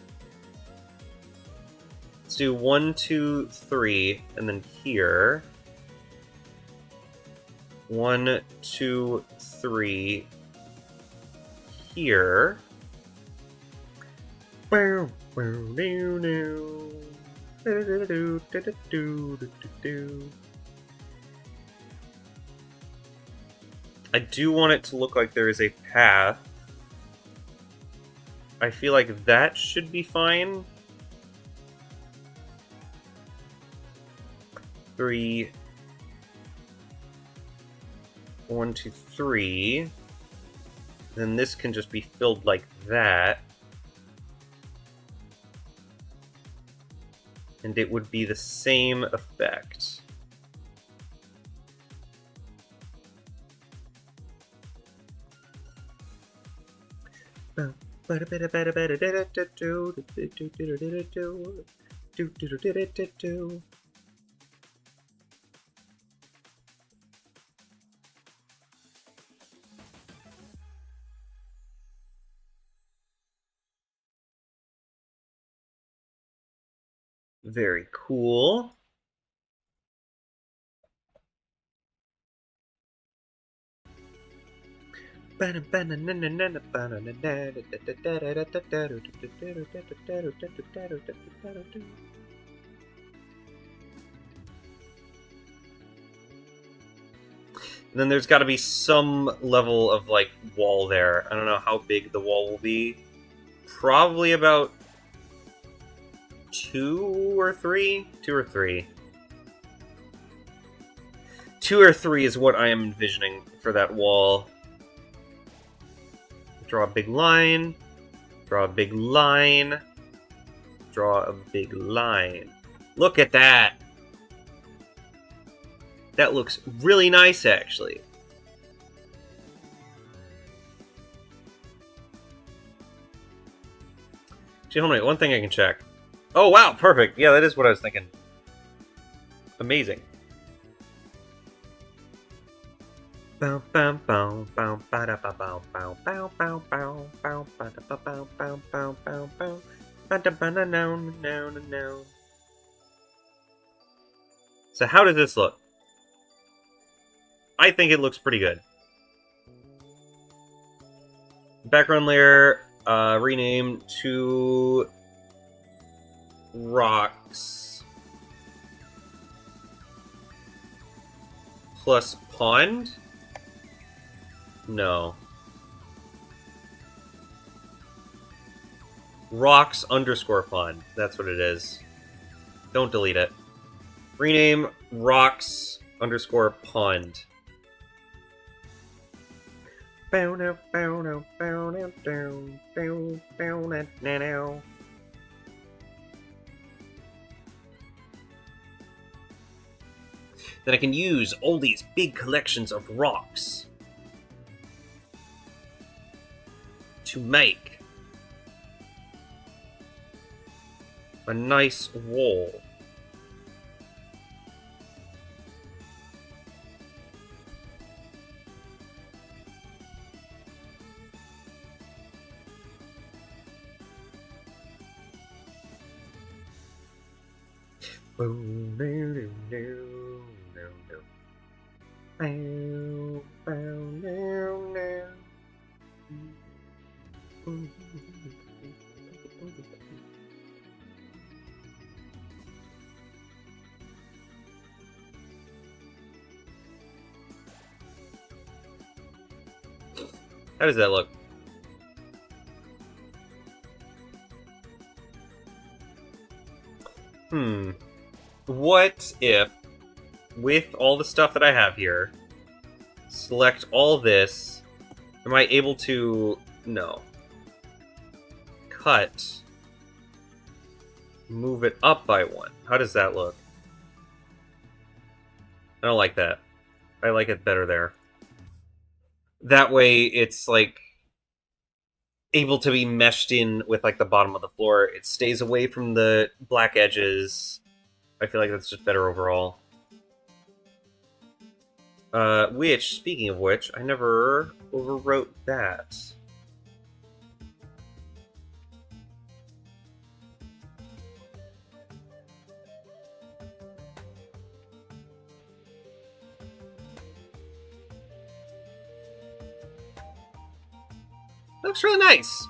Let's do 1, 2, 3, and then here. 1, 2, 3. Here. I do want it to look like there is a path. I feel like that should be fine. 3. 1, 2, 3. Then this can just be filled like that. And it would be the same effect. Very cool. And then there's got to be some level of, like, wall there. I don't know how big the wall will be. Probably about 2 or 3? 2 or 3. 2 or 3 is what I am envisioning for that wall. Draw a big line. Draw a big line. Draw a big line. Look at that! That looks really nice, actually. Actually, hold on, one thing I can check. Oh, wow, perfect. Yeah, that is what I was thinking. Amazing. Bow bow bow bow ba da ba bow bow bow bow bow bow ba da ba bow bow bow bow bow ba da ba na no no no no. So how does this look? I think it looks pretty good. Background layer, rename to rocks plus pond? No. Rocks underscore pond. That's what it is. Don't delete it. Rename rocks underscore pond. Then I can use all these big collections of rocks to make a nice wall. How does that look? What if, with all the stuff that I have here, select all this, am I able to... No. Cut. Move it up by 1. How does that look? I don't like that. I like it better there. That way it's, like, able to be meshed in with, like, the bottom of the floor. It stays away from the black edges. I feel like that's just better overall. Which, speaking of which, I never overwrote that. Looks really nice.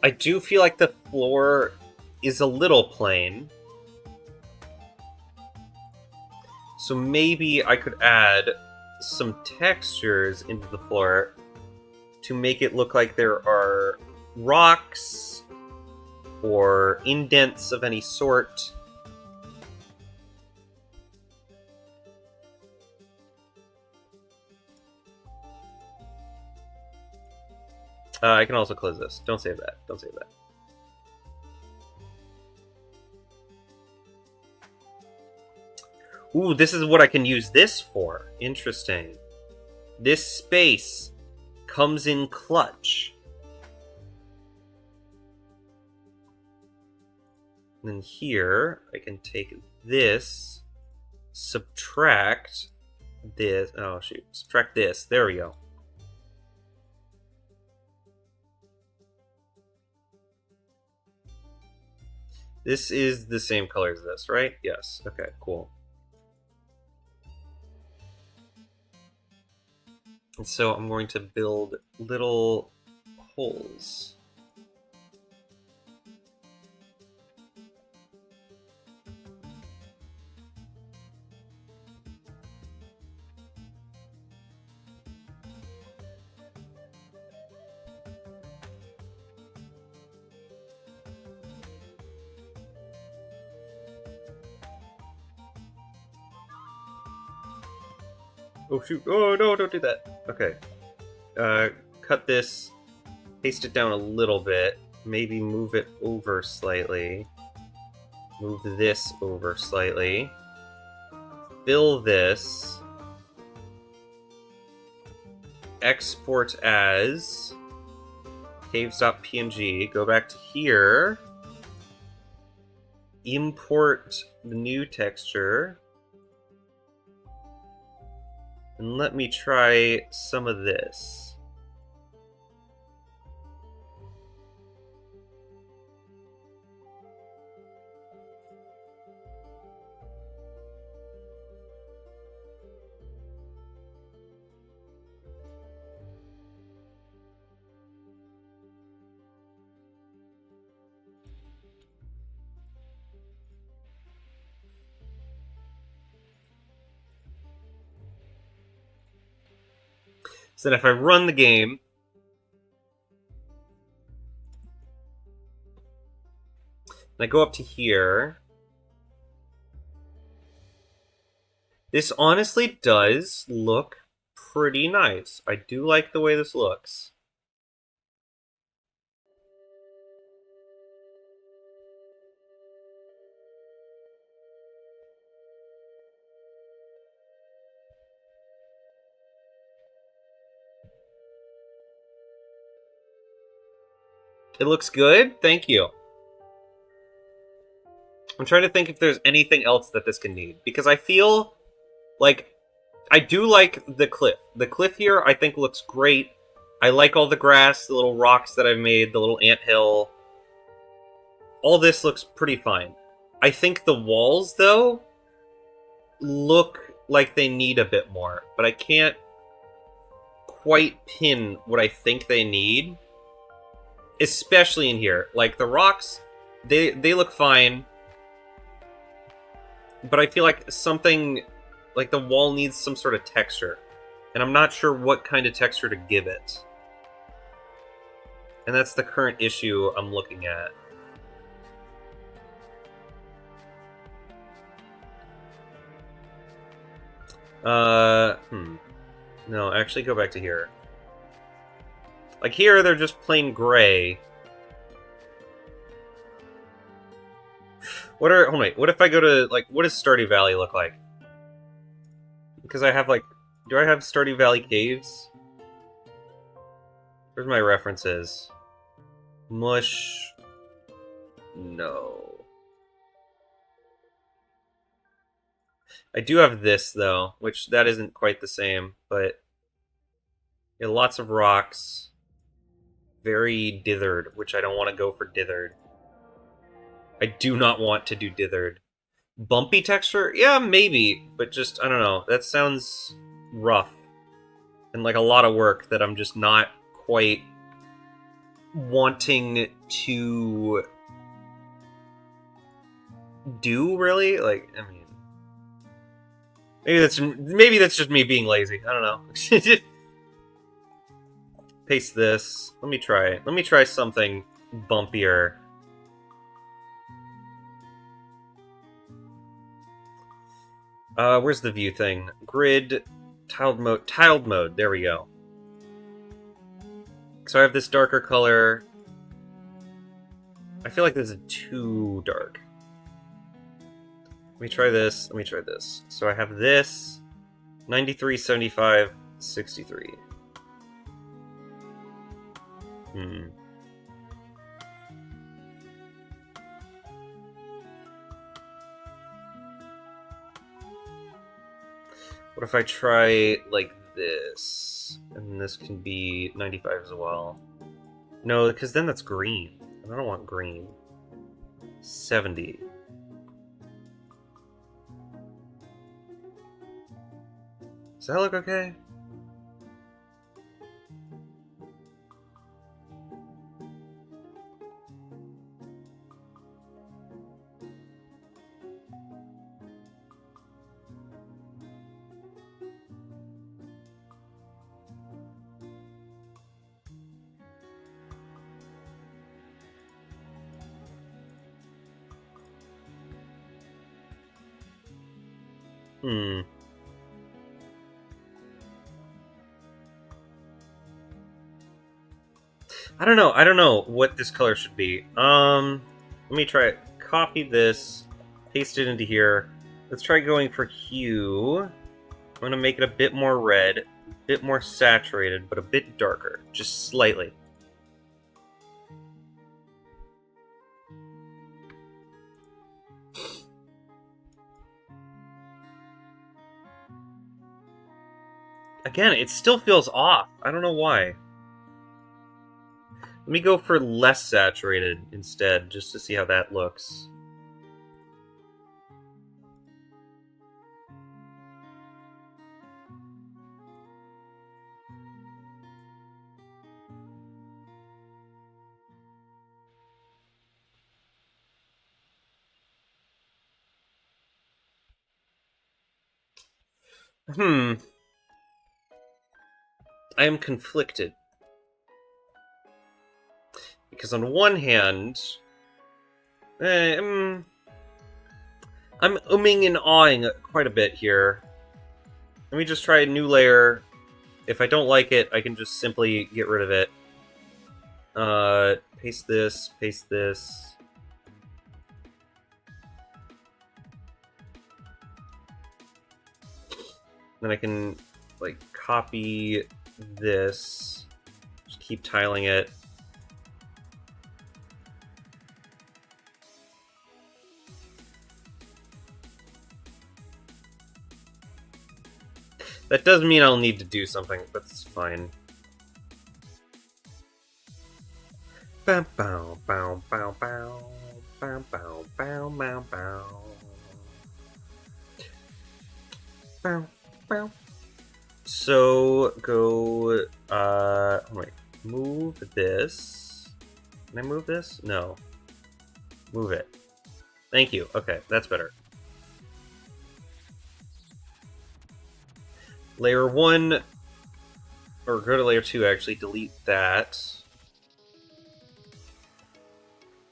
I do feel like the floor is a little plain. So maybe I could add some textures into the floor to make it look like there are rocks or indents of any sort. I can also close this. Don't save that. Don't save that. Ooh, this is what I can use this for. Interesting. This space comes in clutch. And then here, I can take this, subtract this. Oh, shoot. Subtract this. There we go. This is the same color as this, right? Yes. Okay, cool. And so I'm going to build little holes. Oh shoot, oh no, don't do that. Okay. Cut this, paste it down a little bit, maybe move it over slightly. Move this over slightly. Fill this. Export as caves.png. Go back to here. Import the new texture. And let me try some of this. So then if I run the game, and I go up to here, this honestly does look pretty nice. I do like the way this looks. It looks good? Thank you. I'm trying to think if there's anything else that this can need. Because I feel like I do like the cliff. The cliff here I think looks great. I like all the grass, the little rocks that I've made, the little anthill. All this looks pretty fine. I think the walls, though, look like they need a bit more. But I can't quite pin what I think they need. Especially in here. Like, the rocks, they look fine. But I feel like something... Like, the wall needs some sort of texture. And I'm not sure what kind of texture to give it. And that's the current issue I'm looking at. No, actually go back to here. Like, here, they're just plain gray. Hold on, wait. What if I go to, like, what does Stardew Valley look like? Because I have, like... Do I have Stardew Valley caves? Where's my references? Mush... No. I do have this, though, which that isn't quite the same, but... Yeah, lots of rocks. Very dithered, which I don't want to go for dithered. I do not want to do dithered. Bumpy texture? Yeah, maybe, but just, I don't know. That sounds rough. And like a lot of work that I'm just not quite wanting to do, really? Like, I mean... Maybe that's just me being lazy. I don't know. Paste this. Let me try something bumpier. Where's the view thing? Grid, tiled mode, there we go. So I have this darker color. I feel like this is too dark. Let me try this, So I have this, 93, 75, 63. What if I try, like, this? And this can be 95 as well. No, because then that's green. And I don't want green. 70. Does that look okay? I don't know what this color should be. Let me try it. Copy this, paste it into here. Let's try going for hue. I'm gonna make it a bit more red, a bit more saturated, but a bit darker, just slightly. Again, it still feels off. I don't know why. Let me go for less saturated instead, just to see how that looks. I am conflicted. Because on one hand, I'm umming and awing quite a bit here. Let me just try a new layer. If I don't like it, I can just simply get rid of it. Paste this, paste this. Then I can, like, copy this. Just keep tiling it. That does mean I'll need to do something, but it's fine. Bow, bow, bow, bow, bow, bow, bow, bow, bow, bow. Bow, bow. So go. Wait. Move this. Can I move this? No. Move it. Thank you. Okay, that's better. Layer 1, or go to layer 2 actually, delete that.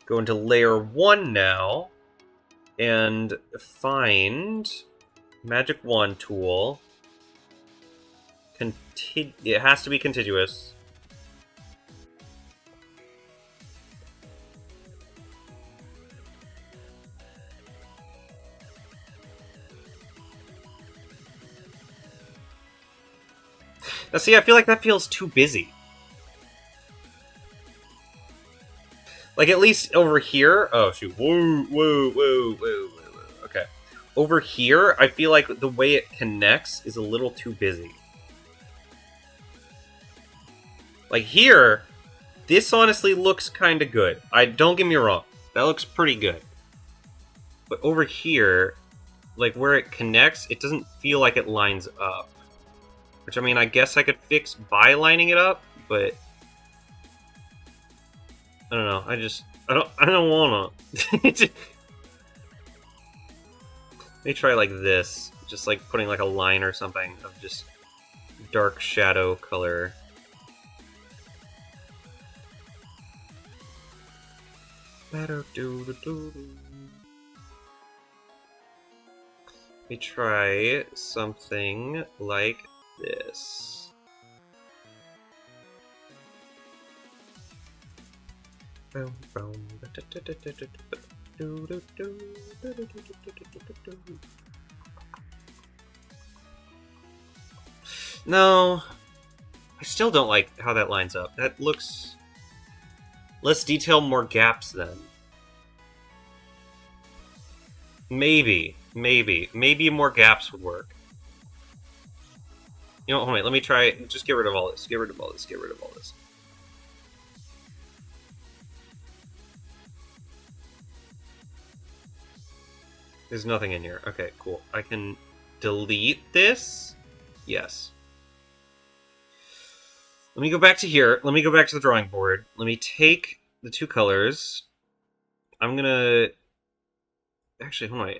Go into layer 1 now, and find Magic Wand tool. It has to be contiguous. Now see, I feel like that feels too busy. Like, at least over here... Oh, shoot. Whoa, whoa, whoa, whoa, whoa, whoa. Okay. Over here, I feel like the way it connects is a little too busy. Like, here, this honestly looks kind of good. Don't get me wrong. That looks pretty good. But over here, like, where it connects, it doesn't feel like it lines up. Which, I mean, I guess I could fix by lining it up, but... I don't know. I don't wanna. Let me try like this. Just like putting like a line or something of just dark shadow color. Let me try something like this. No, I still don't like how that lines up. That looks... Let's detail more gaps then. Maybe more gaps would work. You know, wait, let me try... Just get rid of all this. Get rid of all this. Get rid of all this. There's nothing in here. Okay, cool. I can delete this. Yes. Let me go back to here. Let me go back to the drawing board. Let me take the two colors. I'm gonna... Actually, hold on.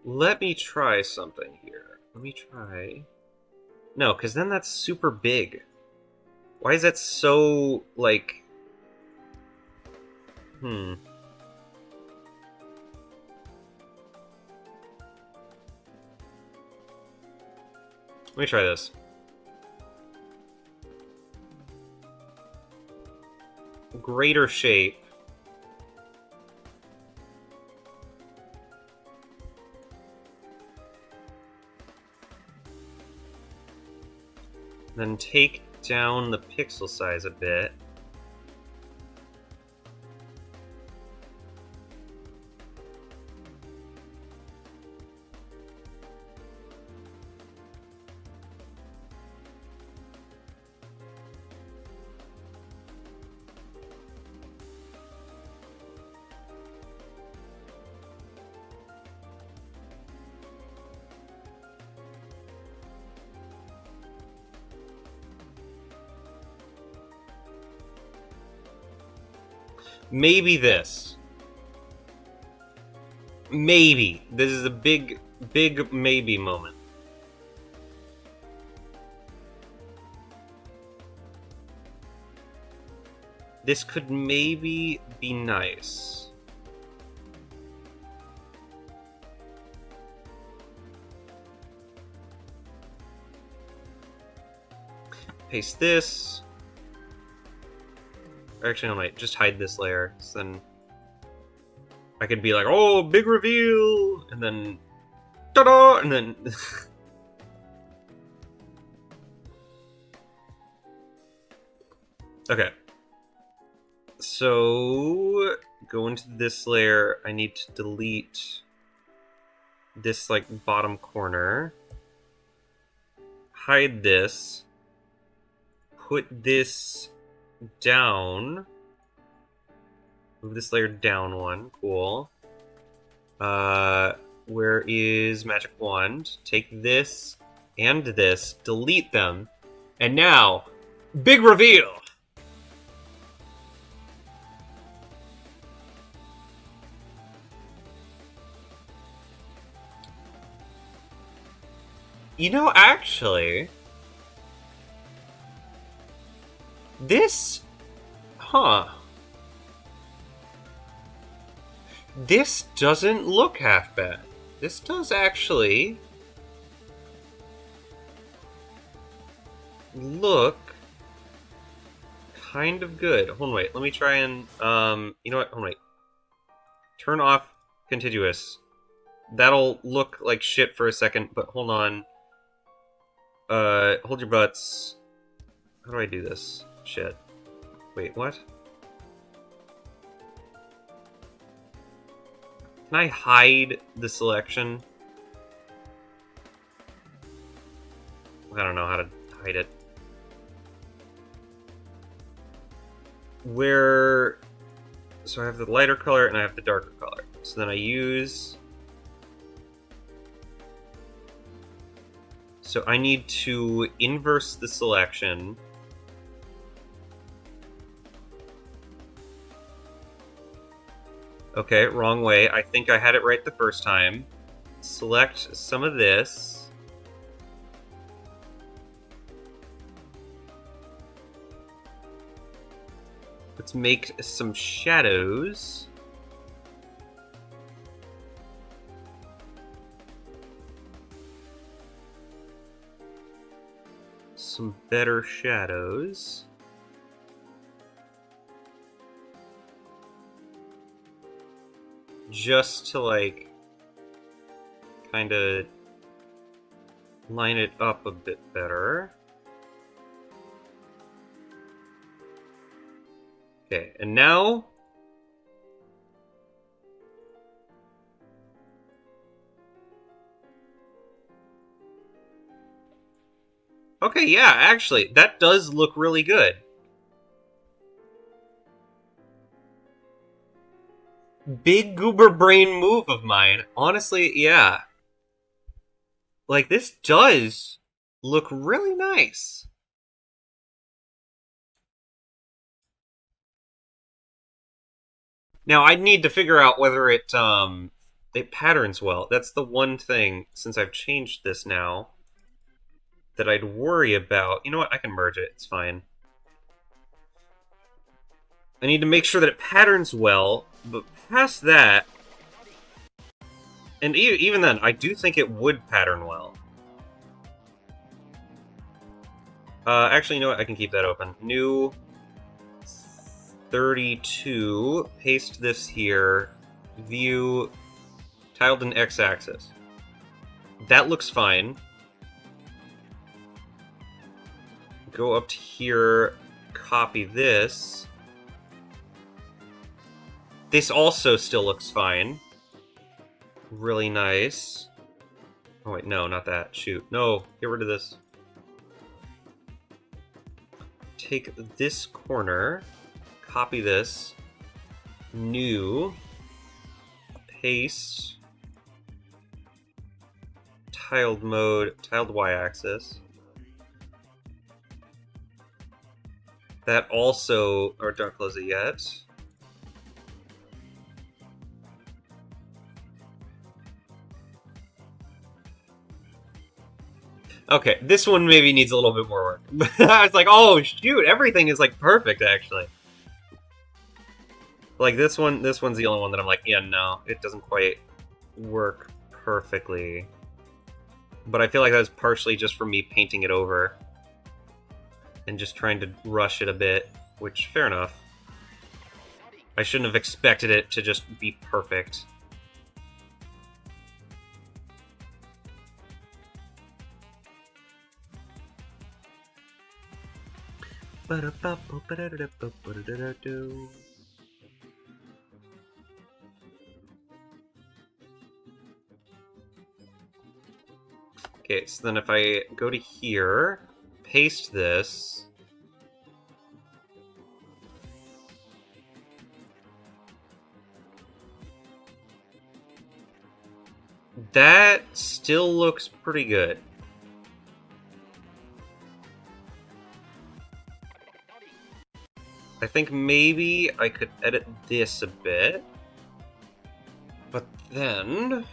Let me try something here. Let me try... No, because then that's super big. Why is that so, like... Let me try this. Greater shape. Then take down the pixel size a bit. Maybe this. Maybe. This is a big, big maybe moment. This could maybe be nice. Paste this. Actually, I might just hide this layer, so then I could be like, oh, big reveal! And then, ta-da! And then... Okay. So, go into this layer. I need to delete this, like, bottom corner. Hide this. Put this down. Move this layer down one. Cool. Where is Magic Wand? Take this and this. Delete them. And now, big reveal! You know, actually... This... Huh. This doesn't look half bad. This does actually... look... kind of good. Hold on, wait. Let me try and... you know what? Hold on, wait. Turn off contiguous. That'll look like shit for a second, but hold on. Hold your butts. How do I do this? Shit. Wait, what? Can I hide the selection? I don't know how to hide it. Where... So I have the lighter color and I have the darker color. So then I use... So I need to inverse the selection. Okay, wrong way. I think I had it right the first time. Select some of this. Let's make some shadows. Some better shadows. Just to, like, kind of line it up a bit better. Okay, and now... Okay, yeah, actually, that does look really good. Big goober brain move of mine. Honestly, yeah. Like, this does look really nice. Now, I'd need to figure out whether it patterns well. That's the one thing, since I've changed this now, that I'd worry about. You know what? I can merge it. It's fine. I need to make sure that it patterns well, but past that... And even then, I do think it would pattern well. Actually, you know what? I can keep that open. New 32. Paste this here. View tiled in x-axis. That looks fine. Go up to here. Copy this. This also still looks fine. Really nice. Oh wait, no, not that. Shoot. No, get rid of this. Take this corner, copy this, new, paste, tiled mode, tiled y-axis. That also, or don't close it yet. Okay, this one maybe needs a little bit more work. I was like, oh shoot, everything is like perfect actually. Like this one's the only one that I'm like, yeah, no, it doesn't quite work perfectly. But I feel like that was partially just for me painting it over and just trying to rush it a bit, which fair enough. I shouldn't have expected it to just be perfect. Okay, so then if I go to here, paste this. That still looks pretty good. I think maybe I could edit this a bit. But then...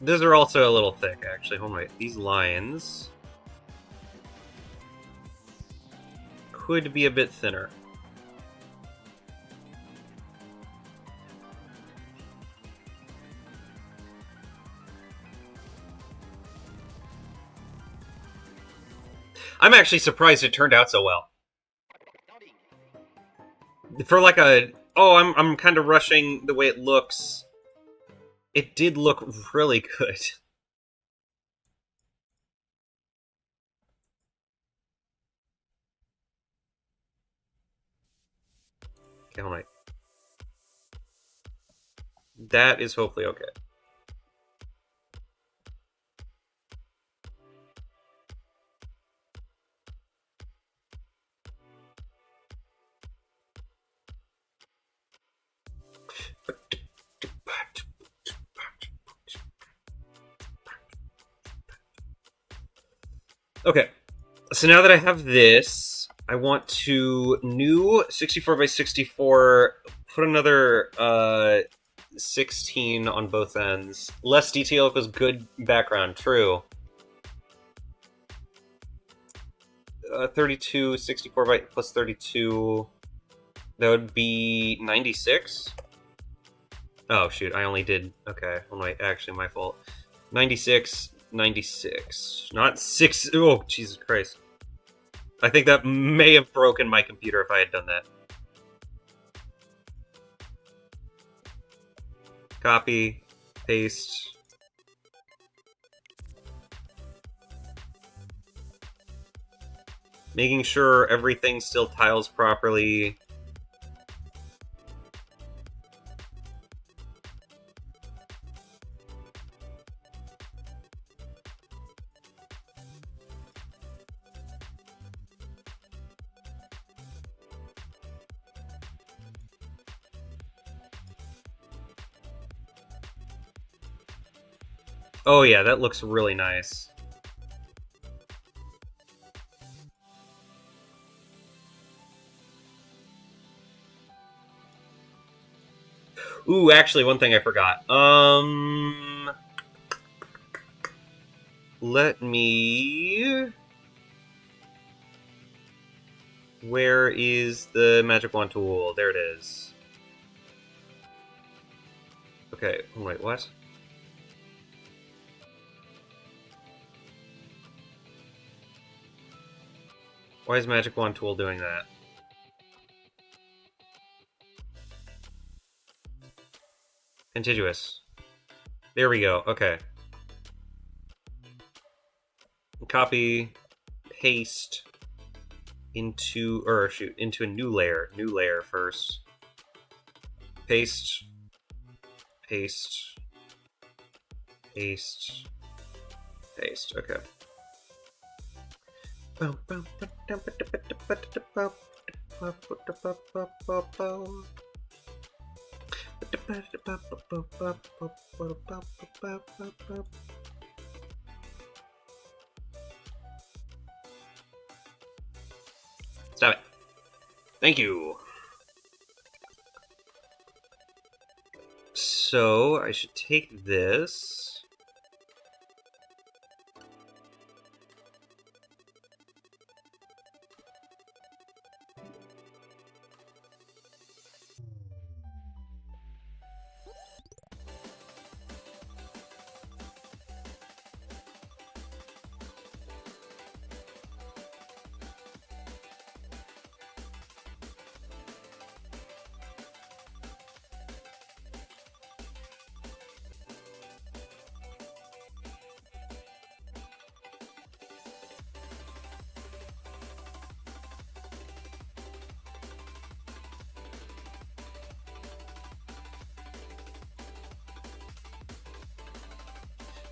these are also a little thick, actually. Hold on, wait. These lines could be a bit thinner. I'm actually surprised it turned out so well. For like a... oh, I'm kind of rushing the way it looks. It did look really good. Okay, hold on. That is hopefully okay. Okay, so now that I have this, I want to new 64 by 64, put another 16 on both ends. Less detail equals good background, true. 32, 64 by plus 32, that would be 96? Oh shoot, I only did, okay, well, wait, actually my fault. 96, 96, not 6, oh Jesus Christ. I think that may have broken my computer if I had done that. Copy, paste. Making sure everything still tiles properly. Oh yeah, that looks really nice. Ooh, actually, one thing I forgot. Let me... where is the magic wand tool? There it is. Okay, wait, what? Why is magic wand tool doing that? Contiguous. There we go, okay. Copy, paste into, or shoot, into a new layer. New layer first. Paste, paste, paste, paste, okay. Stop it. Thank you. So, I should take this.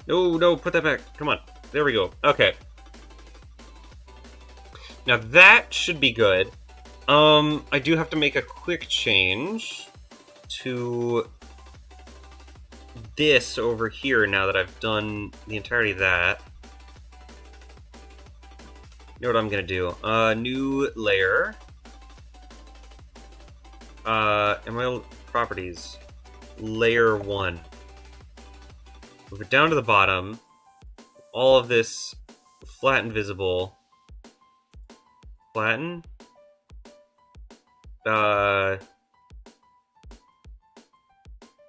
No, no, put that back. Come on. There we go. Okay. Now that should be good. I do have to make a quick change to this over here now that I've done the entirety of that. You know what I'm gonna do? New layer. ML properties. Layer 1. Move it down to the bottom. All of this flatten visible. Flatten?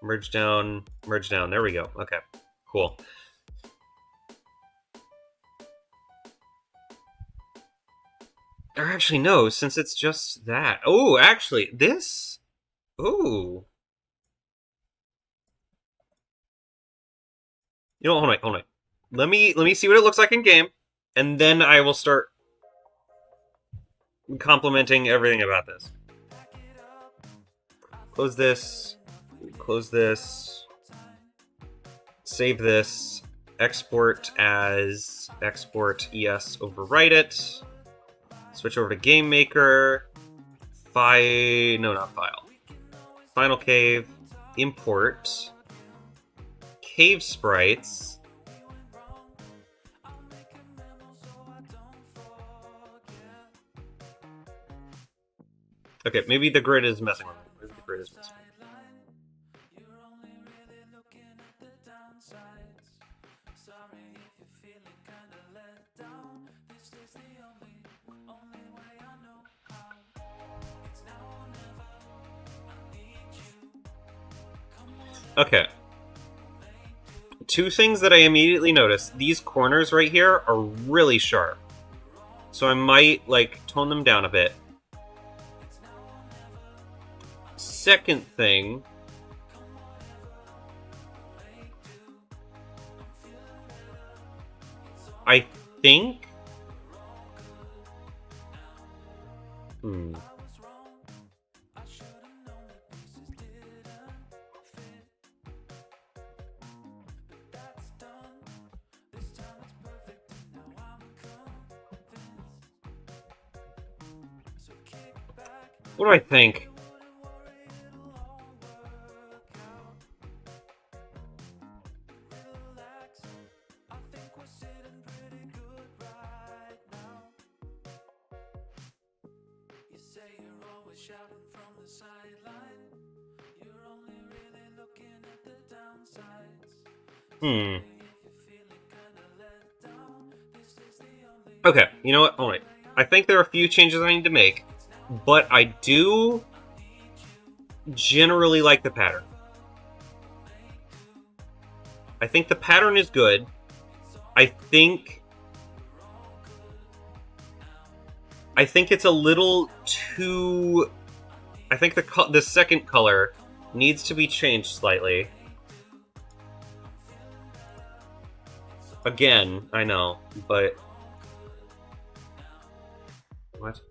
Merge down, merge down. There we go. Okay, cool. Or actually, no, since it's just that. Oh, actually, this? Ooh. You know, hold on. Let me see what it looks like in game, and then I will start complimenting everything about this. Close this. Close this. Save this. Export as export ES. Overwrite it. Switch over to GameMaker. No, not file. Final Cave. Import. Cave sprites. Okay, maybe the grid is messing with me. Maybe the grid is messing with me. Okay. Two things that I immediately noticed. These corners right here are really sharp. So I might, like, tone them down a bit. Second thing... I think... What do I think? Okay, you know what? Alright. I think there are a few changes I need to make, but I do generally like the pattern. I think the pattern is good. I think it's a little too... I think the second color needs to be changed slightly. Again, I know, but... What?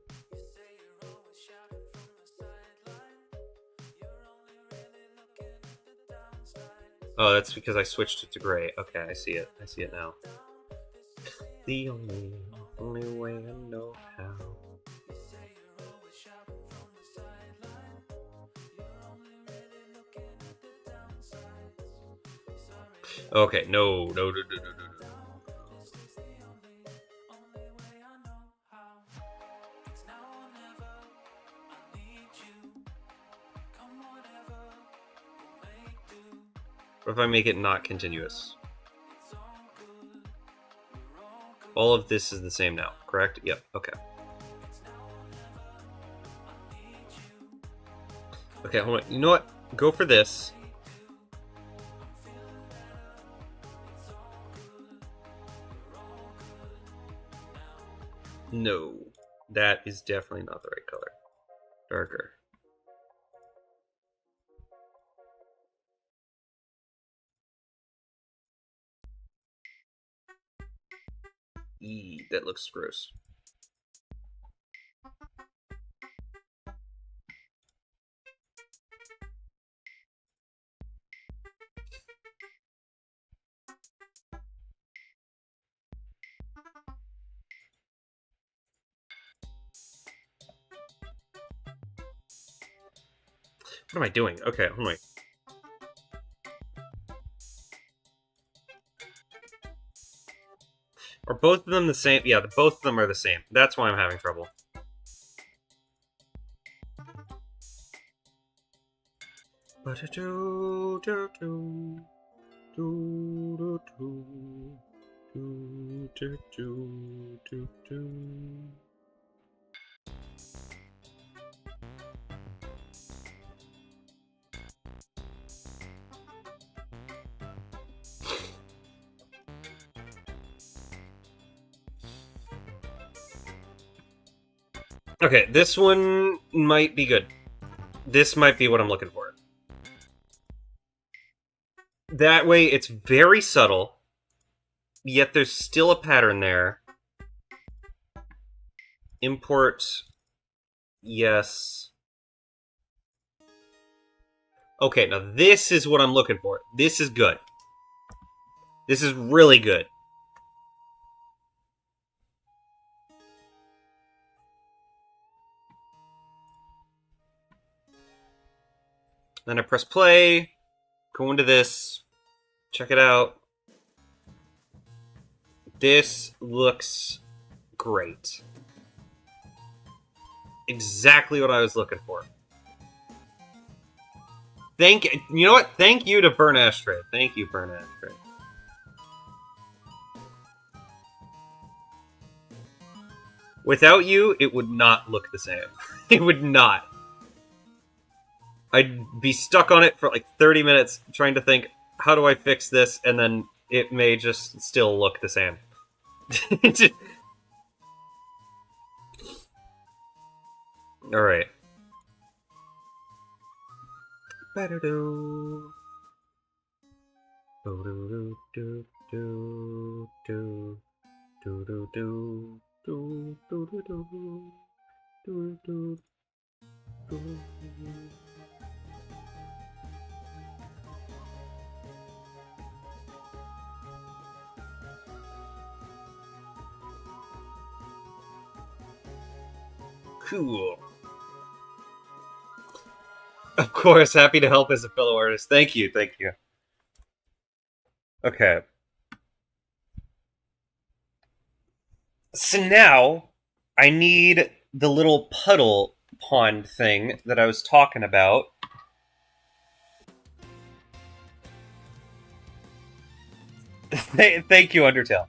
Oh, that's because I switched it to gray. Okay, I see it. I see it now. The only way I know how. Okay, no. What if I make it not continuous? All of this is the same now, correct? Yep, okay. Okay, hold on. You know what? Go for this. No, that is definitely not the right color. Darker. That looks gross. What am I doing? Okay, hold on. Are both of them the same? Yeah, both of them are the same. That's why I'm having trouble. Okay, this one might be good. This might be what I'm looking for. That way, it's very subtle, yet there's still a pattern there. Import, yes. Okay, now this is what I'm looking for. This is good. This is really good. Then I press play, go into this, check it out. This looks great. Exactly what I was looking for. You know what? Thank you to Burn Ashtray. Thank you, Burn Ashtray. Without you, it would not look the same. It would not. I'd be stuck on it for like 30 minutes trying to think, how do I fix this? And then it may just still look the same. Alright. Cool. Of course, happy to help as a fellow artist. Thank you, thank you. Okay. So now, I need the little puddle pond thing that I was talking about. Thank you, Undertale.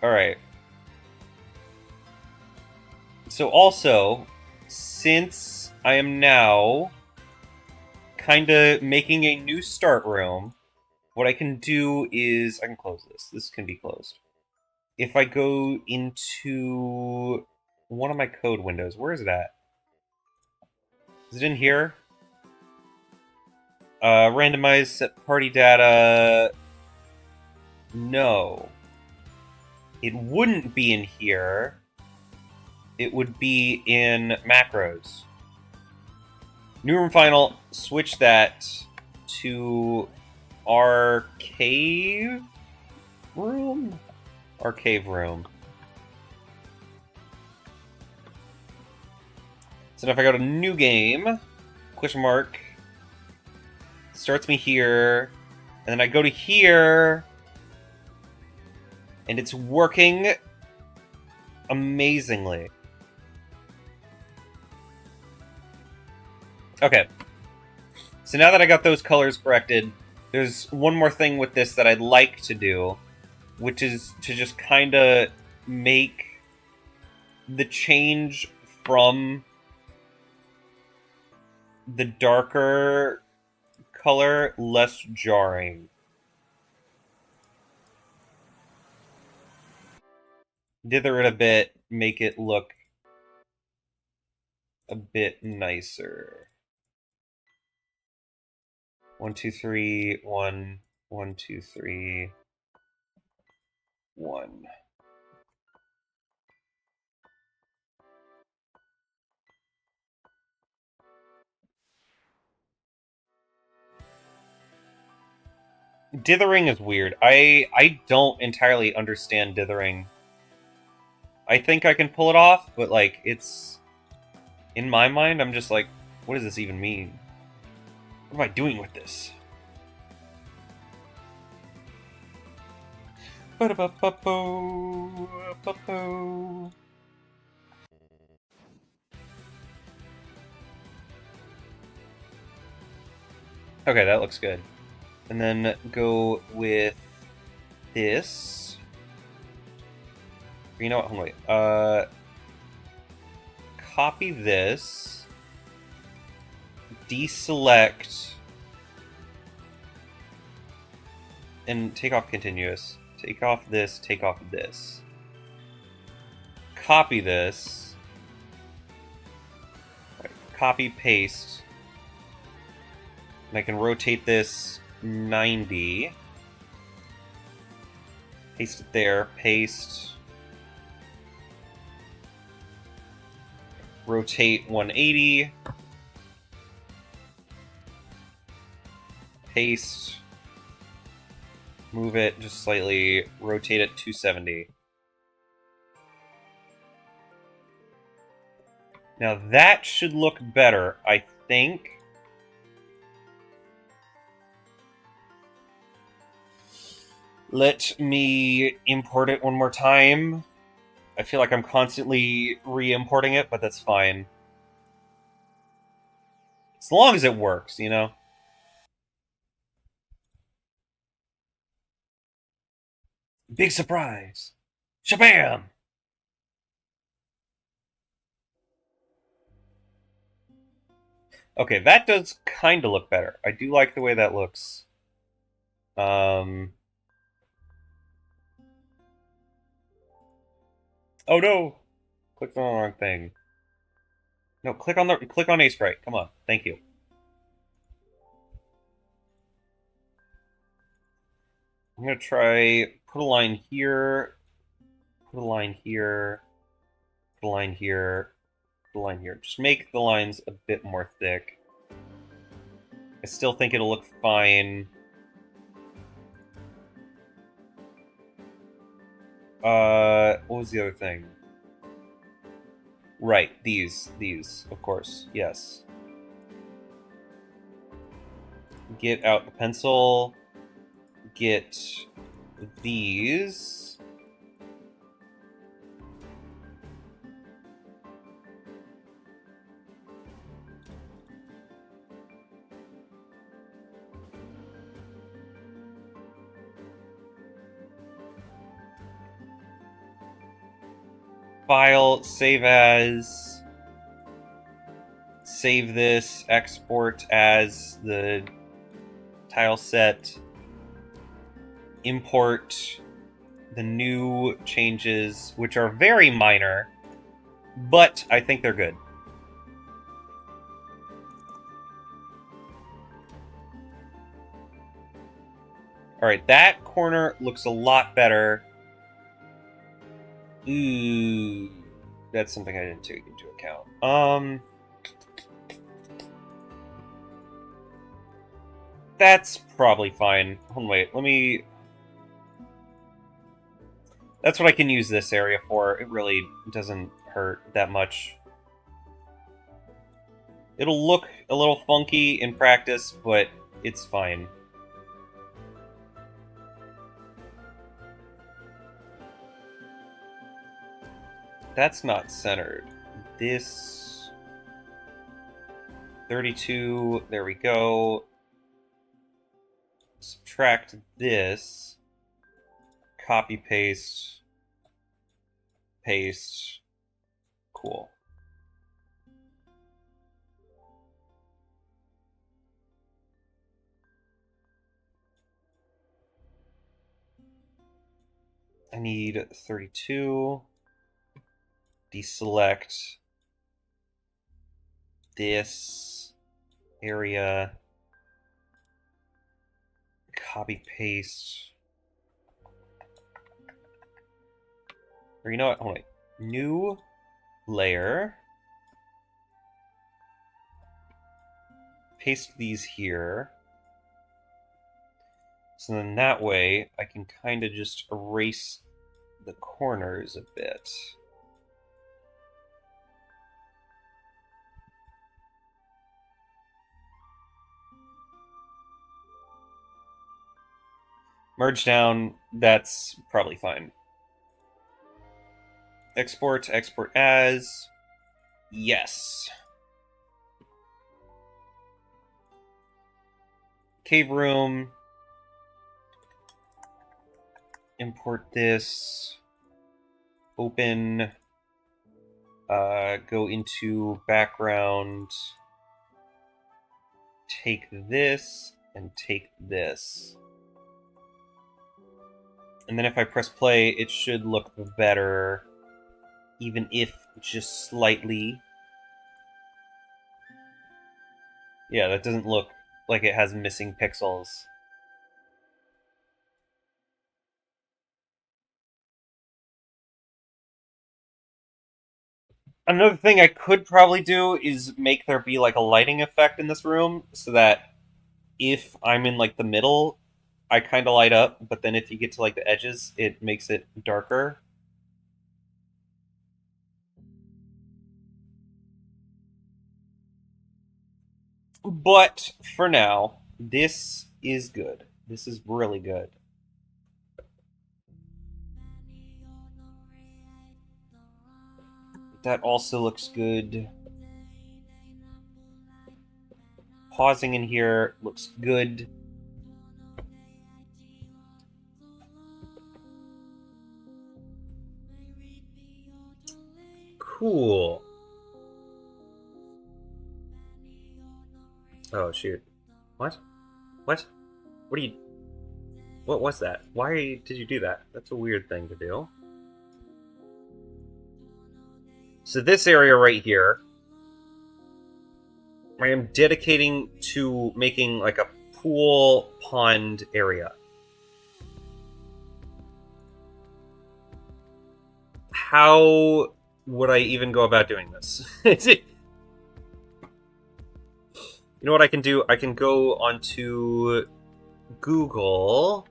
Alright. So also, since I am now kind of making a new start room, what I can do is I can close this. This can be closed. If I go into one of my code windows, where is it at? Is it in here? Randomize set party data. No. It wouldn't be in here. It would be in macros. New room final, switch that to our cave room? Our cave room. So now if I go to new game, question mark, starts me here, and then I go to here, and it's working amazingly. Okay. So now that I got those colors corrected, there's one more thing with this that I'd like to do, which is to just kind of make the change from the darker color less jarring. Dither it a bit, make it look a bit nicer. 1, 2, 3, 1, 1, 2, 3, 1. Dithering is weird. I don't entirely understand dithering. I think I can pull it off, but like it's in my mind, I'm just like, what does this even mean? What am I doing with this? Okay, that looks good. And then go with this. You know what? Hold on, wait. Copy this. Deselect. And take off continuous. Take off this, take off this. Copy this. Right, copy, paste. And I can rotate this 90. Paste it there, paste. Rotate 180. Paste. Move it just slightly. Rotate it 270. Now that should look better, I think. Let me import it one more time. I feel like I'm constantly re-importing it, but that's fine. As long as it works, you know? Big surprise! Shabam! Okay, that does kind of look better. I do like the way that looks. Oh no! Clicked on the wrong thing. No, click on A-Sprite. Come on. Thank you. I'm gonna try put a line here, put a line here, put a line here, put a line here. Just make the lines a bit more thick. I still think it'll look fine. What was the other thing? Right, these, of course, yes. Get out the pencil. Get these. File, save as, save this, export as the tile set, import the new changes, which are very minor, but I think they're good. Alright, that corner looks a lot better. Ooh, that's something I didn't take into account. That's probably fine. Hold on, wait, let me... That's what I can use this area for. It really doesn't hurt that much. It'll look a little funky in practice, but it's fine. That's not centered. This... 32, there we go. Subtract this. Copy, paste. Paste. Cool. I need 32. Deselect this area. Copy, paste. Or you know what? Hold on. New layer. Paste these here. So then that way I can kind of just erase the corners a bit. Merge down, that's probably fine. Export as. Yes. Cave room. Import this. Open. Go into background. Take this and take this. And then if I press play, it should look better, even if just slightly. Yeah, that doesn't look like it has missing pixels. Another thing I could probably do is make there be like a lighting effect in this room so that if I'm in like the middle, I kind of light up, but then if you get to like the edges, it makes it darker. But for now, this is good. This is really good. That also looks good. Pausing in here looks good. Cool. Oh, shoot. What? What? What are you... What was that? Why did you do that? That's a weird thing to do. So this area right here, I am dedicating to making like a pool pond area. How would I even go about doing this? You know what I can do? I can go onto Google.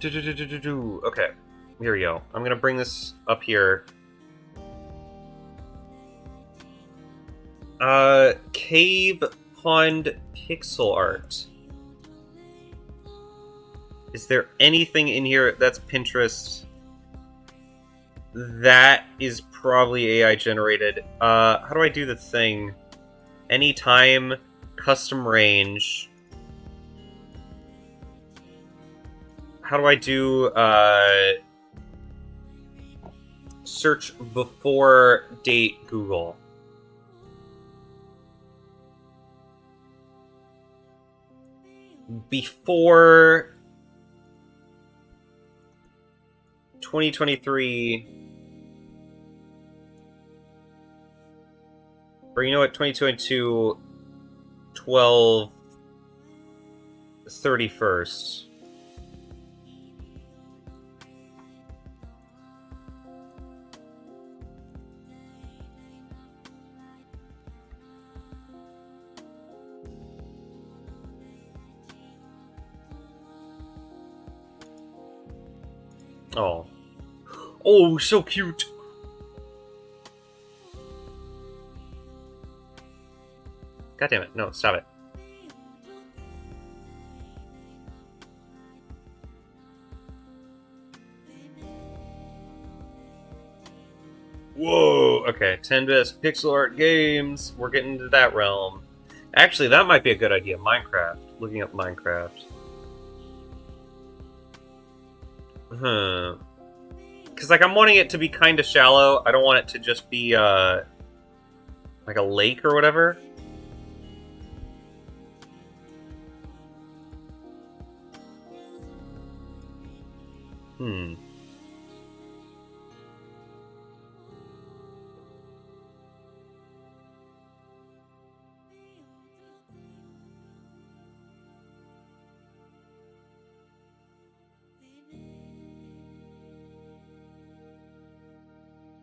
Okay, here we go. I'm gonna bring this up here. Cave pond pixel art. Is there anything in here that's Pinterest? That is probably AI generated. How do I do the thing? Anytime, custom range. How do I do, search before date Google? Before 2023, or you know what, 2022, 12/31. Oh. Oh, so cute! God damn it, no, stop it. Whoa, okay, 10 best pixel art games. We're getting into that realm. Actually, that might be a good idea, Minecraft. Looking up Minecraft. Because, like, I'm wanting it to be kind of shallow. I don't want it to just be, like a lake or whatever.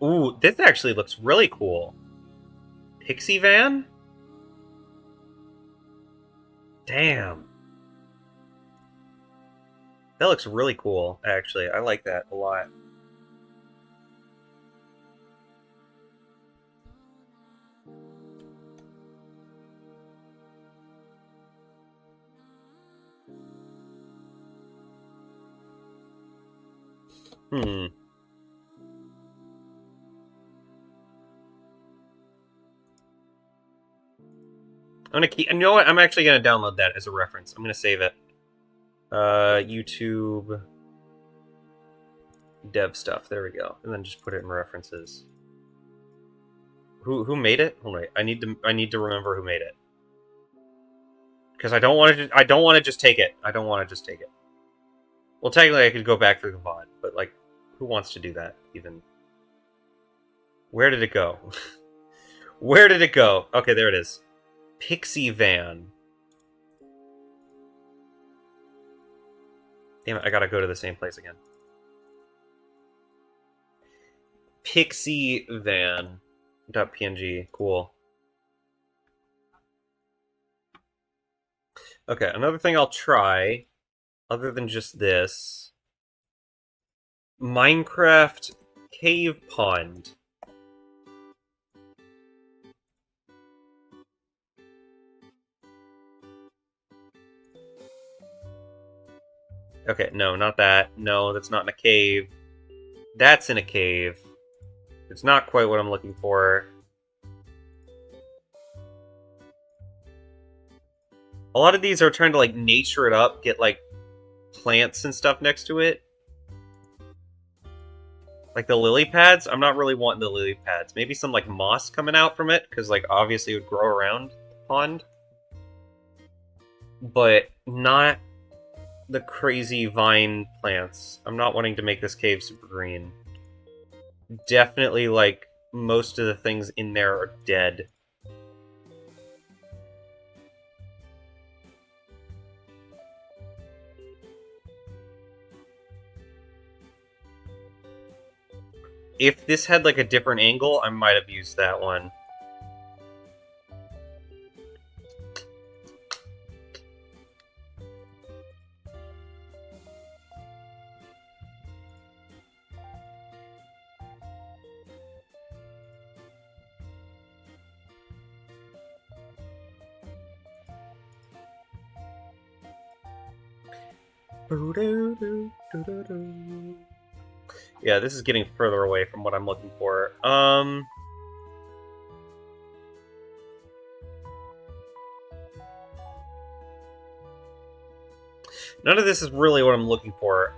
Ooh, this actually looks really cool. Pixie van? Damn. That looks really cool, actually. I like that a lot. Hmm. I'm gonna keep. You know what? I'm actually gonna download that as a reference. I'm gonna save it. YouTube dev stuff. There we go. And then just put it in references. Who made it? Hold on. I need to remember who made it. Because I don't want to just take it. I don't want to just take it. Well, technically I could go back through the VOD, but like, who wants to do that even? Where did it go? Where did it go? Okay, there it is. Pixie Van. Damn it, I gotta go to the same place again. Pixie Van. .png. Cool. Okay, another thing I'll try, other than just this. Minecraft Cave Pond. Okay, no, not that. No, that's not in a cave. That's in a cave. It's not quite what I'm looking for. A lot of these are trying to, like, nature it up, get, like, plants and stuff next to it. Like the lily pads? I'm not really wanting the lily pads. Maybe some, like, moss coming out from it, because, like, obviously it would grow around the pond. But not the crazy vine plants. I'm not wanting to make this cave super green. Definitely, like, most of the things in there are dead. If this had, like, a different angle, I might have used that one. Yeah, this is getting further away from what I'm looking for. None of this is really what I'm looking for.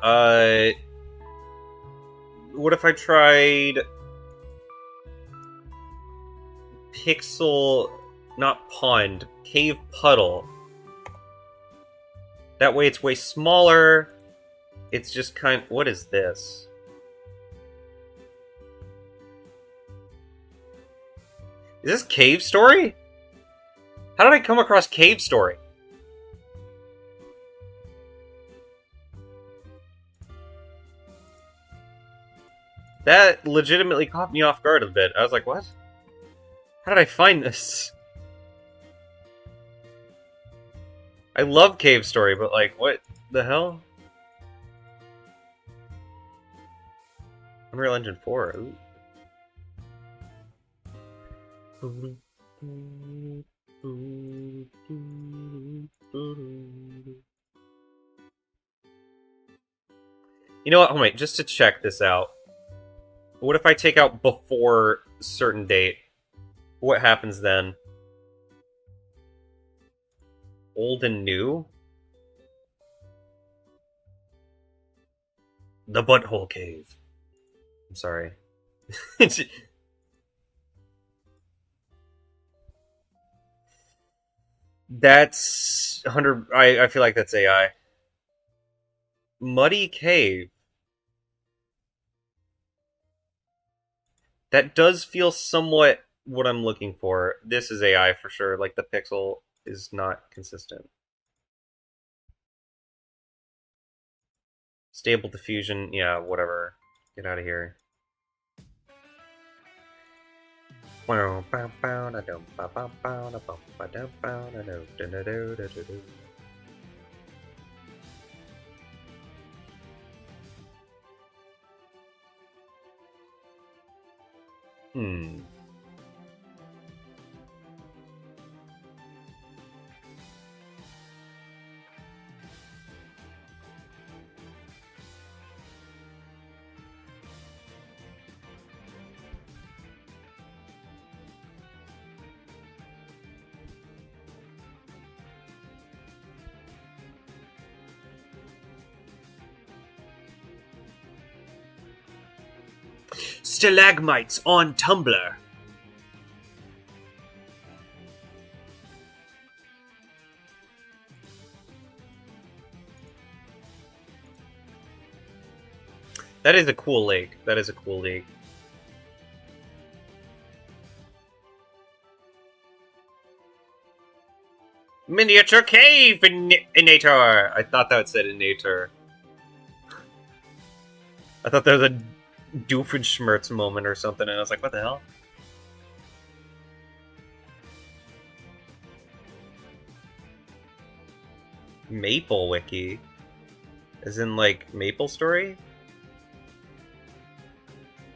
What if I tried pixel, not pond, cave puddle? That way it's way smaller. It's just kind of... What is this? Is this Cave Story? How did I come across Cave Story? That legitimately caught me off guard a bit. I was like, what? How did I find this? I love Cave Story, but like, what the hell? Unreal Engine 4. Ooh. You know what? Oh wait, just to check this out. What if I take out before certain date? What happens then? Old and new? The Butthole Cave. I'm sorry. That's 100... I feel like that's AI. Muddy Cave. That does feel somewhat what I'm looking for. This is AI for sure. Like, the pixel is not consistent. Stable diffusion, yeah, whatever. Get out of here. Hmm. Stalagmites on Tumblr. That is a cool lake. That is a cool lake. Miniature cave inator. I thought that said inator. I thought there was a Doofenshmirtz moment or something, and I was like, what the hell? Maple Wiki? As in, like, Maple Story?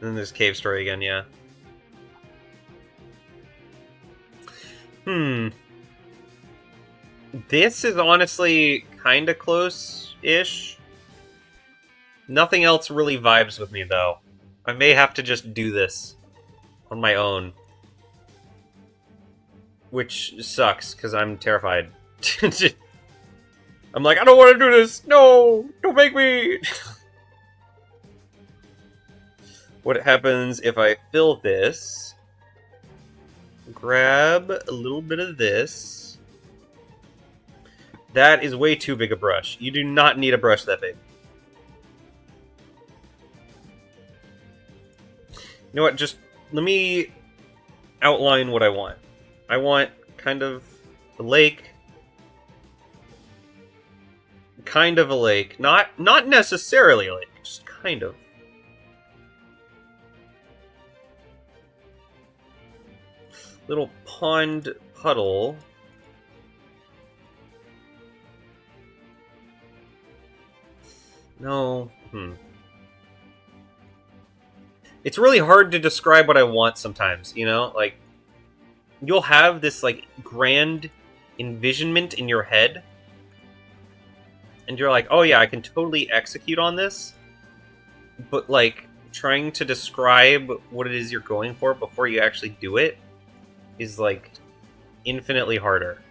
And then there's Cave Story again, yeah. This is honestly kinda close-ish. Nothing else really vibes with me, though. I may have to just do this on my own. Which sucks, because I'm terrified. I'm like, I don't want to do this! No! Don't make me! What happens if I fill this? Grab a little bit of this. That is way too big a brush. You do not need a brush that big. You know what, just let me outline what I want. I want kind of a lake. Kind of a lake. Not necessarily a lake, just kind of. Little pond puddle. No. It's really hard to describe what I want sometimes, you know? Like, you'll have this, like, grand envisionment in your head, and you're like, oh yeah, I can totally execute on this, but, like, trying to describe what it is you're going for before you actually do it is, like, infinitely harder.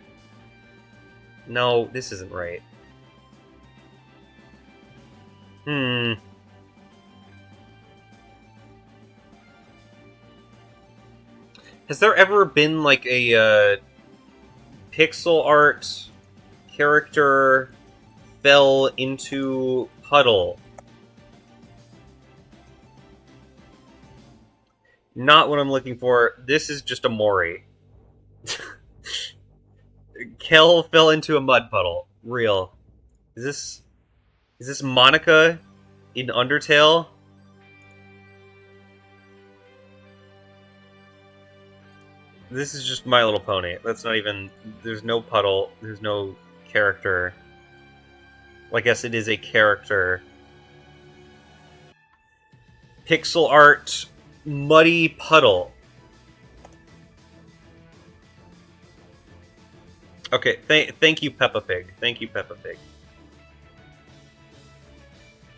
No, this isn't right. Has there ever been, like, a pixel art character fell into puddle? Not what I'm looking for. This is just a Mori. Kel fell into a mud puddle. Real. Is this Monica in Undertale? This is just My Little Pony. That's not even... There's no puddle. There's no character. Well, I guess it is a character. Pixel art muddy puddle. Okay, thank you, Peppa Pig. Thank you, Peppa Pig.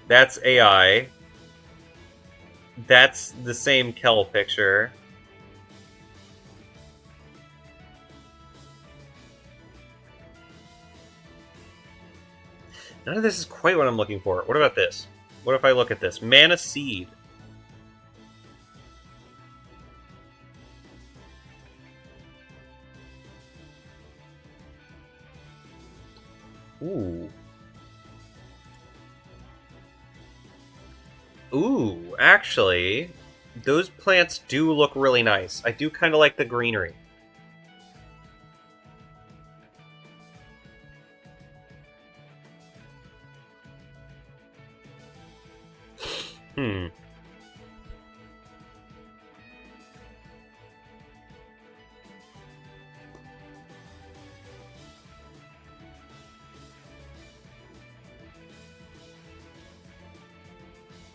That's AI. That's the same Kel picture. None of this is quite what I'm looking for. What about this? What if I look at this? Mana Seed. Ooh. Ooh, actually, those plants do look really nice. I do kind of like the greenery.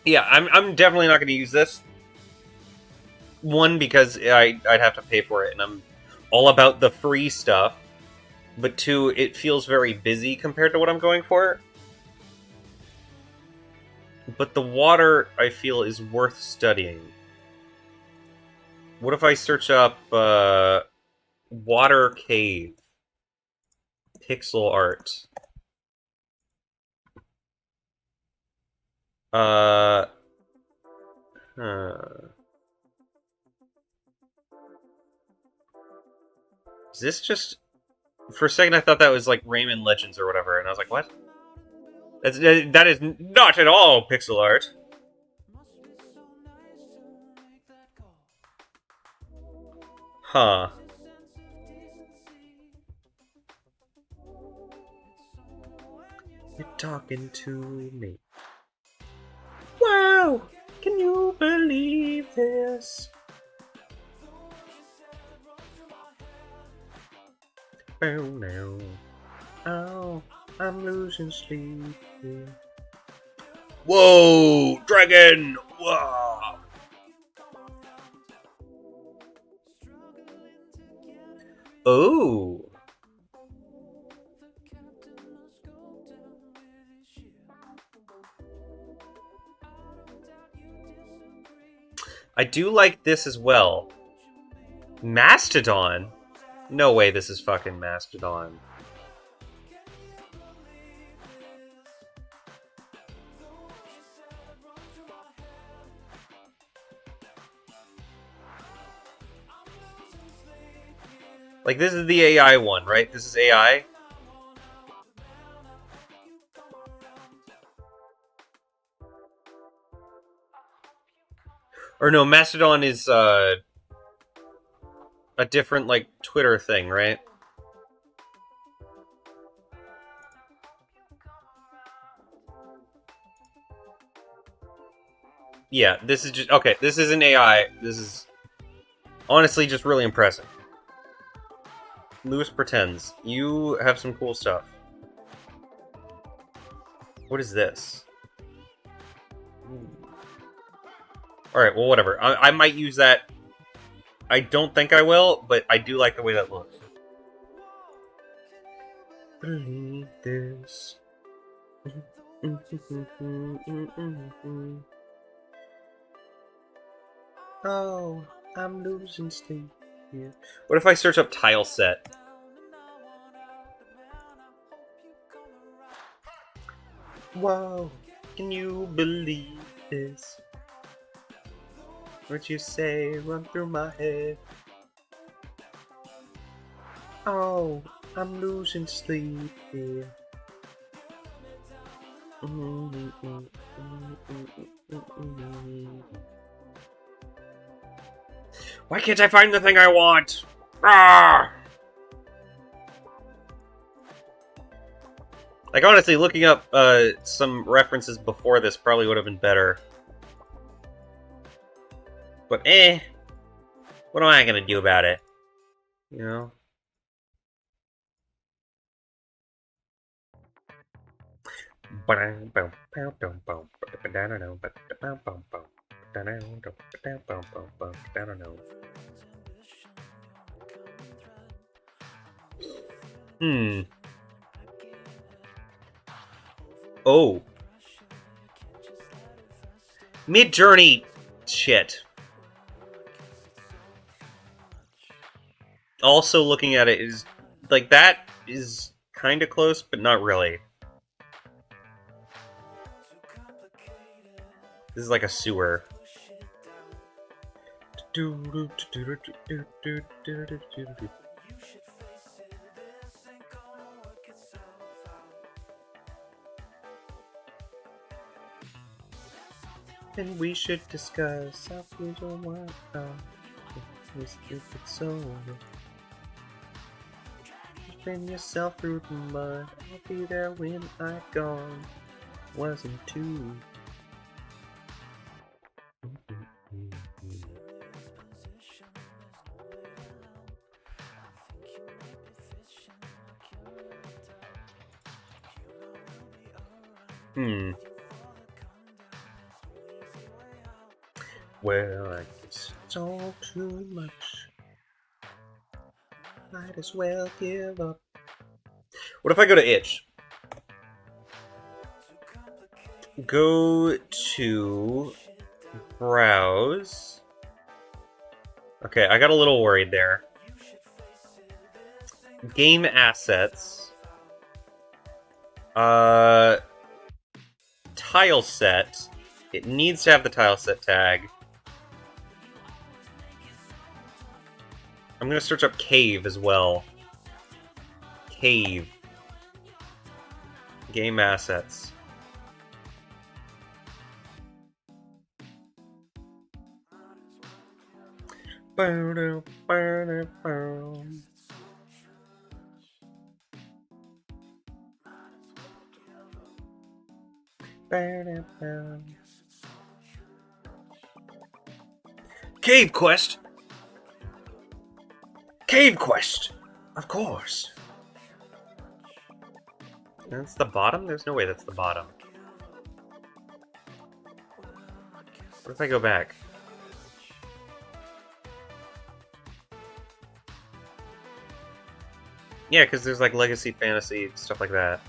Yeah, I'm definitely not going to use this. One, because I'd have to pay for it, and I'm all about the free stuff. But two, it feels very busy compared to what I'm going for. But the water, I feel, is worth studying. What if I search up water cave pixel art? Is this just... For a second, I thought that was like Rayman Legends or whatever, and I was like, what? That is not at all pixel art. Huh. You're talking to me. Wow! Can you believe this? Oh no. Oh, I'm losing sleep. Whoa! Dragon! Whoa! Oh! I do like this as well. Mastodon? No way this is fucking Mastodon. Like, this is the AI one, right? This is AI? Or no, Mastodon is, a different, like, Twitter thing, right? Yeah, this is just... Okay, this isn't AI. This is honestly just really impressive. Lewis Pretends. You have some cool stuff. What is this? Alright, well, whatever. I might use that. I don't think I will, but I do like the way that looks. Believe this. Oh, I'm losing sleep here. What if I search up tile set? Whoa, can you believe this? What you say run through my head? Oh, I'm losing sleep here. Why can't I find the thing I want? Ah! Like, honestly, looking up some references before this probably would have been better. But what am I gonna do about it? You know? Hmm. Oh. Mid-Journey shit. Also looking at it is... Like, that is kind of close, but not really. This is like a sewer. And we should discuss how things will work out. If it's over. Spin yourself through the mud. I'll be there when I gone. Wasn't too. Well, I guess it's talk too much. Might as well give up. What if I go to itch? Go to browse. Okay, I got a little worried there. Game assets. Tile set. It needs to have the tile set tag. I'm gonna search up cave as well. Cave. Game assets. Cave quest. Cave quest. Of course. That's the bottom? There's no way that's the bottom. What if I go back? Yeah, because there's like legacy, fantasy, stuff like that.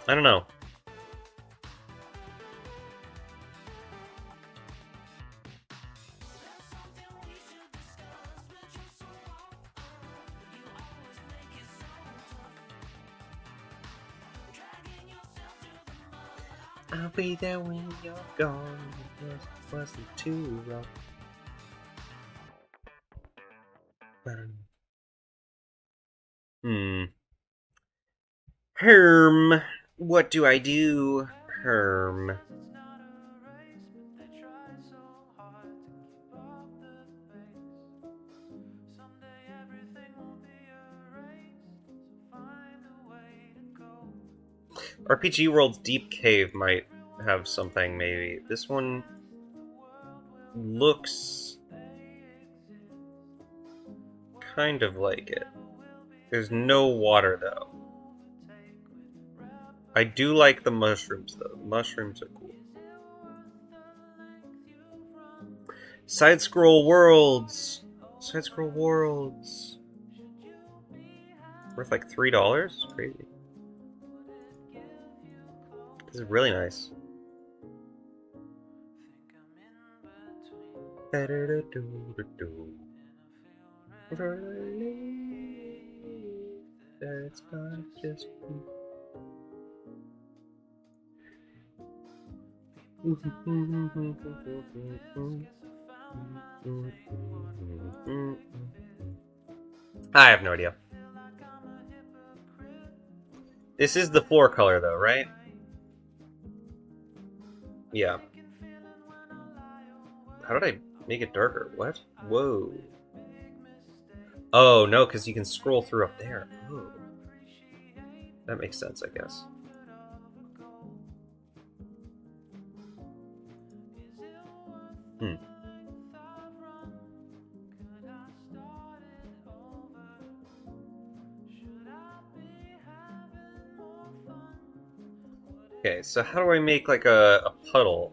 I don't know. I'll be there when you're gone. It wasn't too rough. Herm. What do I do? Herm. RPG World's Deep Cave might have something, maybe. This one looks kind of like it. There's no water, though. I do like the mushrooms, though. Mushrooms are cool. Side-scroll worlds! Side-scroll worlds! Worth like $3? Crazy. This is really nice. That's not just I have no idea. This is the floor color, though, right? Yeah. How did I make it darker? What? Whoa. Oh, no, because you can scroll through up there. Oh. That makes sense, I guess. Okay, so how do I make like a puddle?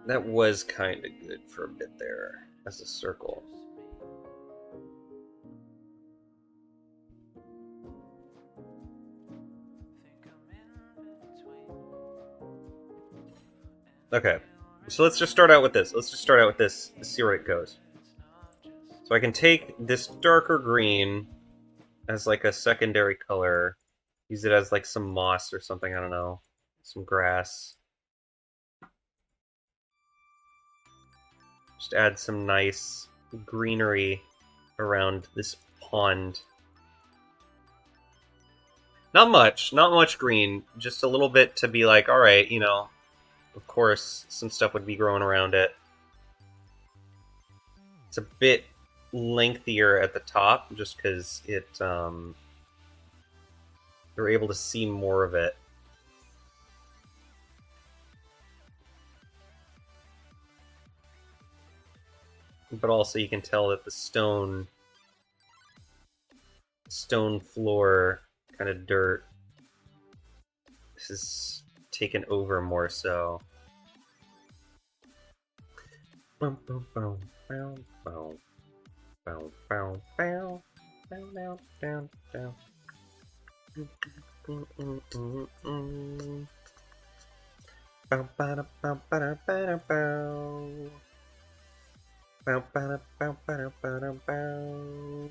That was kind of good for a bit there as a circle. Okay, so let's just start out with this. Let's see where it goes. So I can take this darker green as like a secondary color, use it as like some moss or something, I don't know, some grass. Just add some nice greenery around this pond. Not much green, just a little bit to be like, alright, you know, of course some stuff would be growing around it. It's a bit lengthier at the top, just because it, you're able to see more of it. But also you can tell that the stone floor, kind of dirt, This is taken over more so. Boom, boom, boom, boom, boom, boom, boom, boom, down, down, down. Bow, ba, bow, ba, ba, bow. Bow, ba, bow, ba, ba, bow.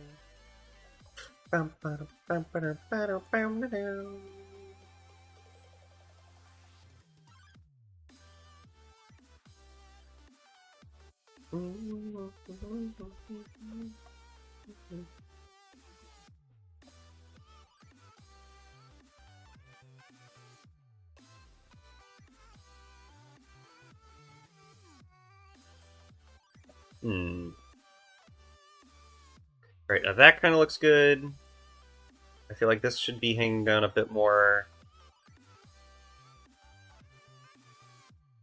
Bow, ba, bow, ba, ba, bow. Right, now that kind of looks good. I feel like this should be hanging down a bit more.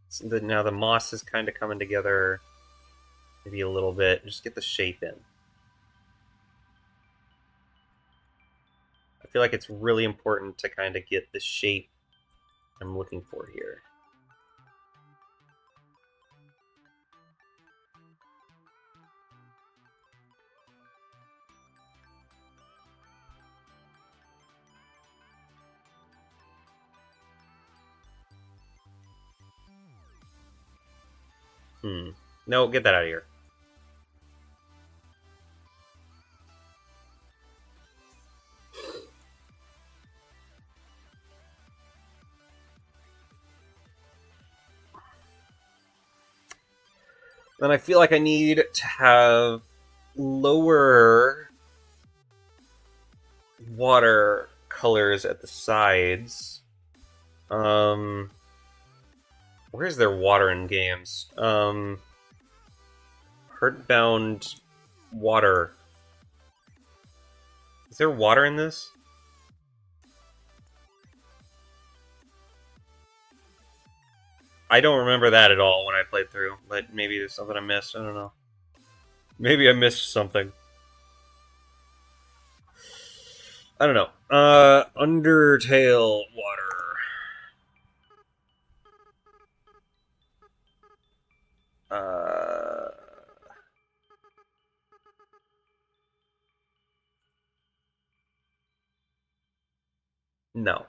So now the moss is kind of coming together. Maybe a little bit. Just get the shape in. I feel like it's really important to kind of get the shape I'm looking for here. No, get that out of here. Then I feel like I need to have lower water colors at the sides. Where's there water in games? Heartbound water. Is there water in this? I don't remember that at all when I played through, but maybe there's something I missed. I don't know. Maybe I missed something. I don't know. Undertale water. No.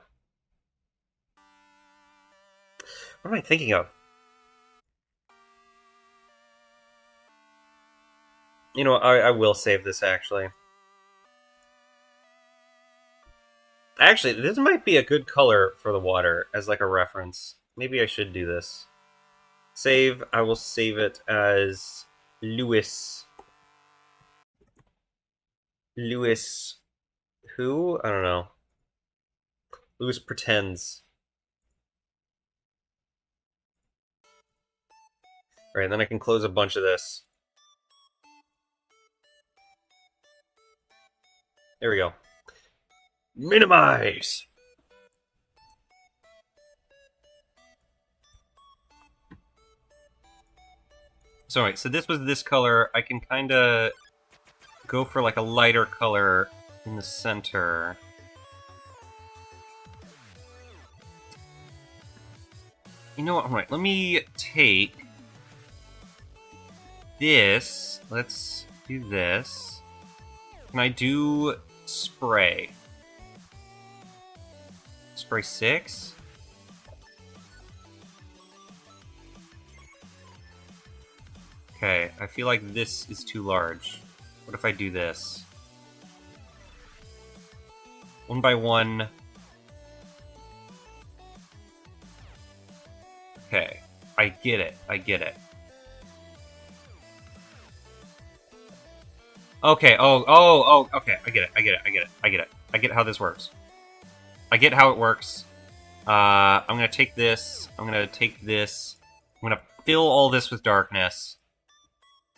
What am I thinking of? You know, I will save this, actually. Actually, this might be a good color for the water as, like, a reference. Maybe I should do this. Save. I will save it as Lewis. Lewis... Who? I don't know. Lewis Pretends. Right, and then I can close a bunch of this. There we go. Minimize! So, right, so this was this color. I can kind of go for like a lighter color in the center. You know what? All right, let me take this. Let's do this. Can I do spray? Spray 6? Okay, I feel like this is too large. What if I do this? 1 by 1. Okay, I get it. I get it. Okay, okay, I get it. I get how this works. I get how it works. I'm gonna take this. I'm gonna take this. I'm gonna fill all this with darkness.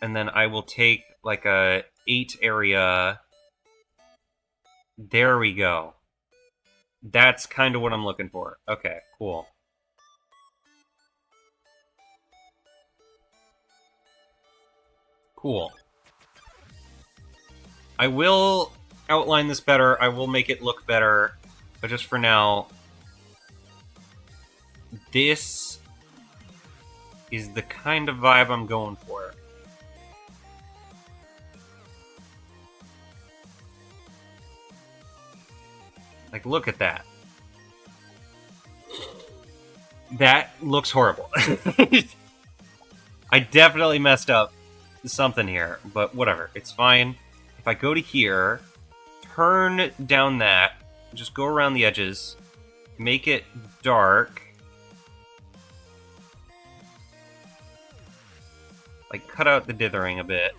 And then I will take, like, a 8 area. There we go. That's kind of what I'm looking for. Okay, cool. Cool. I will outline this better. I will make it look better. But just for now, this is the kind of vibe I'm going for. Like, look at that. That looks horrible. I definitely messed up something here, but whatever. It's fine. If I go to here, turn down that, just go around the edges, make it dark. Like, cut out the dithering a bit.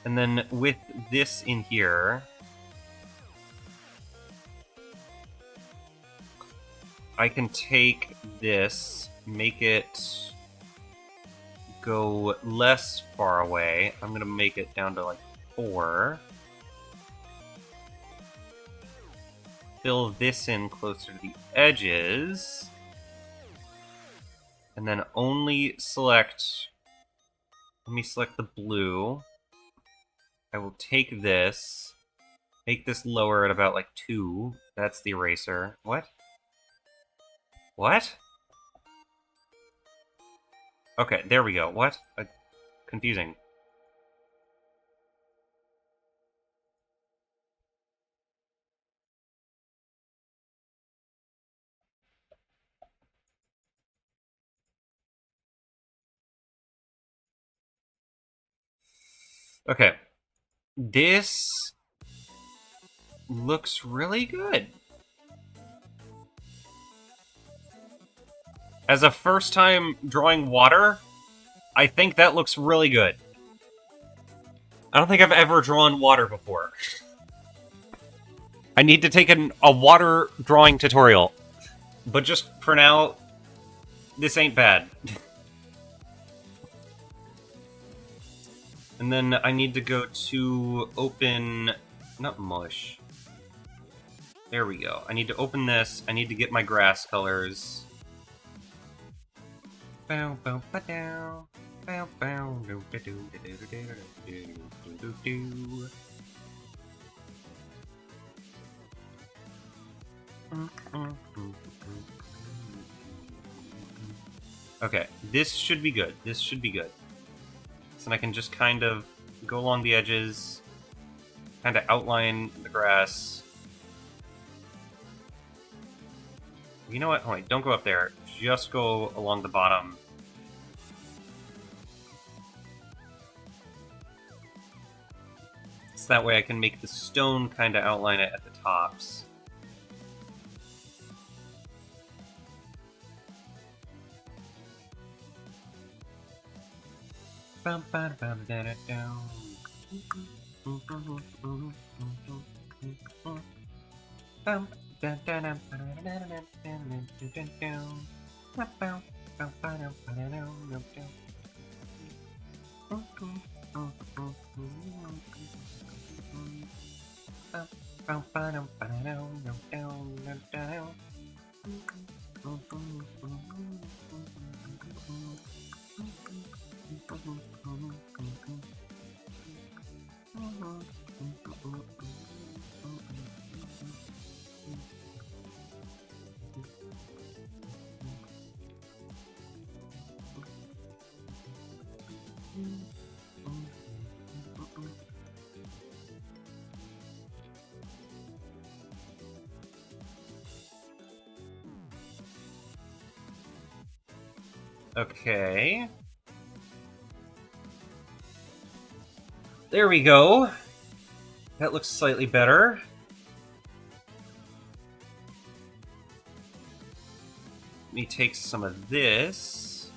And then with this in here, I can take this, make it go less far away. I'm gonna make it down to like 4. Fill this in closer to the edges. And then only select, let me select the blue. I will take this, make this lower at about like 2. That's the eraser. What? What? Okay, there we go. What? Confusing. Okay. This looks really good. As a first time drawing water, I think that looks really good. I don't think I've ever drawn water before. I need to take a water drawing tutorial. But just for now, this ain't bad. And then I need to go to open... not mush. There we go. I need to open this. I need to get my grass colors. Okay, this should be good. This should be good. So then I can just kind of go along the edges, kind of outline the grass. You know what? Oh, wait, don't go up there. Just go along the bottom. So that way I can make the stone kind of outline it at the tops. Okay. There we go. That looks slightly better. Let me take some of this.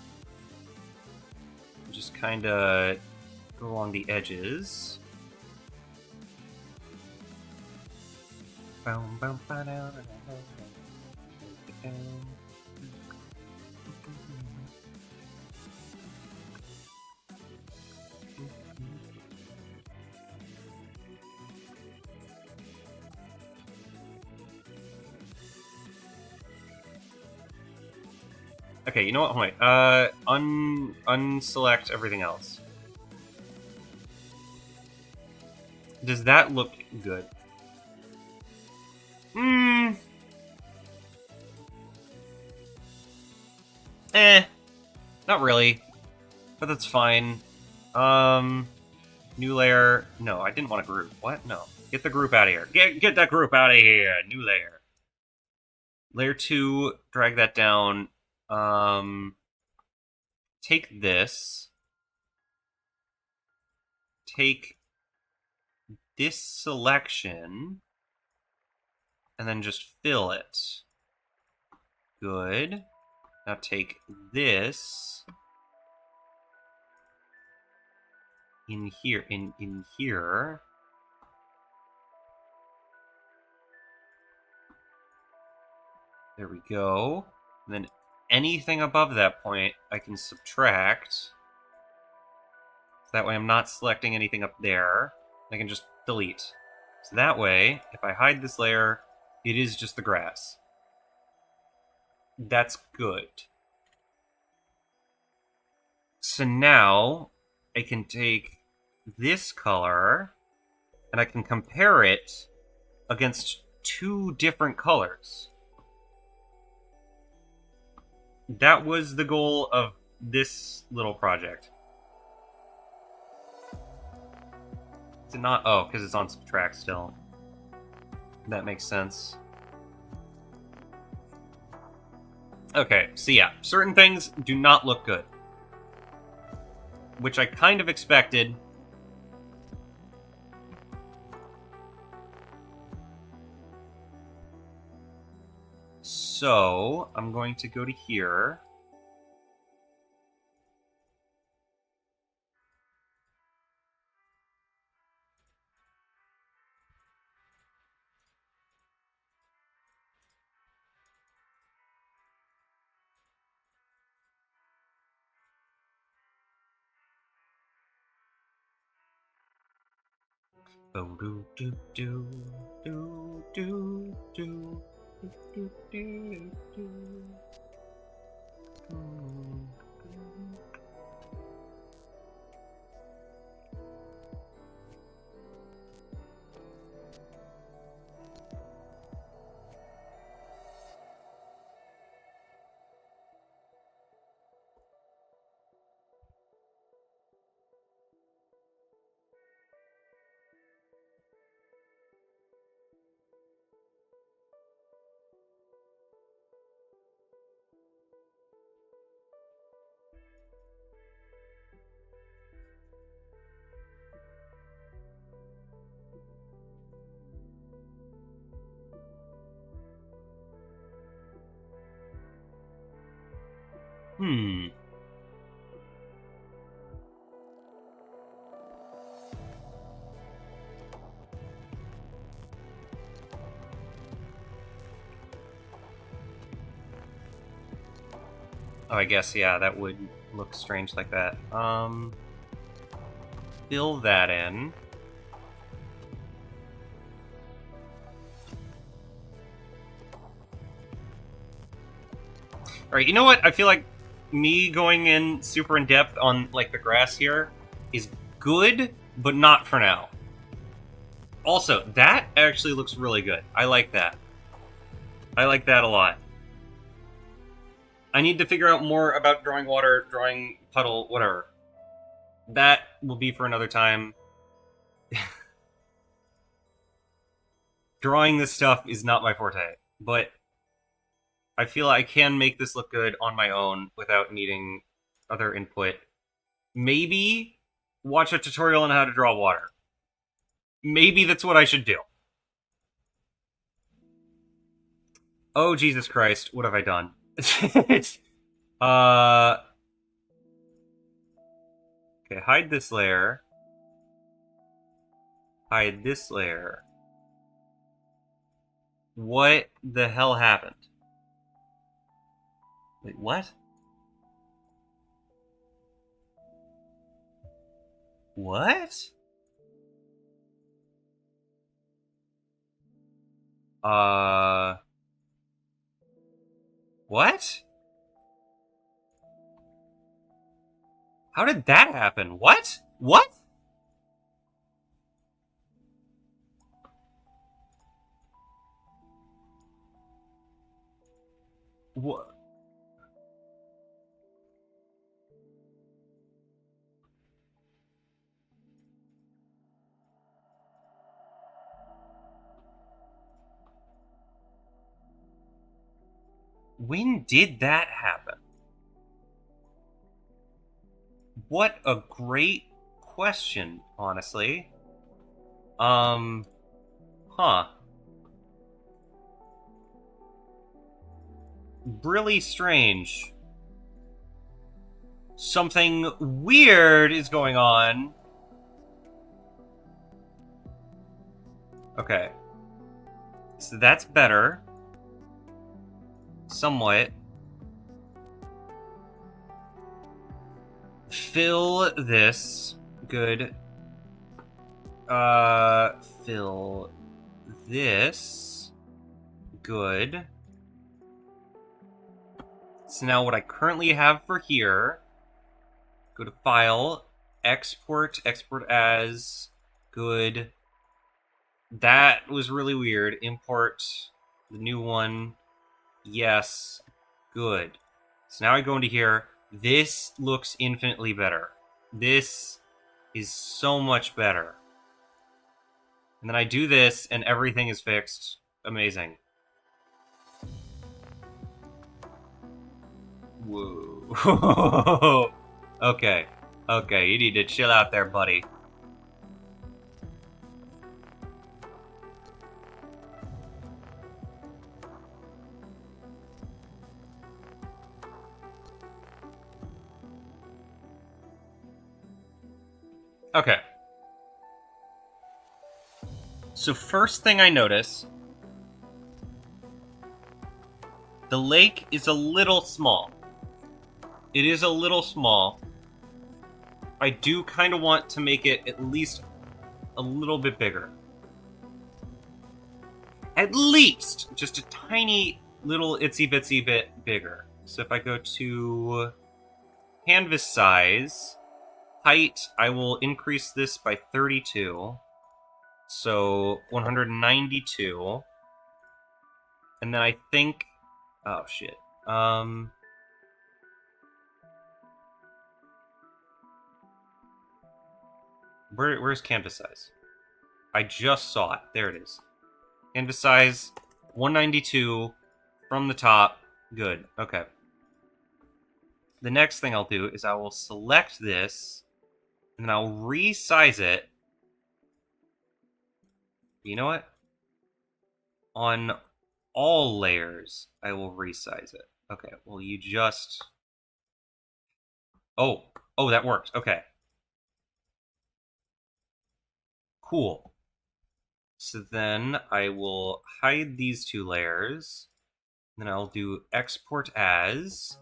Just kind of go along the edges. Okay, you know what? Wait. Unselect everything else. Does that look good? Not really. But that's fine. New layer. No, I didn't want a group. What? No. Get the group out of here. Get that group out of here. New layer. Layer 2, drag that down. Take this. Take this selection. And then just fill it. Good. Now take this. In here. In here. There we go. And then anything above that point, I can subtract. So that way I'm not selecting anything up there. I can just delete. So that way, if I hide this layer, it is just the grass. That's good. So now, I can take this color, and I can compare it against 2 different colors. That was the goal of this little project. Is it not? Oh, because it's on subtract still. That makes sense. Okay, so yeah, certain things do not look good. Which I kind of expected. So, I'm going to go to here. Oh, do do do do do do do do do. Hmm. Oh, I guess, yeah, that would look strange like that. Fill that in. Alright, you know what? I feel like me going in super in depth on, like, the grass here is good, but not for now. Also, that actually looks really good. I like that. I like that a lot. I need to figure out more about drawing water, drawing puddle, whatever. That will be for another time. Drawing this stuff is not my forte, but I feel I can make this look good on my own without needing other input. Maybe watch a tutorial on how to draw water. Maybe that's what I should do. Oh, Jesus Christ, what have I done? Okay, hide this layer. Hide this layer. What the hell happened? Wait, what? What? What? How did that happen? What? What? What? When did that happen? What a great question, honestly. Huh. Really strange. Something weird is going on. Okay. So that's better. Somewhat. Fill this. Good. Fill this. Good. So now what I currently have for here, go to File, Export, Export as, good. That was really weird. Import the new one, yes, good. So now I go into here. This looks infinitely better. This is so much better. And then I do this, and everything is fixed. Amazing. Whoa. Okay. Okay, you need to chill out there, buddy. Okay. So first thing I notice, the lake is a little small. It is a little small. I do kind of want to make it at least a little bit bigger. At least just a tiny little itsy bitsy bit bigger. So if I go to canvas size, height, I will increase this by 32. So 192. And then I think, oh shit. Where's canvas size? I just saw it. There it is. Canvas size 192 from the top. Good. Okay. The next thing I'll do is I will select this and then I'll resize it. You know what? On all layers, I will resize it. Okay, well, you just... Oh, that worked. Okay. Cool. So then I will hide these two layers. Then I'll do export as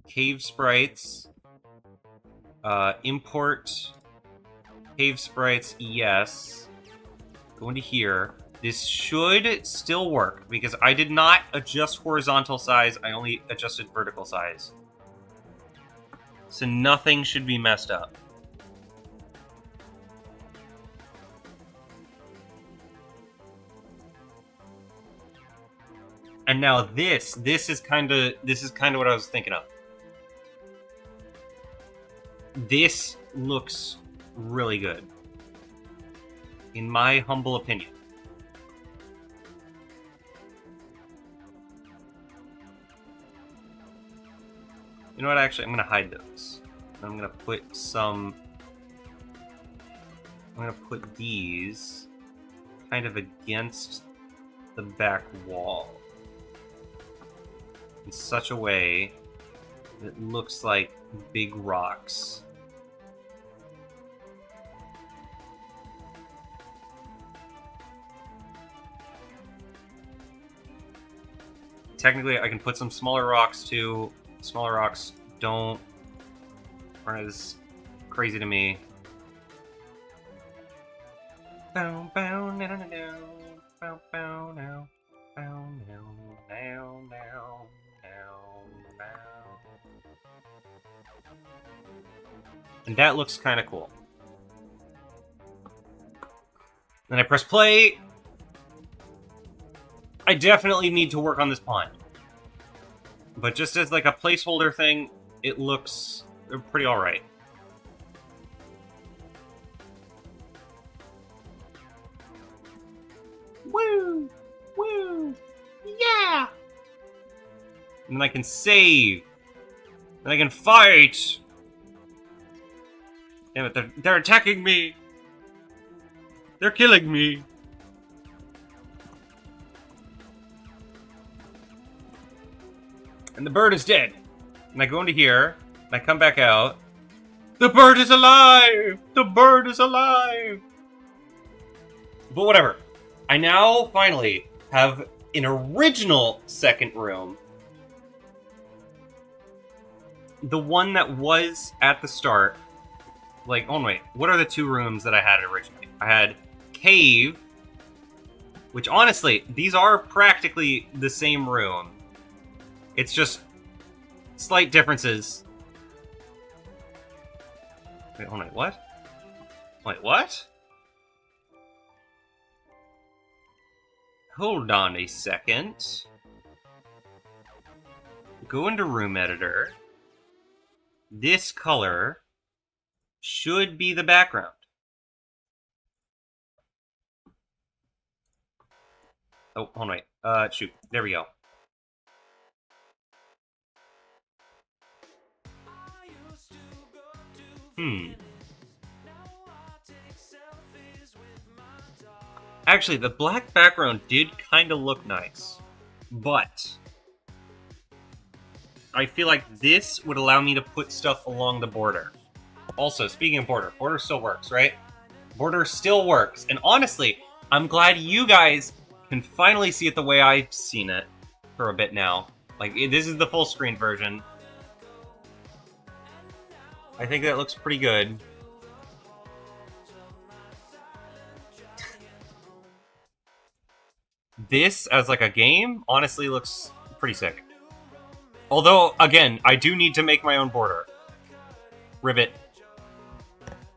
cave sprites, import cave sprites, yes. Go into here. This should still work because I did not adjust horizontal size. I only adjusted vertical size. So nothing should be messed up. And now this is kind of what I was thinking of. This looks really good, in my humble opinion. You know what? Actually, I'm gonna hide those. I'm gonna put some. I'm gonna put these kind of against the back wall in such a way that it looks like big rocks. Technically, I can put some smaller rocks too. Smaller rocks aren't as crazy to me. Bow bow now now bow bow now bow now now now now. And that looks kind of cool. Then I press play. I definitely need to work on this pond. But just as like a placeholder thing, it looks pretty alright. Woo! Woo! Yeah! And then I can save. And I can fight. Damn it, they're attacking me. They're killing me. And the bird is dead. And I go into here, and I come back out. The bird is alive! The bird is alive! But whatever. I now finally have an original second room. The one that was at the start. Like, oh wait, what are the two rooms that I had originally? I had Cave, which honestly, these are practically the same room. It's just slight differences. Wait, hold on, what? Wait, what? Hold on a second. Go into Room Editor. This color should be the background. Oh, hold on, wait. Shoot. There we go. Actually, the black background did kind of look nice, but I feel like this would allow me to put stuff along the border. Also, speaking of border, border still works, right? Border still works, and honestly, I'm glad you guys can finally see it the way I've seen it for a bit now. Like, this is the full screen version. I think that looks pretty good. This, as like a game, honestly looks pretty sick. Although, again, I do need to make my own border. Ribbit.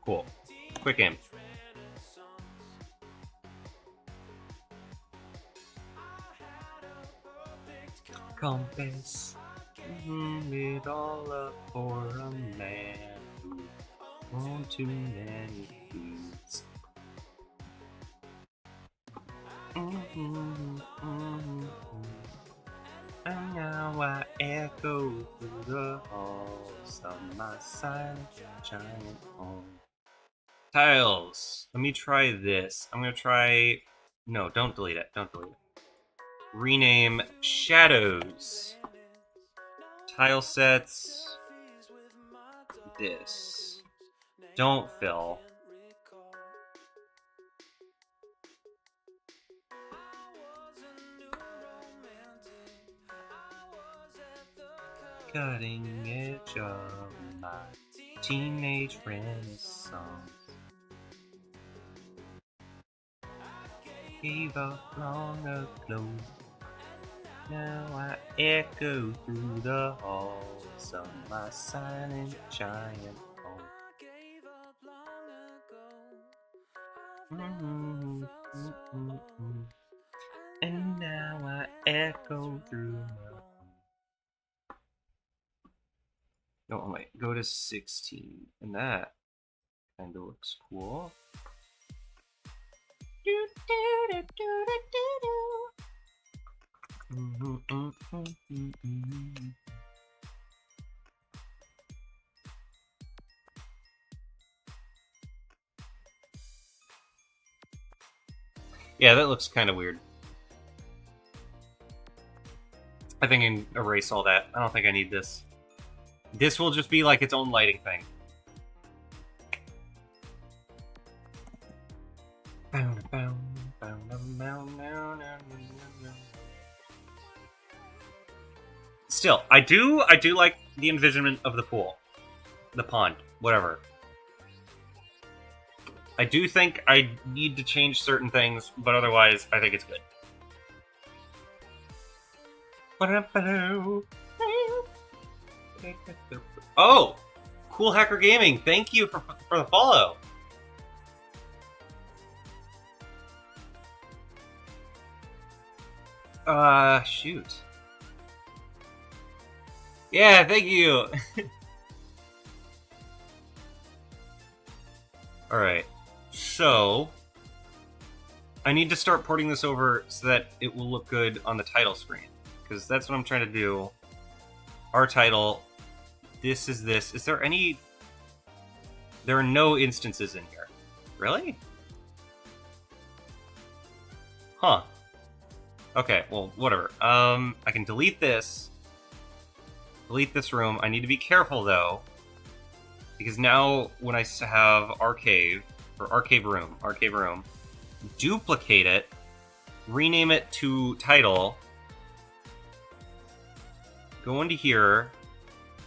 Cool. Quick game. Compass. It all up for a man who won too many things. And now I echo through the halls of my silent giant home. Tiles. Let me try this. I'm gonna try... No, don't delete it. Don't delete it. Rename Shadows. Tile sets. This. Don't fill. Cutting edge of my teenage renaissance. Gave up long ago. Now I echo through the halls of my silent giant home. And now I echo through my home. No, wait, go to 16. And that kind of looks cool. Yeah, that looks kind of weird. I think I can erase all that. I don't think I need this. This will just be like its own lighting thing. Still, I do like the envisionment of the pool. The pond. Whatever. I do think I need to change certain things, but otherwise, I think it's good. Oh! Cool Hacker Gaming, thank you for the follow. Shoot. Yeah, thank you. Alright, so I need to start porting this over so that it will look good on the title screen, because that's what I'm trying to do. Our title. This is this. Is there any... There are no instances in here. Really? Huh. Okay, well, whatever. I can delete this. Delete this room. I need to be careful, though. Because now, when I have archive room, duplicate it, rename it to title, go into here,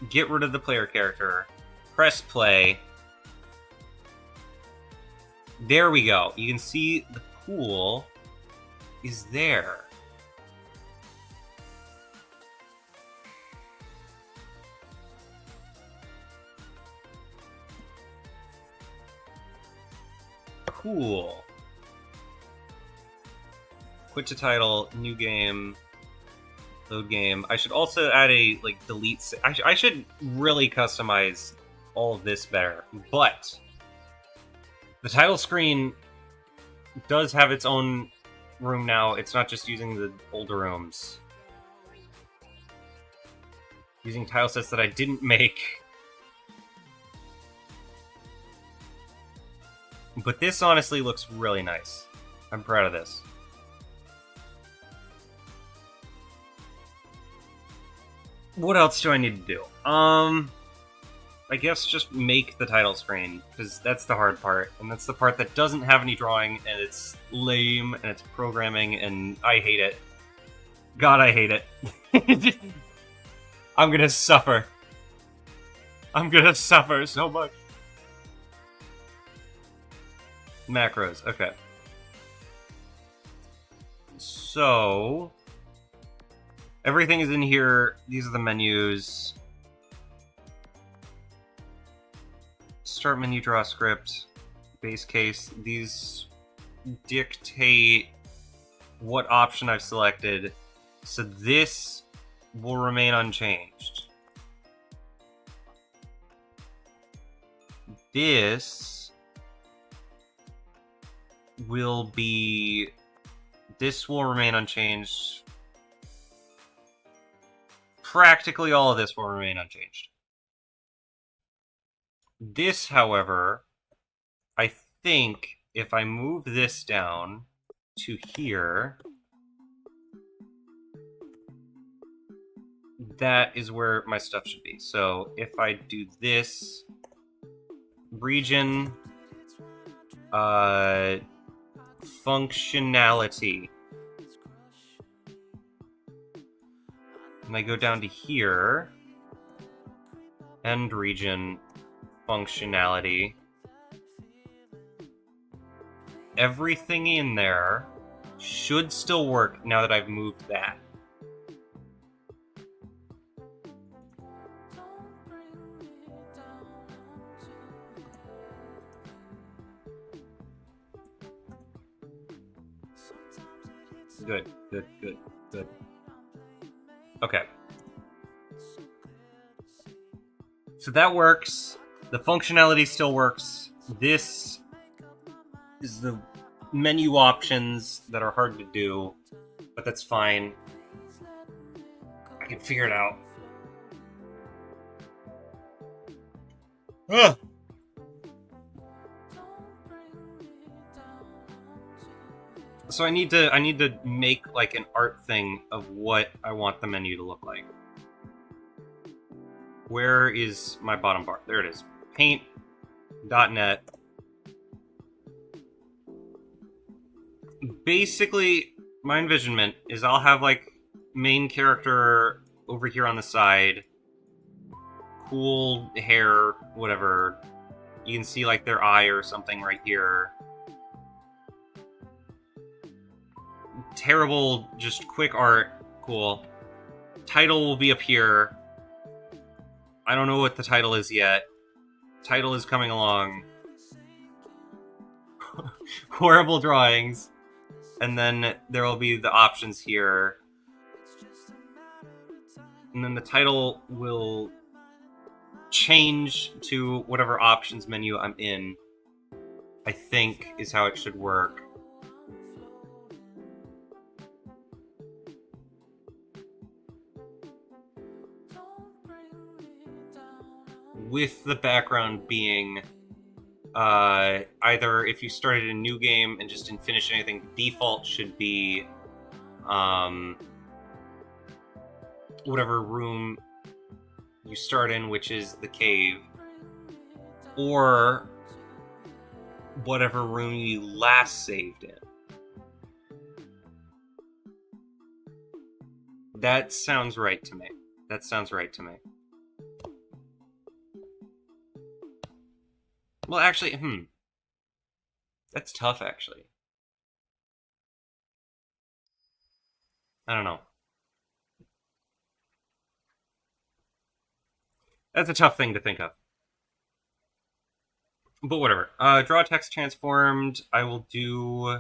get rid of the player character, press play. There we go. You can see the pool is there. Cool. Quit to title, new game, load game. I should also add a, like, delete... I should really customize all of this better. But the title screen does have its own room now. It's not just using the older rooms. Using tile sets that I didn't make. But this honestly looks really nice. I'm proud of this. What else do I need to do? I guess just make the title screen, because that's the hard part, and that's the part that doesn't have any drawing, and it's lame, and it's programming, and I hate it. God, I hate it. I'm gonna suffer. I'm gonna suffer so much. Macros, okay. So... everything is in here. These are the menus. Start menu, draw script, base case. These dictate what option I've selected. So this will remain unchanged. This will be... this will remain unchanged. Practically all of this will remain unchanged. This, however, I think if I move this down to here, that is where my stuff should be. So if I do this, region, functionality, and I go down to here, end region, functionality, everything in there should still work now that I've moved that. Good, good, good, good. Okay. So that works. The functionality still works. This is the menu options that are hard to do, but that's fine. I can figure it out. Ugh. So I need to make like an art thing of what I want the menu to look like. Where is my bottom bar? There it is. Paint.net. Basically, my envisionment is I'll have like main character over here on the side, cool hair, whatever. You can see like their eye or something right here. Terrible, just quick art. Cool. Title will be up here. I don't know what the title is yet. Title is coming along. Horrible drawings. And then there will be the options here. And then the title will change to whatever options menu I'm in, I think is how it should work. with the background being either if you started a new game and just didn't finish anything, default should be whatever room you start in, which is the cave, or whatever room you last saved in. That sounds right to me. That sounds right to me. Well, actually, that's tough, actually. I don't know. That's a tough thing to think of. But whatever. Draw text transformed. I will do...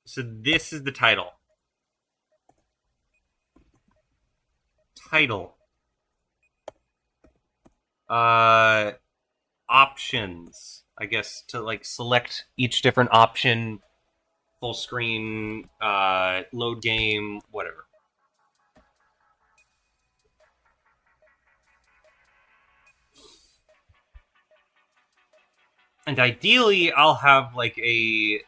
So this is the title. Title. Options. I guess to like select each different option. Full screen, load game, whatever. And ideally, I'll have like a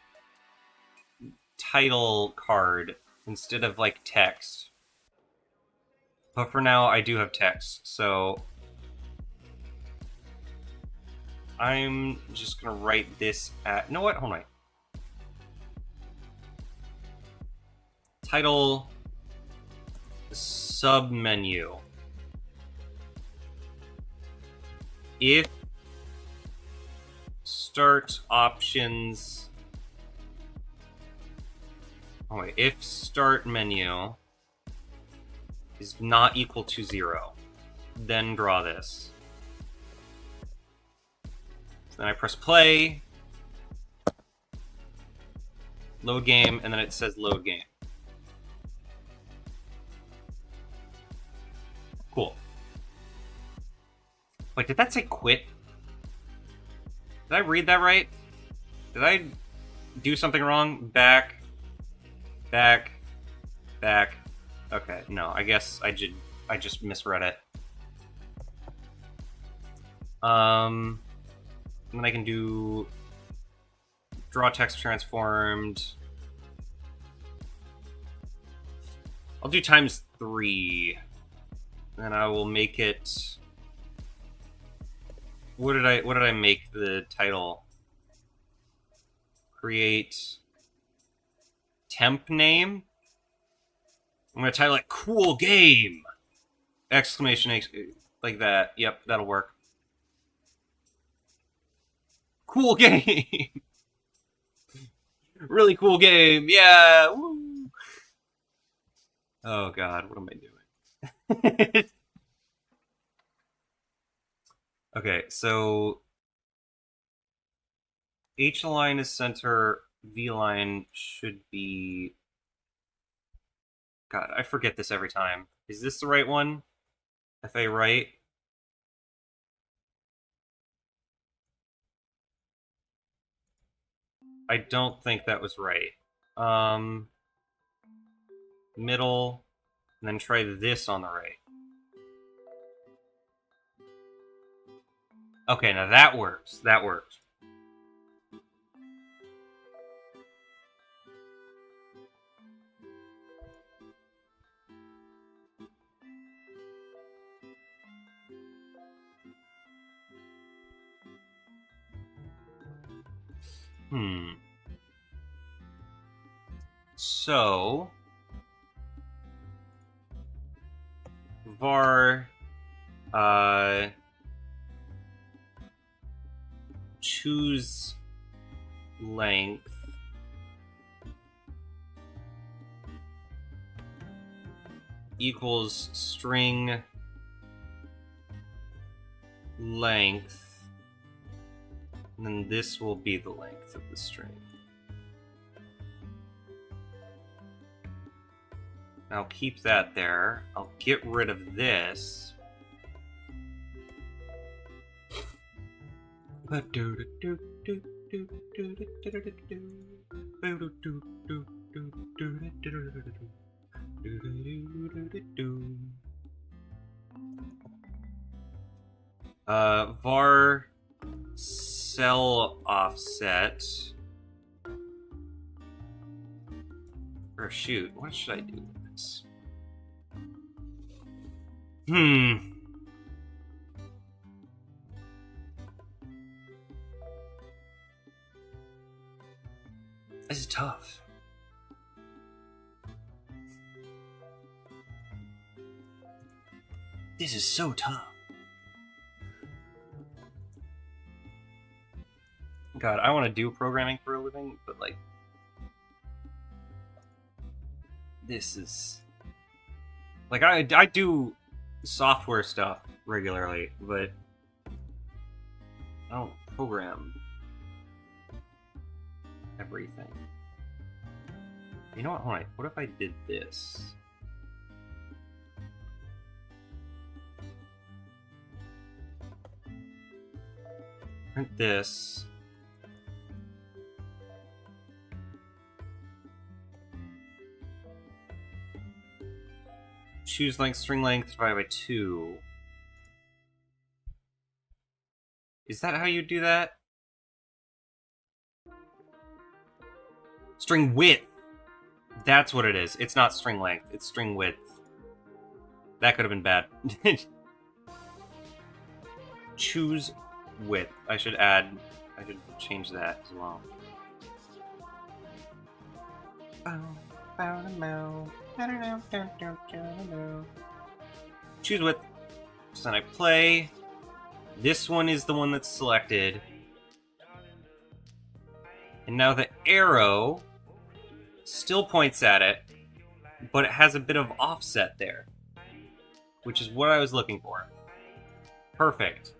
title card instead of like text. But for now, I do have text, so I'm just gonna write this at... You know what? Hold on. Title submenu. If start options... Oh wait, if start menu is not equal to 0, then draw this. Then I press play, load game, and then it says load game. Cool. Wait, did that say quit? Did I read that right? Did I do something wrong? Back. Okay, no, I guess I just misread it. And then I can do draw text transformed. I'll do ×3. And I will make it... What did I make the title? Create temp name. I'm gonna title it "Cool Game!" Exclamation, like that. Yep, that'll work. Cool game! Really cool game, yeah! Woo. Oh god, what am I doing? Okay, so H line is center, V line should be... God, I forget this every time. Is this the right one? FA right? I don't think that was right. Middle, and then try this on the right. Okay, now that works. That works. So var choose length equals string length, and then this will be the length of the string. I'll keep that there. I'll get rid of this. var cell offset. Or shoot, what should I do with this? This is tough. This is so tough. God, I want to do programming for a living, but like, this is like I do software stuff regularly, but I don't program everything. You know what? Hold on. What if I did this? Print this. Choose length, string length divided by 2. Is that how you do that? String width. That's what it is. It's not string length. It's string width. That could have been bad. Choose width. I should change that as well. Choose width. So then I play. This one is the one that's selected. And now the arrow still points at it, but it has a bit of offset there, which is what I was looking for. Perfect.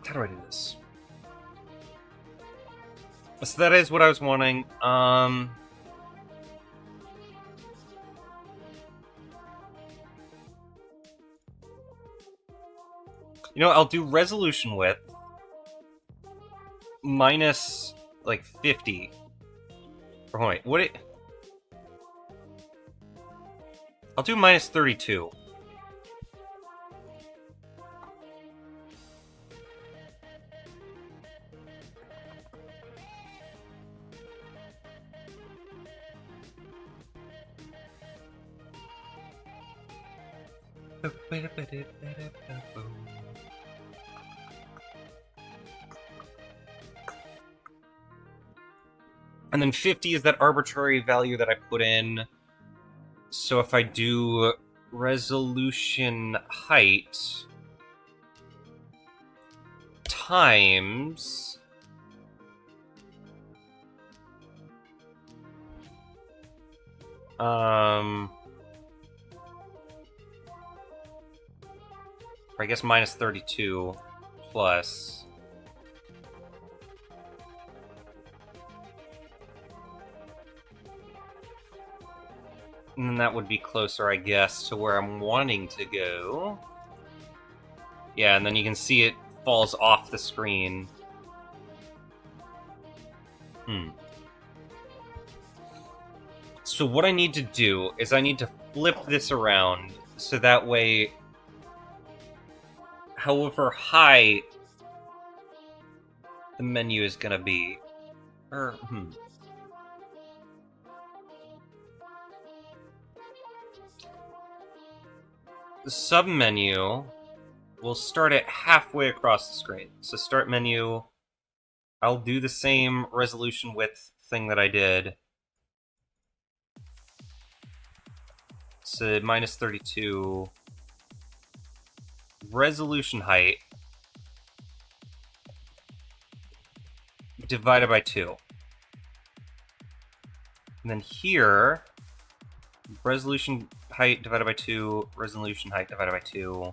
How do I do this? So that is what I was wanting. You know, I'll do resolution width minus like 50. Or hold on, what it? I'll do minus 32. And then 50 is that arbitrary value that I put in. So if I do resolution height times I guess minus 32 plus. And then that would be closer, I guess, to where I'm wanting to go. Yeah, and then you can see it falls off the screen. So what I need to do is I need to flip this around so that way, however high the menu is gonna be, the submenu will start it halfway across the screen. So start menu, I'll do the same resolution width thing that I did. So minus 32. Resolution height divided by 2. And then here, resolution height divided by 2, resolution height divided by 2.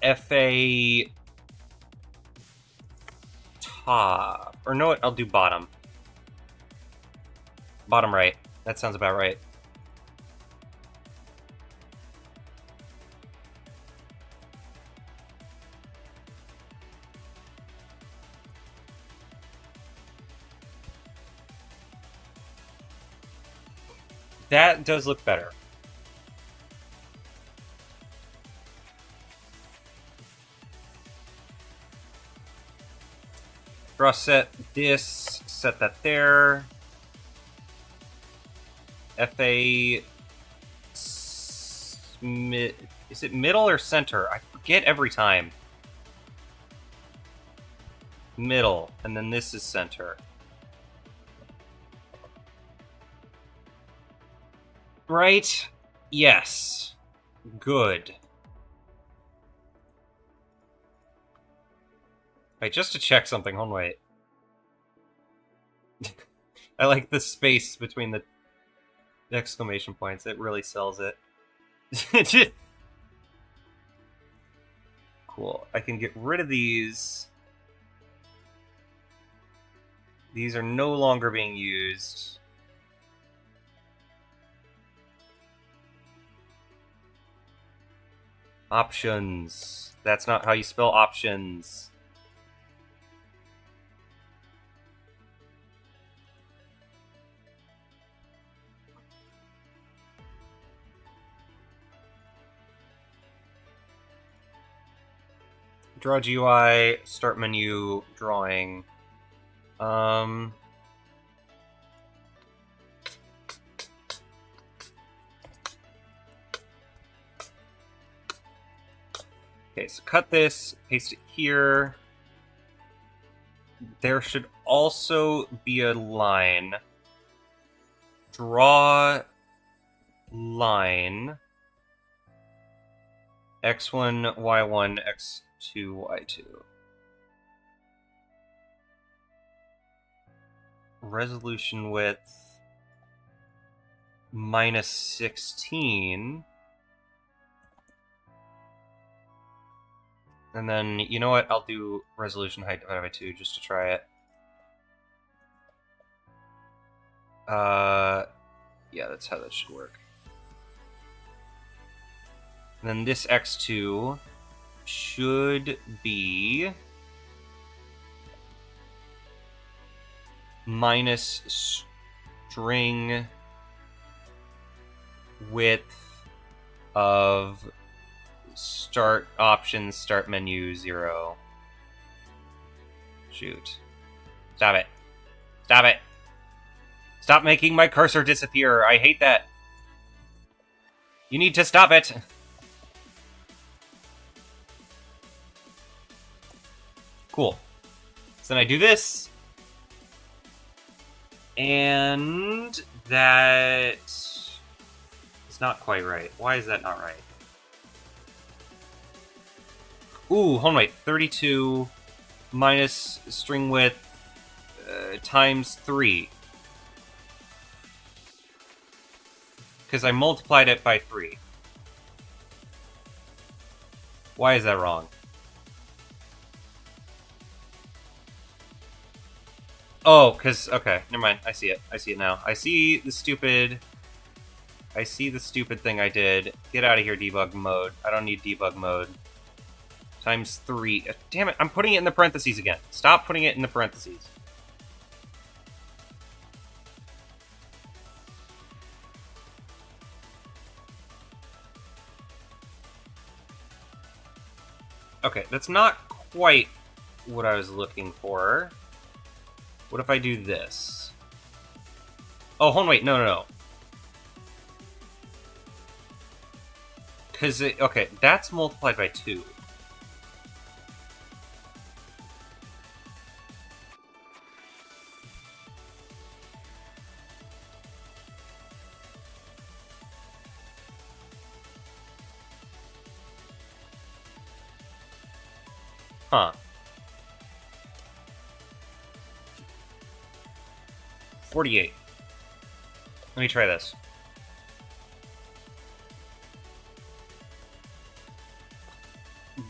FA top. Or no, I'll do bottom. Bottom right. That sounds about right. That does look better. Draw set this, set that there. FA... Is it middle or center? I forget every time. Middle, and then this is center. Right? Yes. Good. Wait, just to check something, hold on, wait. I like the space between the exclamation points. It really sells it. Cool. I can get rid of these. These are no longer being used. Options. That's not how you spell options. Draw GUI, start menu, drawing. Okay, so cut this, paste it here. There should also be a line. Draw line. X1, Y1, X2, Y2. Resolution width -16. And then, you know what? I'll do resolution height divided by 2 just to try it. Yeah, that's how that should work. And then this X2 should be minus string width of start options, start menu 0. Shoot. Stop it. Stop it. Stop making my cursor disappear. I hate that. You need to stop it. Cool. So then I do this. And that is not quite right. Why is that not right? Ooh, hold on, wait. 32 minus string width times 3. Because I multiplied it by 3. Why is that wrong? Oh, because... Okay, never mind. I see it. I see it now. I see the stupid thing I did. Get out of here, debug mode. I don't need debug mode. Times 3. Damn it, I'm putting it in the parentheses again. Stop putting it in the parentheses. Okay, that's not quite what I was looking for. What if I do this? Oh, hold on, wait, no. Because, okay, that's multiplied by 2. Huh. 48. Let me try this.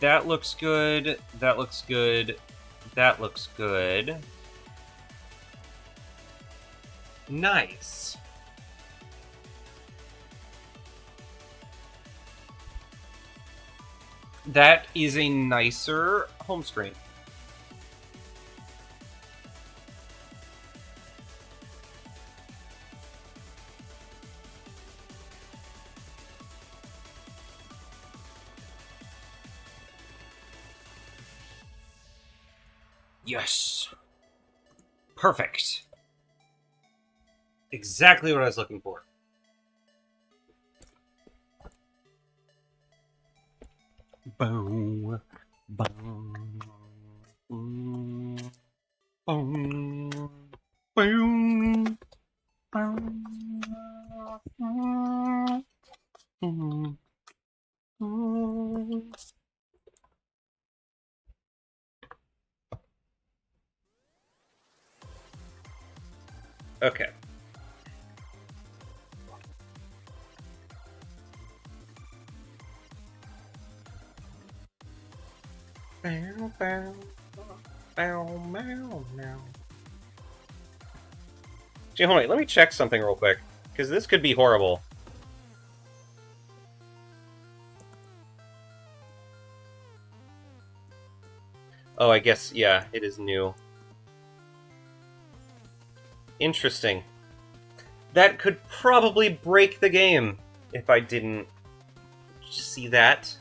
That looks good. That looks good. That looks good. Nice. That is a nicer home screen. Yes. Perfect. Exactly what I was looking for. Boom. Boom. Boom. Boom. Boom. Boom. Boom. Okay. Bow, bow, bow, meow, meow. Gee, hold on, let me check something real quick, because this could be horrible. Oh, I guess, yeah, it is new. Interesting. That could probably break the game if I didn't see that.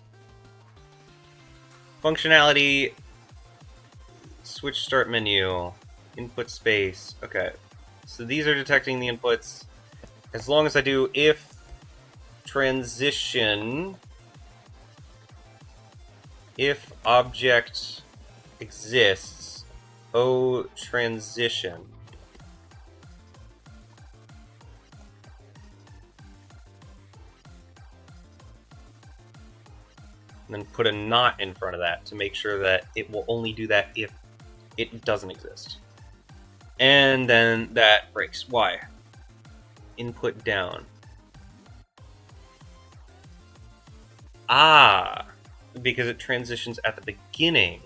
Functionality, switch start menu, input space. Okay, so these are detecting the inputs. As long as I do if transition, if object exists, O transition. And then put a not in front of that to make sure that it will only do that if it doesn't exist. And then that breaks. Why? Input down. Ah, because it transitions at the beginning.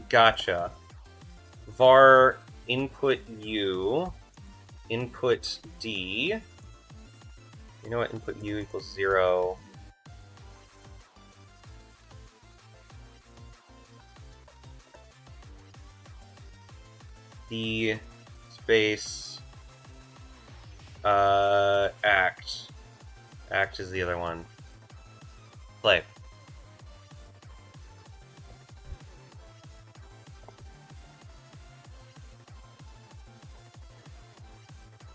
Gotcha. Var input U, input D. You know what? Input U equals 0. D space act. Act is the other one. Play.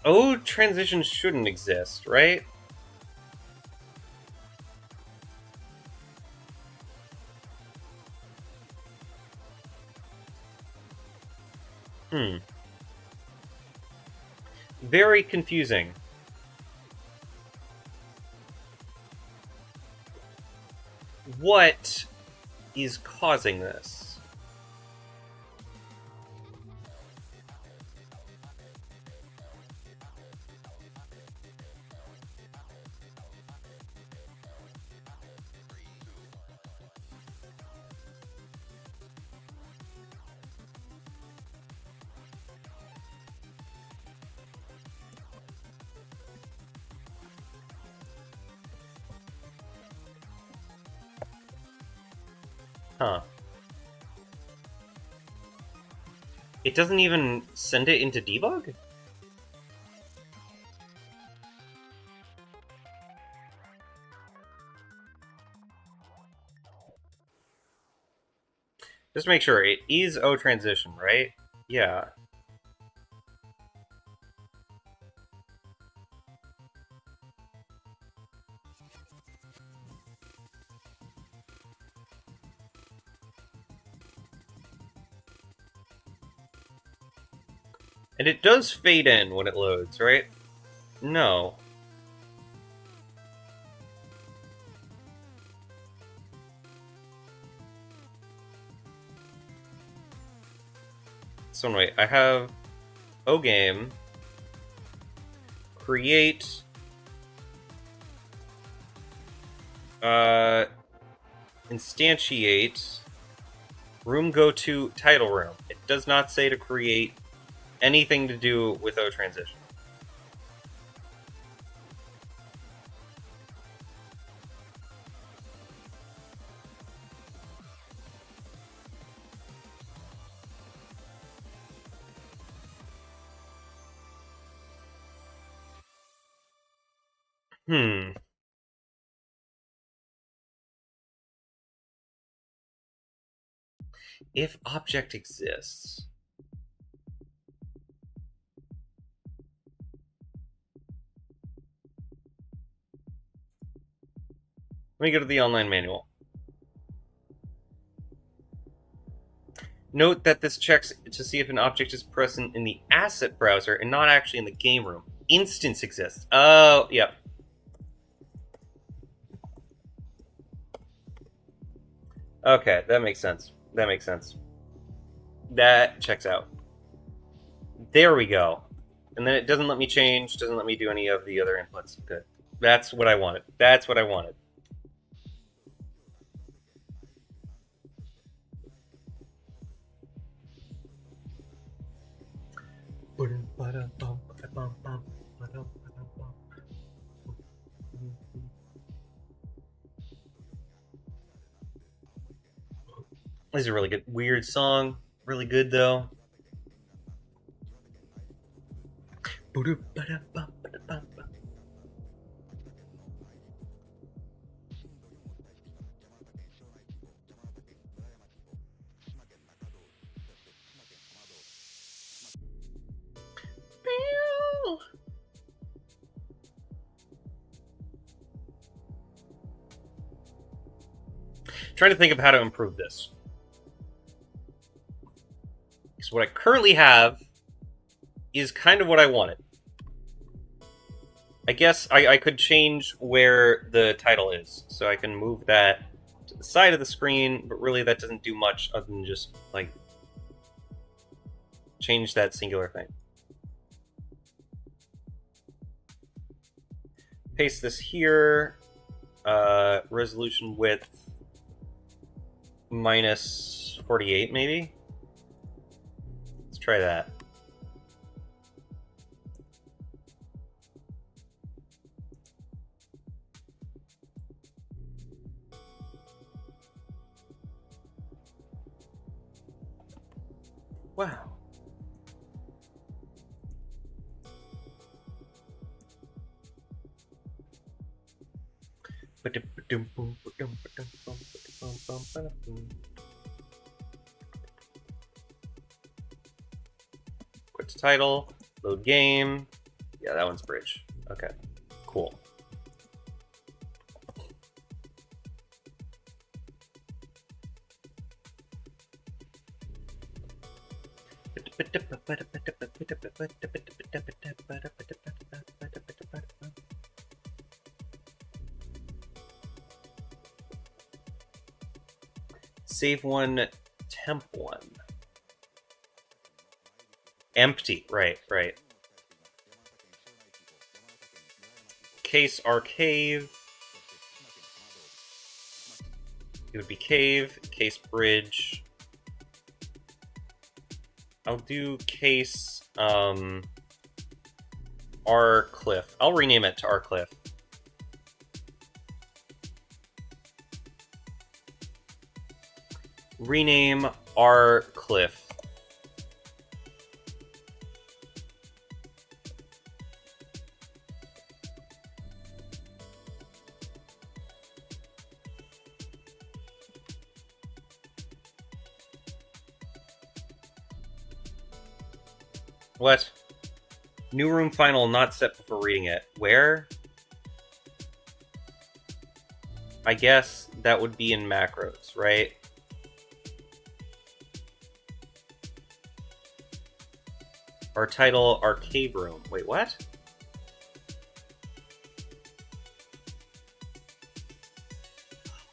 Oh, transitions shouldn't exist, right? Very confusing. What is causing this? Huh. It doesn't even send it into debug? Just make sure it is O transition, right? Yeah. And it does fade in when it loads, right? No. So wait, I have O game, create Instantiate room go to title room. It does not say to create anything to do with O transition. If object exists. Let me go to the online manual. Note that this checks to see if an object is present in the asset browser and not actually in the game room. Instance exists. Oh, yep. Okay, that makes sense. That makes sense. That checks out. There we go. And then it doesn't let me change, doesn't let me do any of the other inputs. Good. That's what I wanted. That's what I wanted. This is a really good, weird song. Really good, though. Trying to think of how to improve this. Because what I currently have is kind of what I wanted. I guess I could change where the title is. So I can move that to the side of the screen, but really that doesn't do much other than just, like, change that singular thing. Paste this here. Resolution width minus 48, maybe? Let's try that. Wow. Quit to title, load game. Yeah, that one's bridge. Okay, cool. Save one, temp one. Empty, right. Case arcave. It would be cave, case bridge. I'll do case R cliff. I'll rename it to R cliff. Rename R cliff. What? New room final not set before reading it. Where? I guess that would be in macros, right? Our title, arcade room. Wait, what?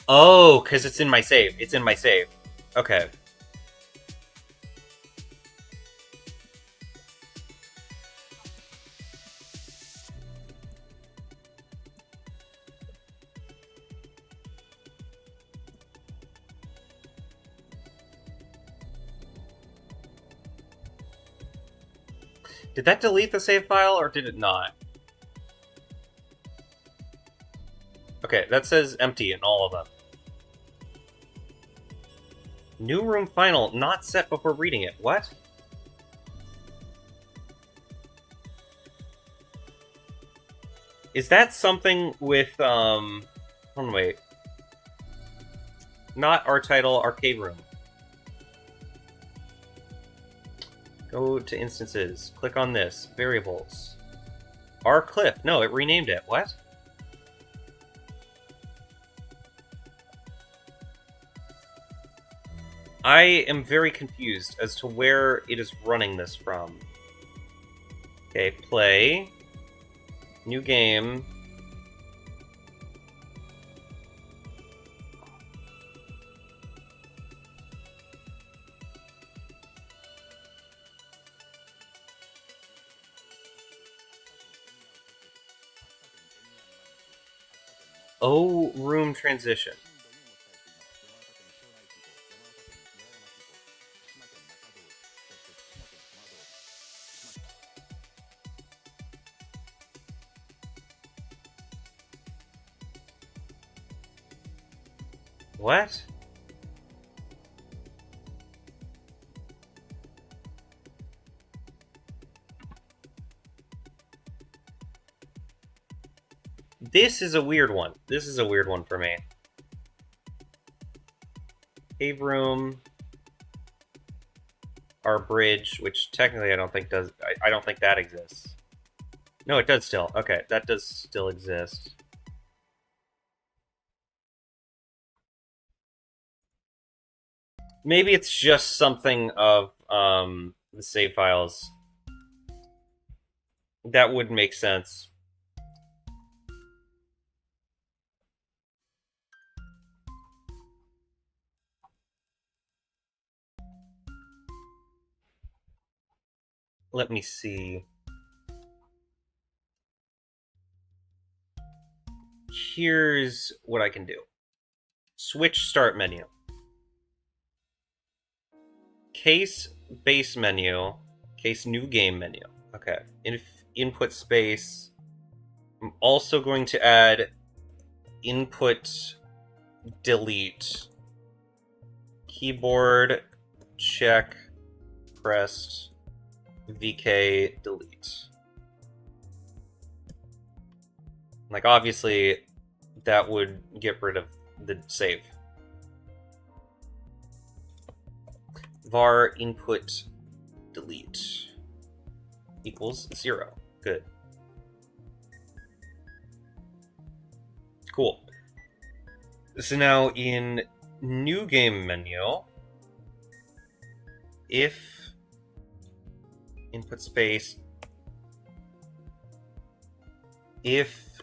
Oh, because it's in my save. It's in my save. Okay. Did that delete the save file, or did it not? Okay, that says empty in all of them. New room final not set before reading it. What? Is that something with, hold on, wait. Not our title, arcade room. Go to instances. Click on this. Variables. Our clip. No, it renamed it. What? I am very confused as to where it is running this from. Okay, play. New game. Oh, room transition. What? This is a weird one. This is a weird one for me. Cave room. Our bridge, which technically I don't think does... I don't think that exists. No, it does still. Okay, that does still exist. Maybe it's just something of the save files. That would make sense. Let me see. Here's what I can do. Switch start menu. Case base menu. Case new game menu. Okay. Input space. I'm also going to add input delete. Keyboard check pressed VK delete. Like, obviously, that would get rid of the save. Var input delete equals 0. Good. Cool. So now in new game menu, if input space, if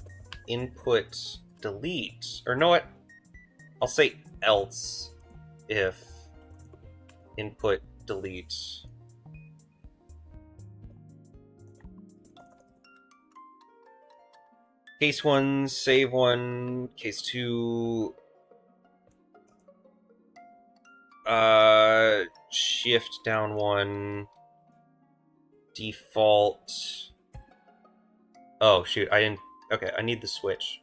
input delete, or know what? I'll say else if input delete case 1 save 1, case 2 shift down 1, default. Oh shoot, I didn't. Okay, I need the switch.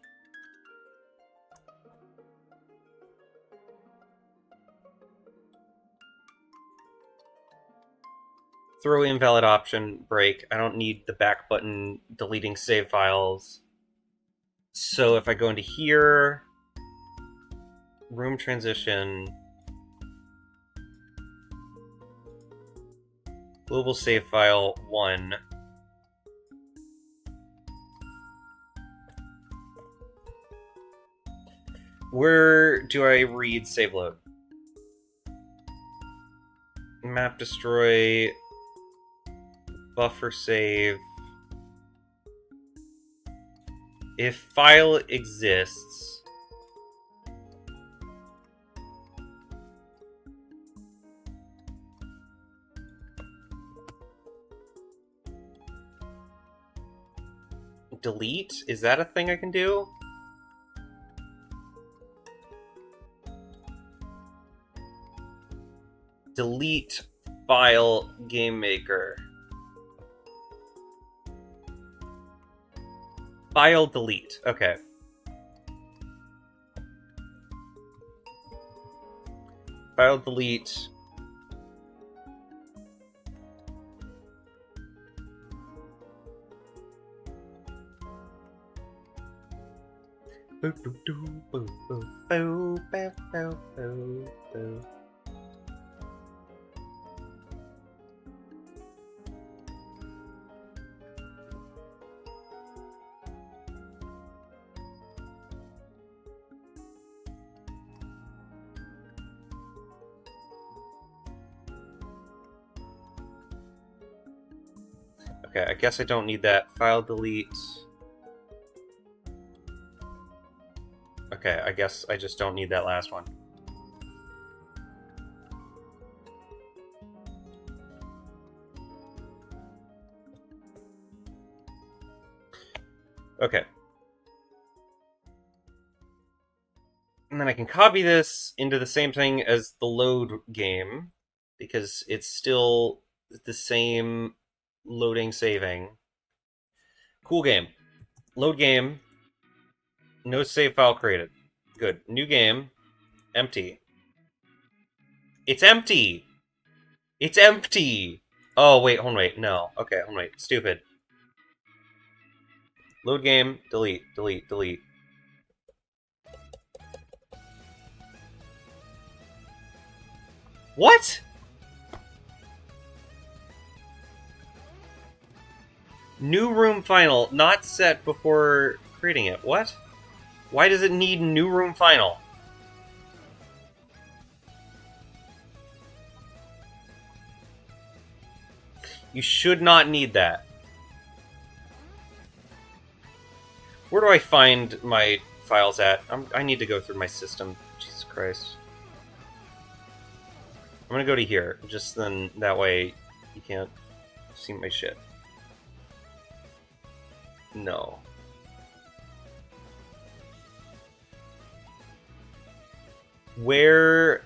Throw invalid option, break. I don't need the back button deleting save files. So if I go into here, room transition, global save file 1. Where do I read save load? Map destroy, buffer save. If file exists, delete? Is that a thing I can do? Delete file GameMaker. File delete. Okay. File delete. Boo, boo, boo, boo, boo, boo, boo, boo, boo, boo. Okay, I guess I don't need that. File delete. Okay, I guess I just don't need that last one. Okay. And then I can copy this into the same thing as the load game, because it's still the same loading, saving. Cool game. Load game. No save file created. Good. New game. Empty. It's empty! It's empty! Oh, wait, hold on, wait. No. Okay, hold on, wait. Stupid. Load game. Delete, delete, delete. What? New room final. Not set before creating it. What? Why does it need new room final? You should not need that. Where do I find my files at? I need to go through my system. Jesus Christ. I'm gonna go to here. Just then, that way you can't see my shit. No. Where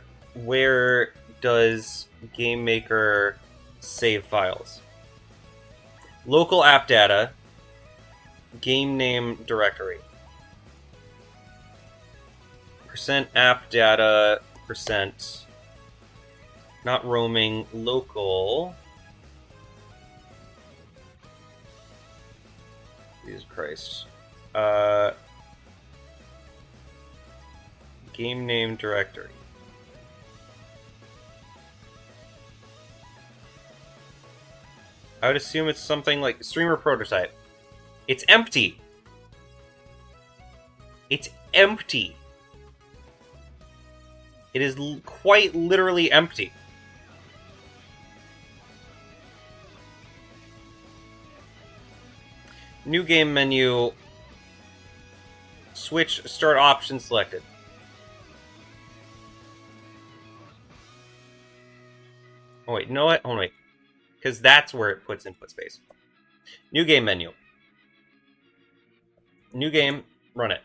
does GameMaker save files? Local app data, game name directory. Percent app data, percent not roaming, local. Jesus Christ. Game name directory. I would assume it's something like streamer prototype. It's empty. It's empty. It is quite literally empty. New game menu. Switch start option selected. Oh wait, you know what? Hold on, wait. Because that's where it puts input space. New game menu. New game, run it.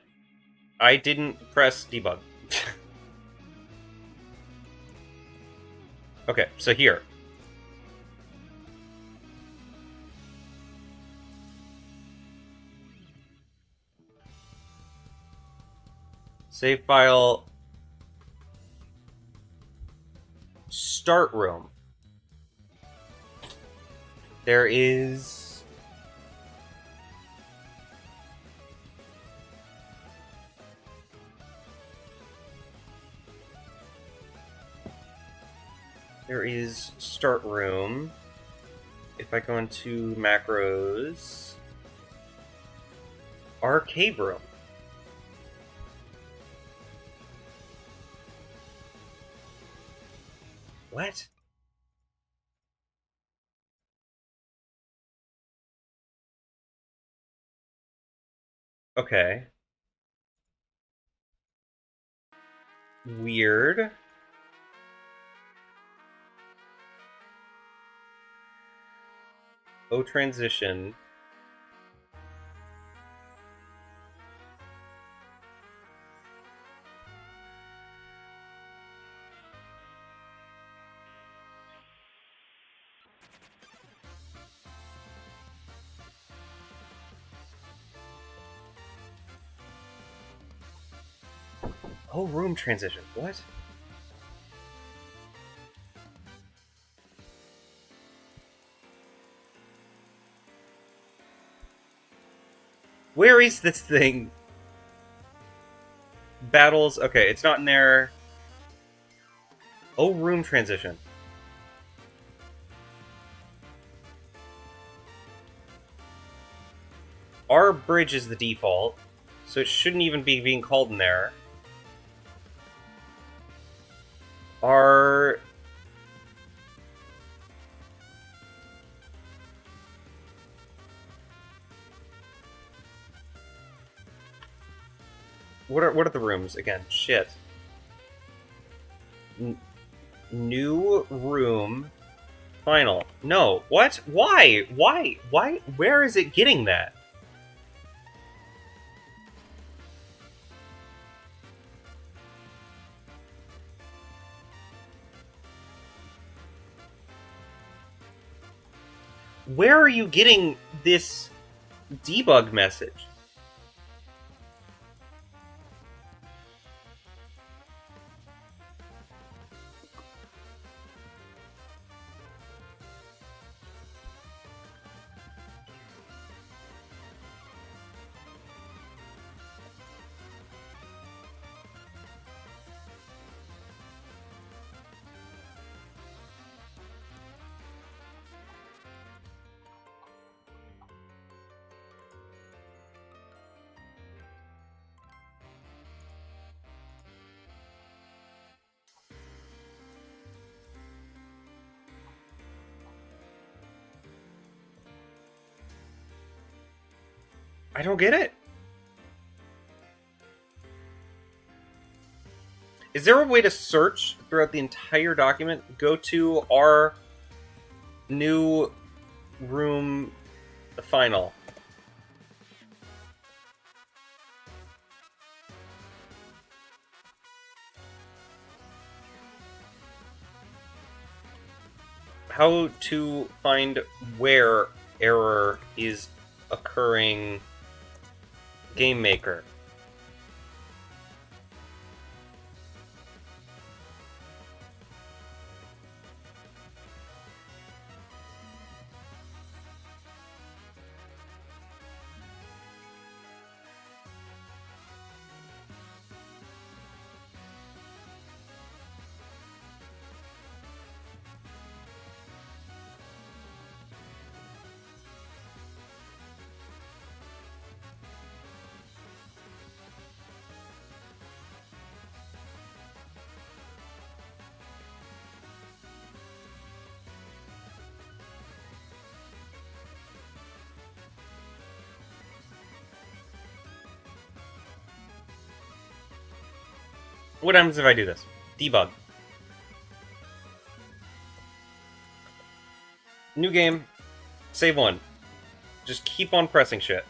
I didn't press debug. Okay, so here. Save file. Start room. There is... There is start room. If I go into macros... Arcade room. What? Okay. Weird. O transition. Oh, room transition. What? Where is this thing? Battles. Okay, it's not in there. Oh, room transition. Our bridge is the default, so it shouldn't even be being called in there. Our... What are the rooms again? Shit. New room. Final. No. What? Why? Why? Why? Where is it getting that? Where are you getting this debug message? I don't get it. Is there a way to search throughout the entire document? Go to our new room final. How to find where error is occurring. GameMaker. What happens if I do this? Debug. New game. Save one. Just keep on pressing shit.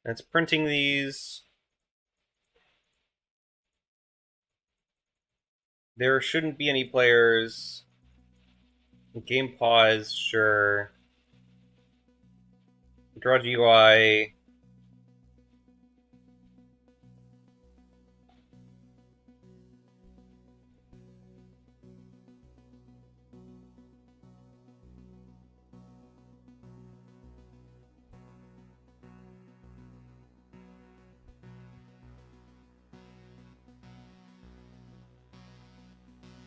It's printing these. There shouldn't be any players. Game pause, sure. Draw GUI.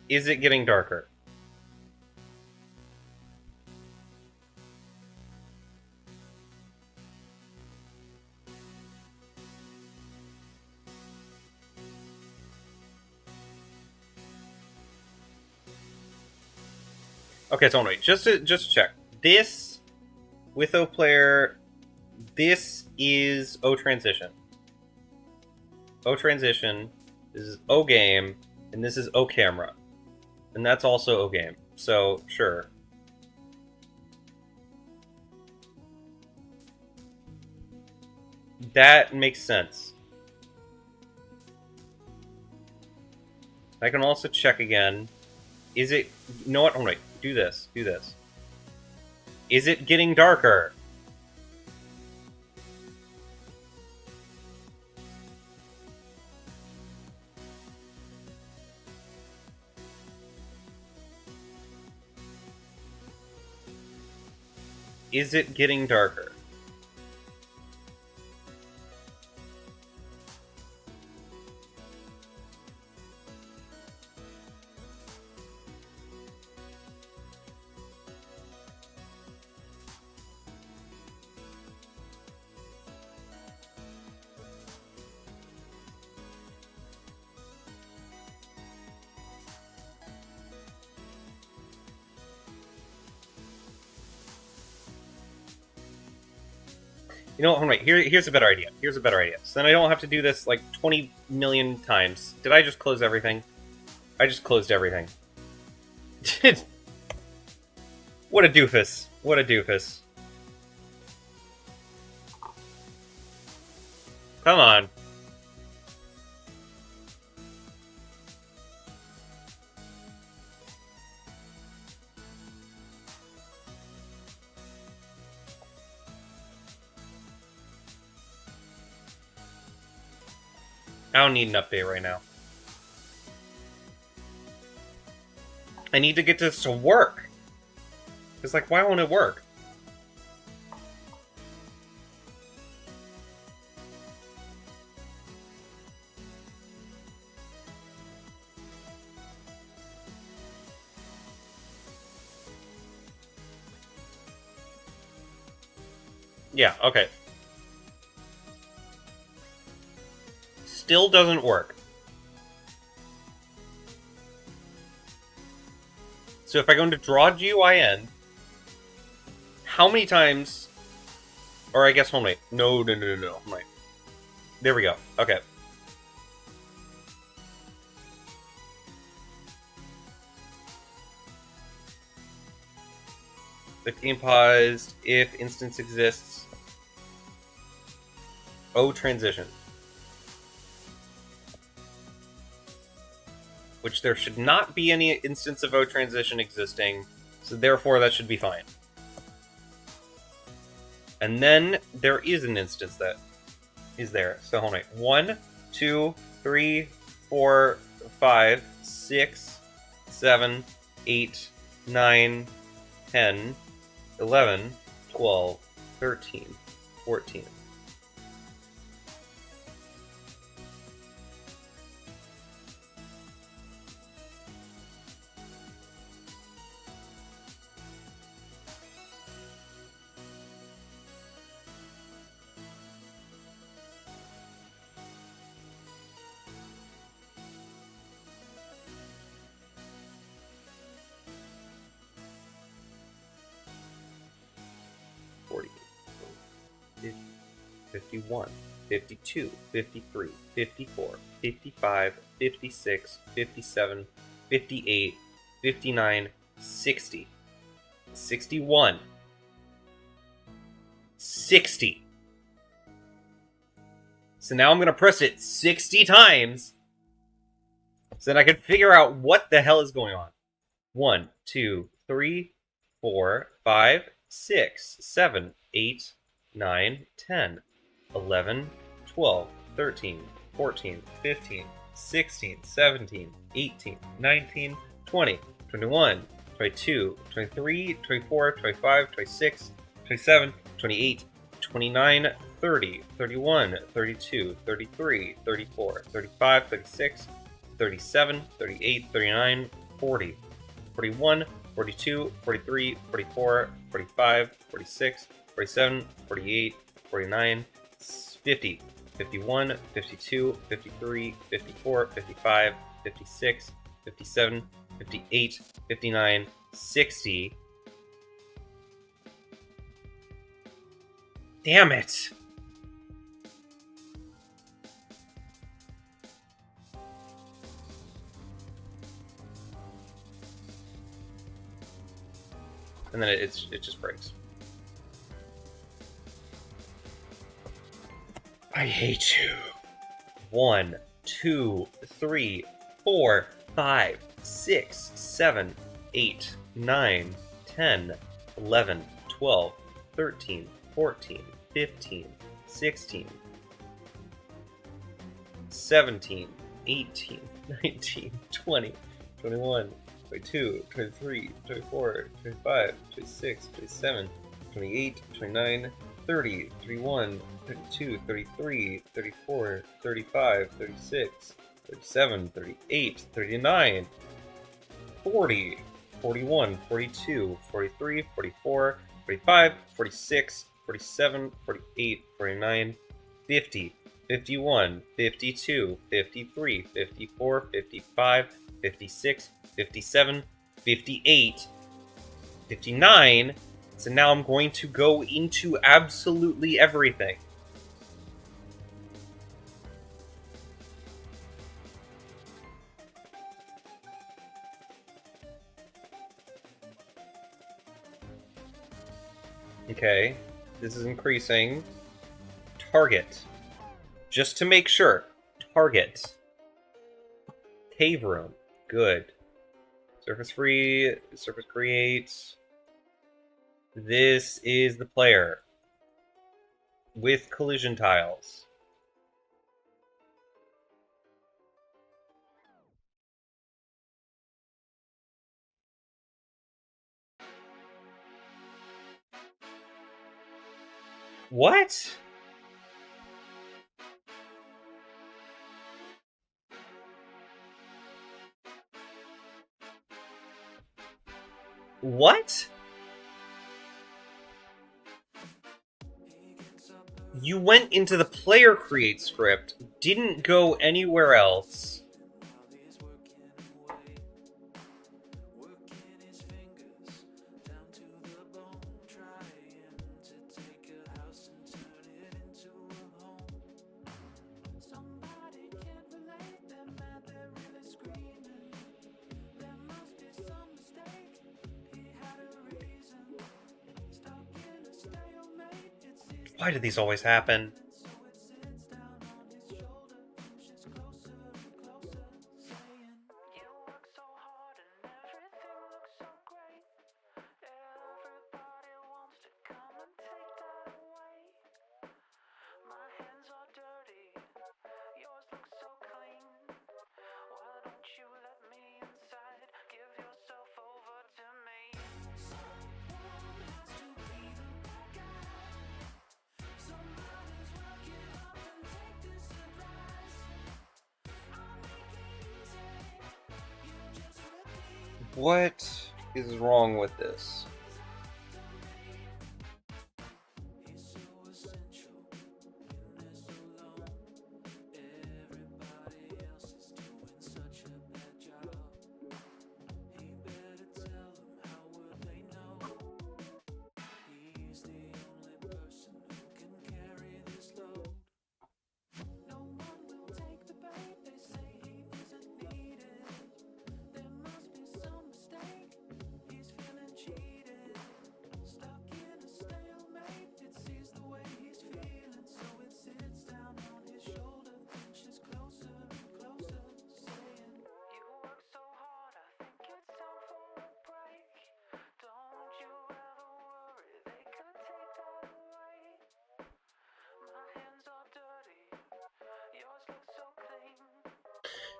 Is it getting darker? Okay, so wait, just to check. This with O player, this is O transition. O transition, this is O game, and this is O camera. And that's also O game. so sure. That makes sense. I can also check again. Is it... You know what? Oh, wait. Do this. Do this. Is it getting darker? Is it getting darker? You know what? Wait, here's a better idea. Here's a better idea. So then I don't have to do this like 20 million times. Did I just close everything? I just closed everything. What a doofus. What a doofus. Come on. I don't need an update right now. I need to get this to work. It's like, why won't it work? Yeah, okay. Still doesn't work. So if I go into draw GUI end, how many times... Or I guess, hold on, wait. No. Wait. There we go. Okay. If game paused, if instance exists. O transition. Which there should not be any instance of O transition existing, so therefore that should be fine. And then there is an instance that is there. So hold on. 1, 2, 3, 4, 5, 6, 7, 8, 9, 10, 11, 12, 13, 14. Fifty, 51, 52, 53, 54, 55, 56, 57, 58, 59, 60, 61, 60. So now I'm going to press it 60 times so that I can figure out what the hell is going on. 1, 2, 3, 4, 5, 6, 7, 8, 9, 10, 11, 12, 13, 14, 15, 16, 17, 18, 19, 20, 21, 22, 23, 24, 25, 26, 27, 28, 29, 30, 31, 32, 33, 34, 35, 36, 37, 38, 39, 40, 41, 42, 43, 44, 45, 46, 47, 48, 49, 50, 51, 52, 53, 54, 55, 56, 57, 58, 59, 60. Damn it! and then it just breaks. I hate you. 1, 2, 3, 4, 5, 6, 7, 8, 9, 10, 11, 12, 13, 14, 15, 16, 17, 18, 19, 20, 21, 22, 23, 24, 25, 26, 27, 28, 29, 30, 31, 32, 33, 34, 35, 36, 37, 38, 39, 40, 41, 42, 43, 44, 45, 46, 47, 48, 49, 50, 51, 52, 53, 54, 55, 56, 57, 58, 59. So now I'm going to go into absolutely everything. Okay, this is increasing. Target. Just to make sure. Target. Cave room. Good. Surface free. Surface create. This is the player. With collision tiles. What? What? You went into the player create script, didn't go anywhere else. Why do these always happen? What is wrong with this?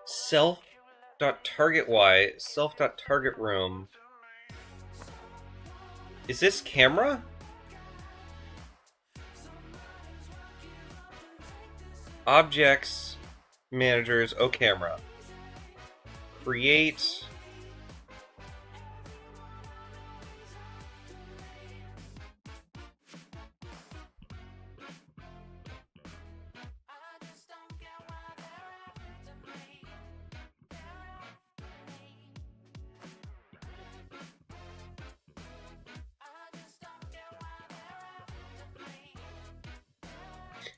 Self.target.y, self.target.room. Is this camera? Objects, managers, camera. Create.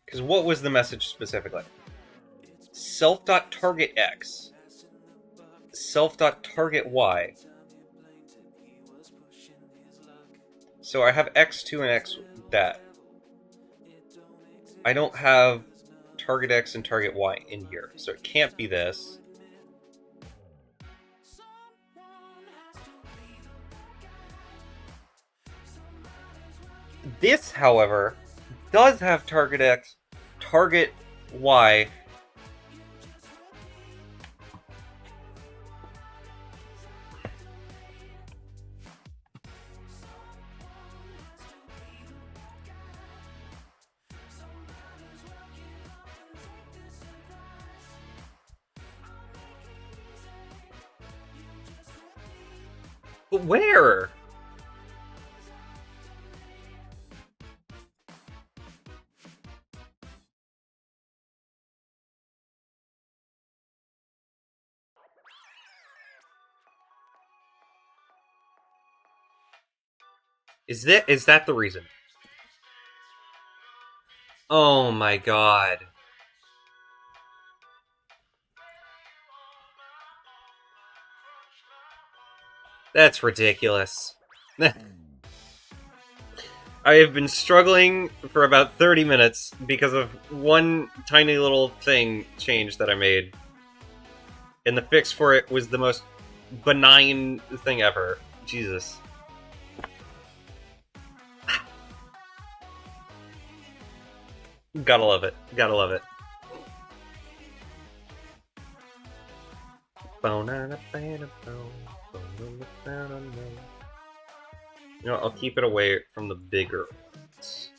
Because what was the message specifically? Self.targetX. Self.targetY. So I have X2 and X that. I don't have target X and target Y in here, so it can't be this. This, however, does have target X, target Y. But where? Is that the reason? Oh my god. That's ridiculous. I have been struggling for about 30 minutes because of one tiny little thing change that I made. And the fix for it was the most benign thing ever. Jesus. Gotta love it. Gotta love it. You know, I'll keep it away from the bigger ones.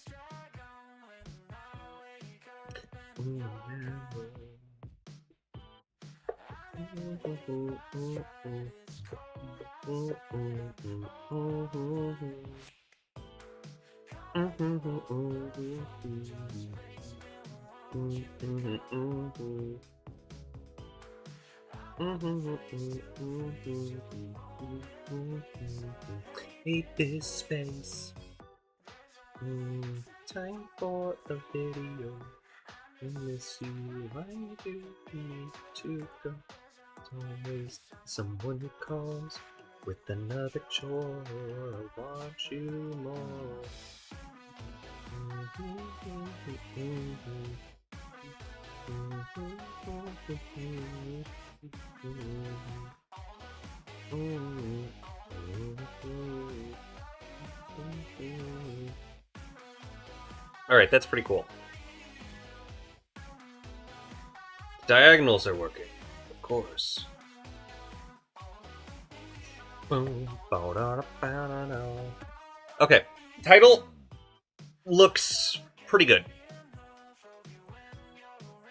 Hate this space. Time for a video. I miss you. I do need to go. It's always someone who calls with another chore. I want you more. Alright, that's pretty cool. Diagonals are working, of course. Okay, title looks pretty good.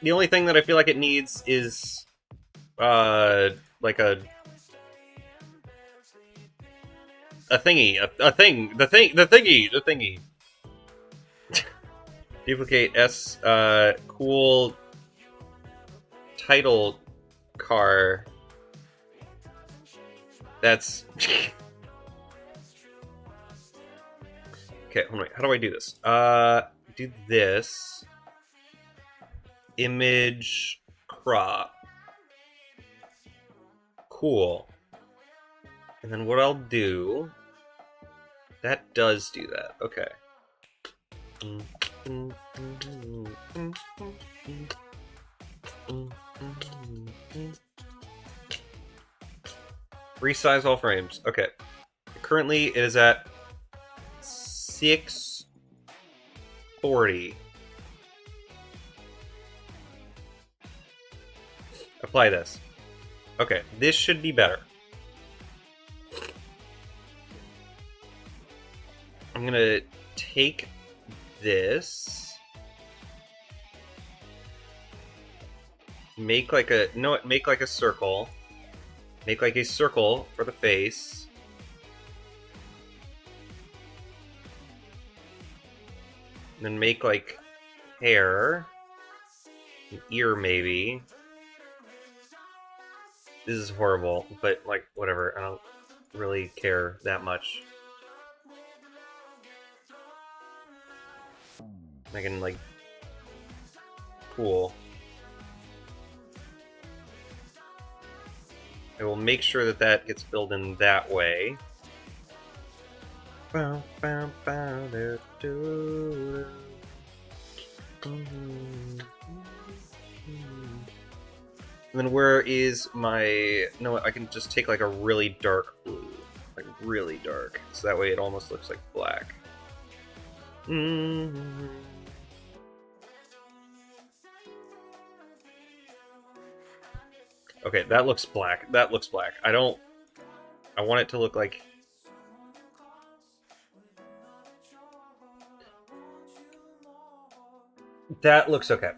The only thing that I feel like it needs is, like a thingy, the thingy. Duplicate S, cool title car. That's... Okay, hold on, wait. How do I do this? Do this. Image crop. Cool. And then what I'll do... That does do that. Okay. Resize all frames. Okay. Currently, it is at 640. Apply this. Okay, this should be better. I'm gonna take this, make like a make like a circle, make like a circle for the face, and then make like hair, an ear maybe. This is horrible, but like whatever. I don't really care that much. I can, like, cool. I will make sure that that gets filled in that way. And then where is my... No, I can just take like a really dark blue. Like really dark. So that way it almost looks like black. Okay, that looks black. That looks black. I want it to look like... That looks okay.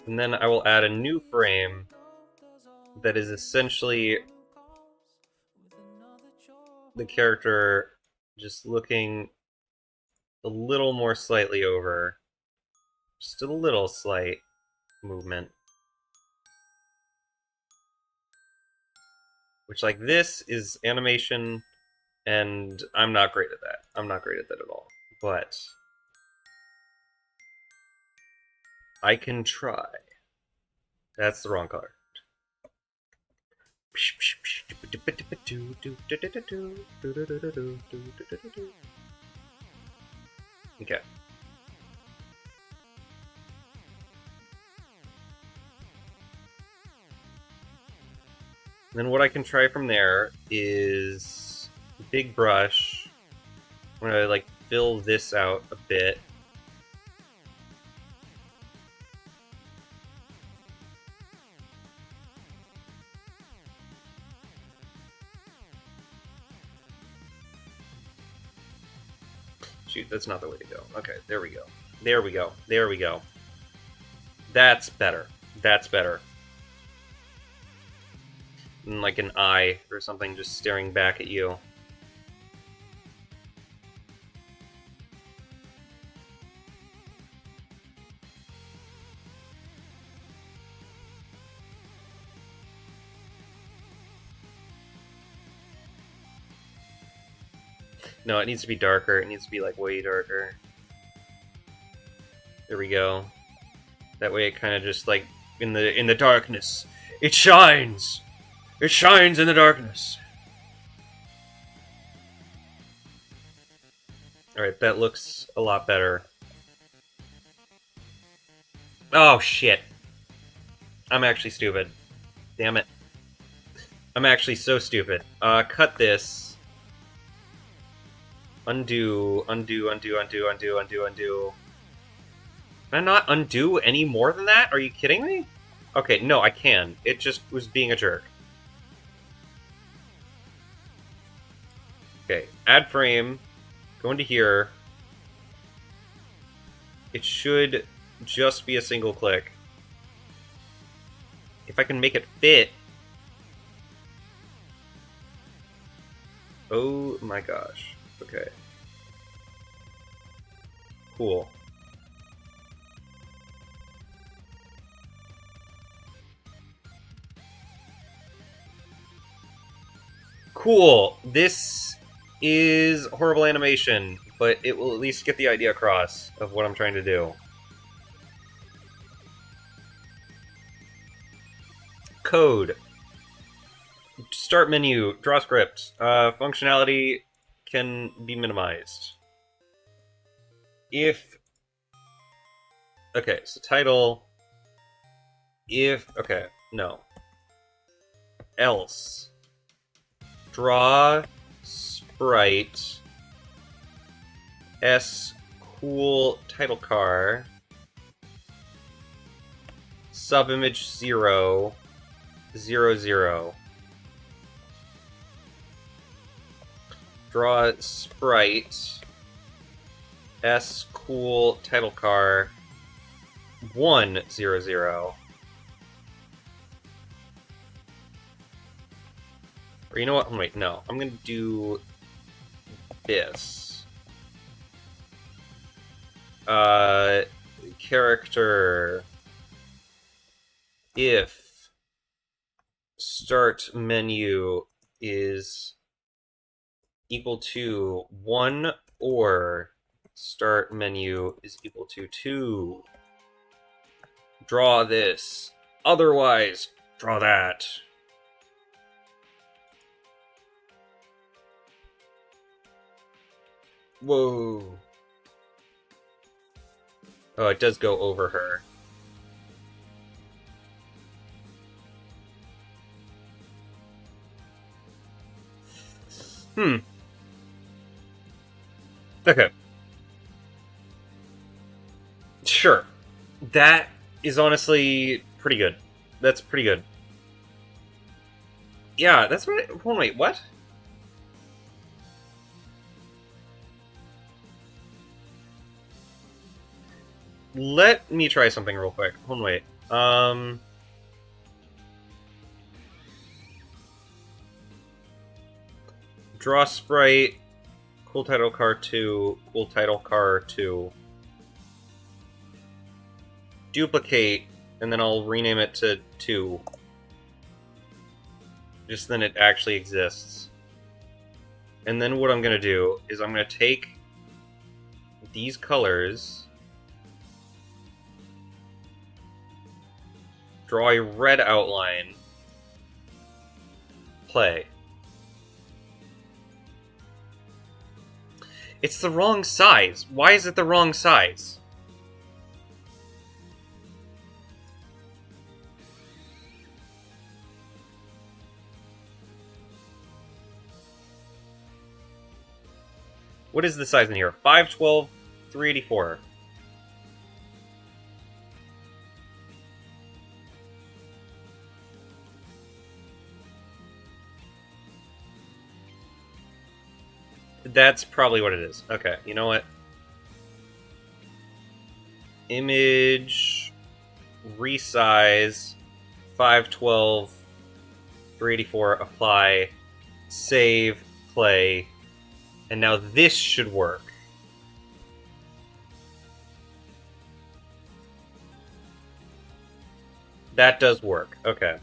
And then I will add a new frame that is essentially the character just looking a little more slightly over. Just a little slight movement. Which, like, this is animation, and I'm not great at that. I'm not great at that at all. But I can try. That's the wrong color. Okay. Then what I can try from there is big brush. I'm gonna like fill this out a bit. Shoot, that's not the way to go. Okay, there we go. There we go. There we go. That's better. That's better. And like an eye or something just staring back at you. No, it needs to be darker. It needs to be like way darker. There we go. That way it kind of just like in the darkness. It shines. It shines in the darkness. Alright, that looks a lot better. Oh, shit. I'm actually stupid. Damn it. I'm actually so stupid. Cut this. Undo, undo, undo, undo, undo, undo, undo. Can I not undo any more than that? Are you kidding me? Okay, no, I can. It just was being a jerk. Okay, add frame. Go into here. It should just be a single click. If I can make it fit. Oh my gosh. Okay. Cool. Cool. This is horrible animation, but it will at least get the idea across of what I'm trying to do. Code. Start menu. Draw script. Functionality can be minimized. If... Okay, so title... If... Okay, no. Else. Draw sprite S cool title car subimage 0 0 0. Draw sprite S cool title car 1 0 0. Or you know what? Wait, no. I'm gonna do this. Character if start menu is equal to 1 or start menu is equal to 2. Draw this. Otherwise, draw that. Whoa. Oh, it does go over her. Okay. Sure. That is honestly pretty good. That's pretty good. Yeah, that's what. Hold on, wait, what? Let me try something real quick. Hold on, wait. Draw sprite. Cool title car 2. Cool title car 2. Duplicate, and then I'll rename it to 2. Just then it actually exists. And then what I'm going to do is I'm going to take these colors, draw a red outline, play. It's the wrong size. Why is it the wrong size? What is the size in here? 512, 384. That's probably what it is. Okay, you know what? Image, resize, 512, 384, apply, save, play, and now this should work. That does work, okay.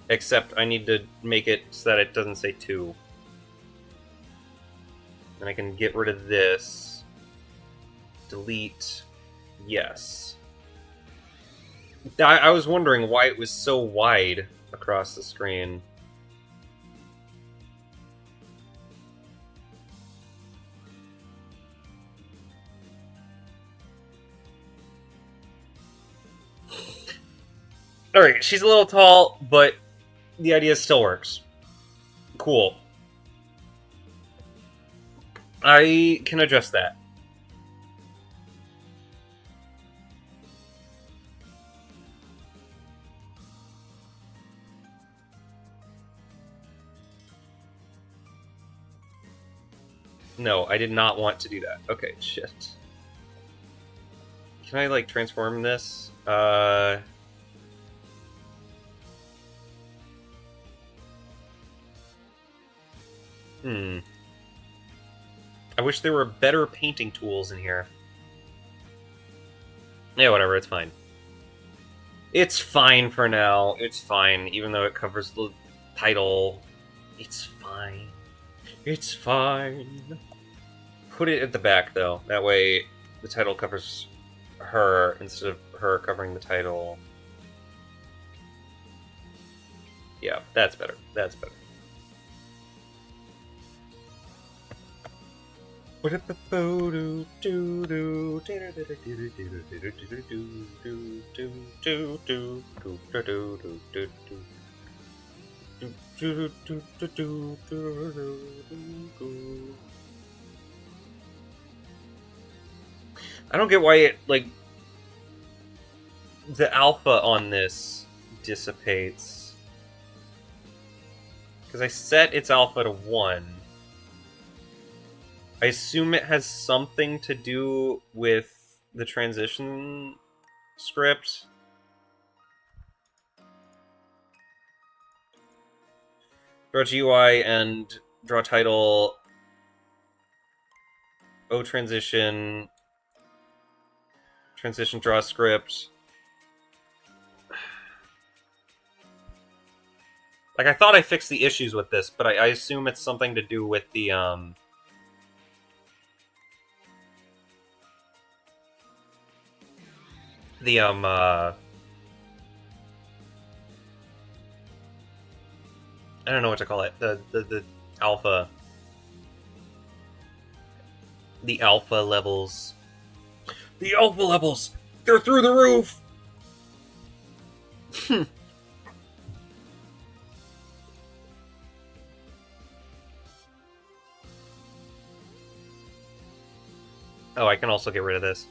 Except I need to make it so that it doesn't say 2. And I can get rid of this. Delete. Yes. I was wondering why it was so wide across the screen. Alright, she's a little tall, but the idea still works. Cool. I can adjust that. No, I did not want to do that. Okay, shit. Can I, like, transform this? I wish there were better painting tools in here. Yeah, whatever, it's fine. It's fine for now. It's fine, even though it covers the title. It's fine. It's fine. Put it at the back, though. That way, the title covers her instead of her covering the title. Yeah, that's better. That's better. I don't get why it, like, the alpha on this dissipates. Because I set its alpha to 1. I assume it has something to do with the transition script. Draw GUI and draw title. O transition. Transition draw script. Like, I thought I fixed the issues with this, but I assume it's something to do with the, I don't know what to call it. The alpha. The alpha levels. The alpha levels! They're through the roof! Oh, I can also get rid of this.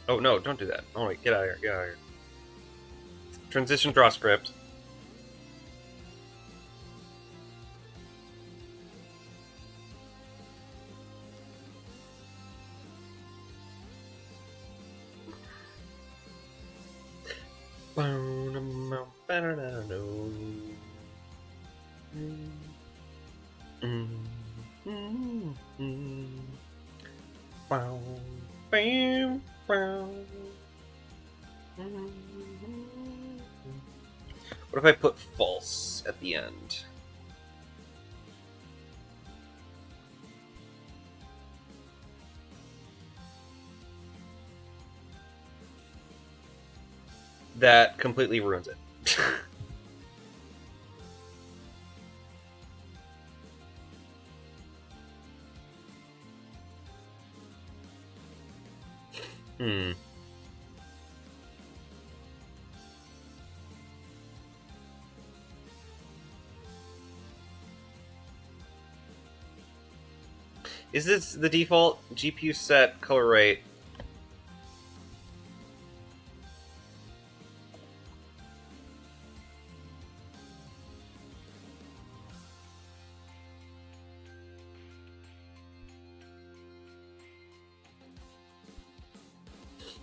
Oh, no, don't do that. Oh, wait, get out of here, get out of here. Transition draw script. What if I put false at the end? That completely ruins it. Is this the default GPU set color rate?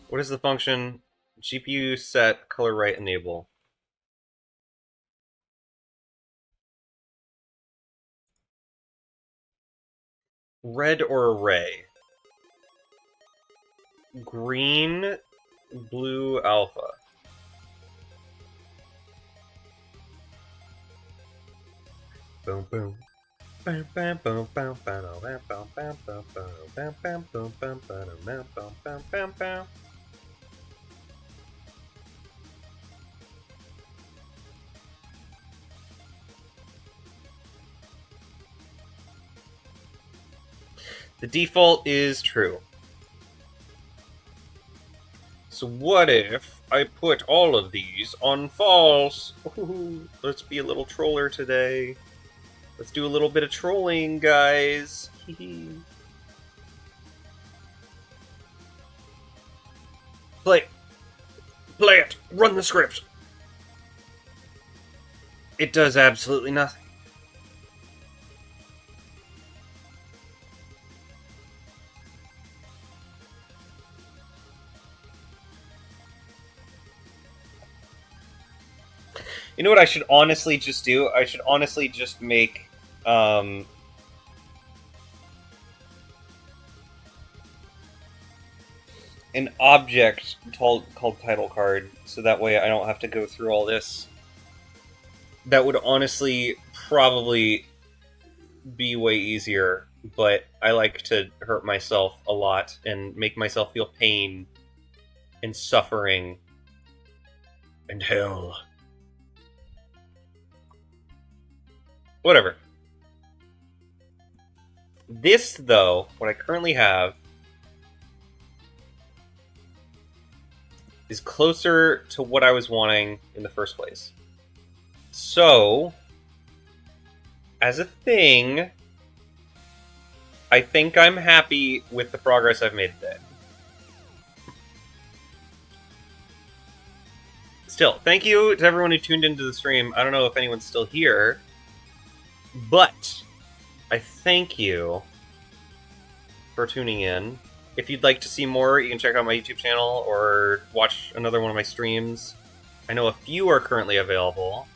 What is the function? GPU set color rate enable. Red or array? Green, blue, alpha. Boom, boom. Bam, bam, boom, bam, bam, bam, bam, bam, bam, bam, bam, boom, bam, bam, bam, bam, bam, bam, bam. The default is true. So what if I put all of these on false? Ooh, let's be a little troller today. Let's do a little bit of trolling, guys. Play it! Run the script! It does absolutely nothing. You know what I should honestly just do? I should honestly just make, an object called title card, so that way I don't have to go through all this. That would honestly probably be way easier, but I like to hurt myself a lot and make myself feel pain and suffering and hell. Whatever. This, though, what I currently have, is closer to what I was wanting in the first place. So, as a thing, I think I'm happy with the progress I've made today. Still, thank you to everyone who tuned into the stream. I don't know if anyone's still here, but I thank you for tuning in. If you'd like to see more, you can check out my YouTube channel or watch another one of my streams. I know a few are currently available.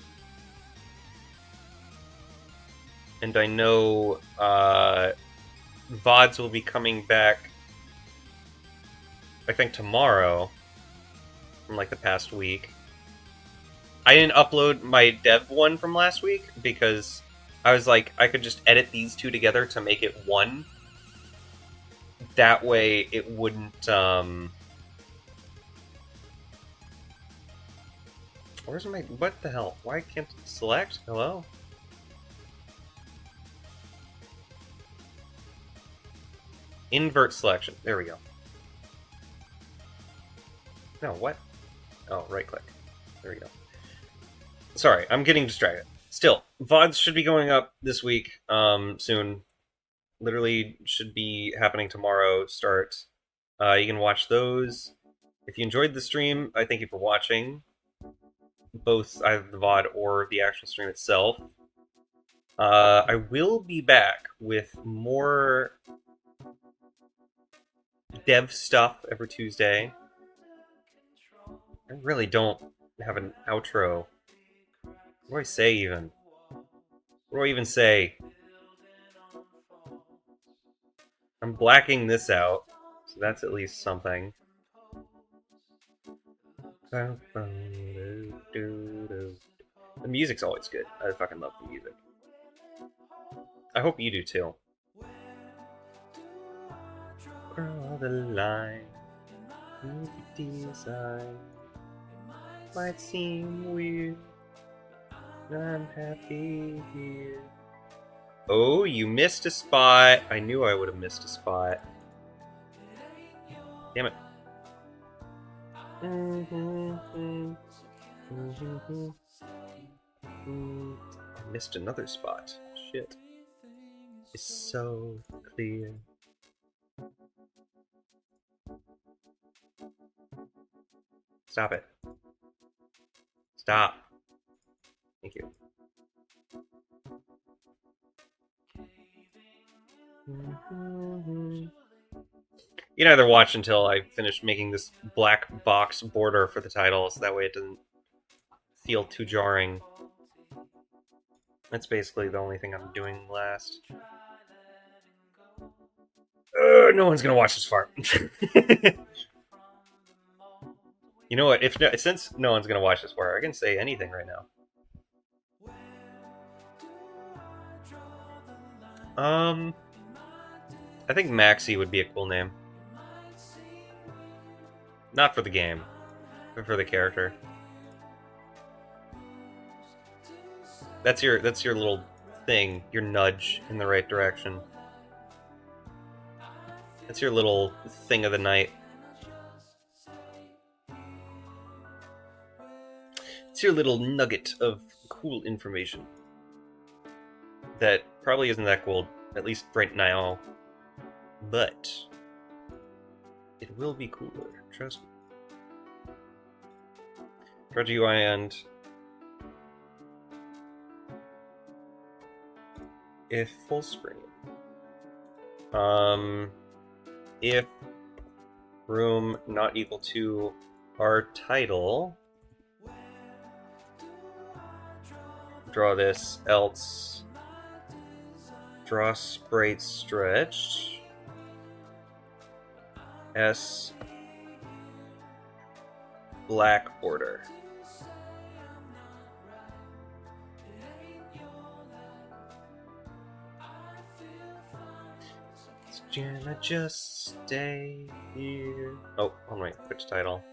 And I know VODs will be coming back, I think tomorrow, from like the past week. I didn't upload my dev one from last week because I was like, I could just edit these two together to make it one. That way it wouldn't, Where's my... What the hell? Why can't it select? Hello? Invert selection. There we go. No, what? Oh, right click. There we go. Sorry, I'm getting distracted. Still, VODs should be going up this week, soon. Literally should be happening tomorrow, start. You can watch those. If you enjoyed the stream, I thank you for watching. Both either the VOD or the actual stream itself. I will be back with more dev stuff every Tuesday. I really don't have an outro. What do I say even? What do I even say? I'm blacking this out, so that's at least something. The music's always good. I fucking love the music. I hope you do too. Draw the line. Design might seem weird. I'm happy here. Oh, you missed a spot. I knew I would have missed a spot. Damn it. I missed another spot. Shit. It's so clear. Stop it. Stop. Thank you. You can either watch until I finish making this black box border for the title, so that way it doesn't feel too jarring. That's basically the only thing I'm doing last. No one's gonna watch this far. You know what? Since no one's gonna watch this far, I can say anything right now. I think Maxie would be a cool name. Not for the game, but for the character. That's your little thing, your nudge in the right direction. That's your little thing of the night. It's your little nugget of cool information that probably isn't that cool, at least right now, but it will be cooler, trust me. Project UI and if full screen. If room not equal to our title, draw this, else draw sprite stretch, S black border. Can I just stay here? Oh, on my Twitch title.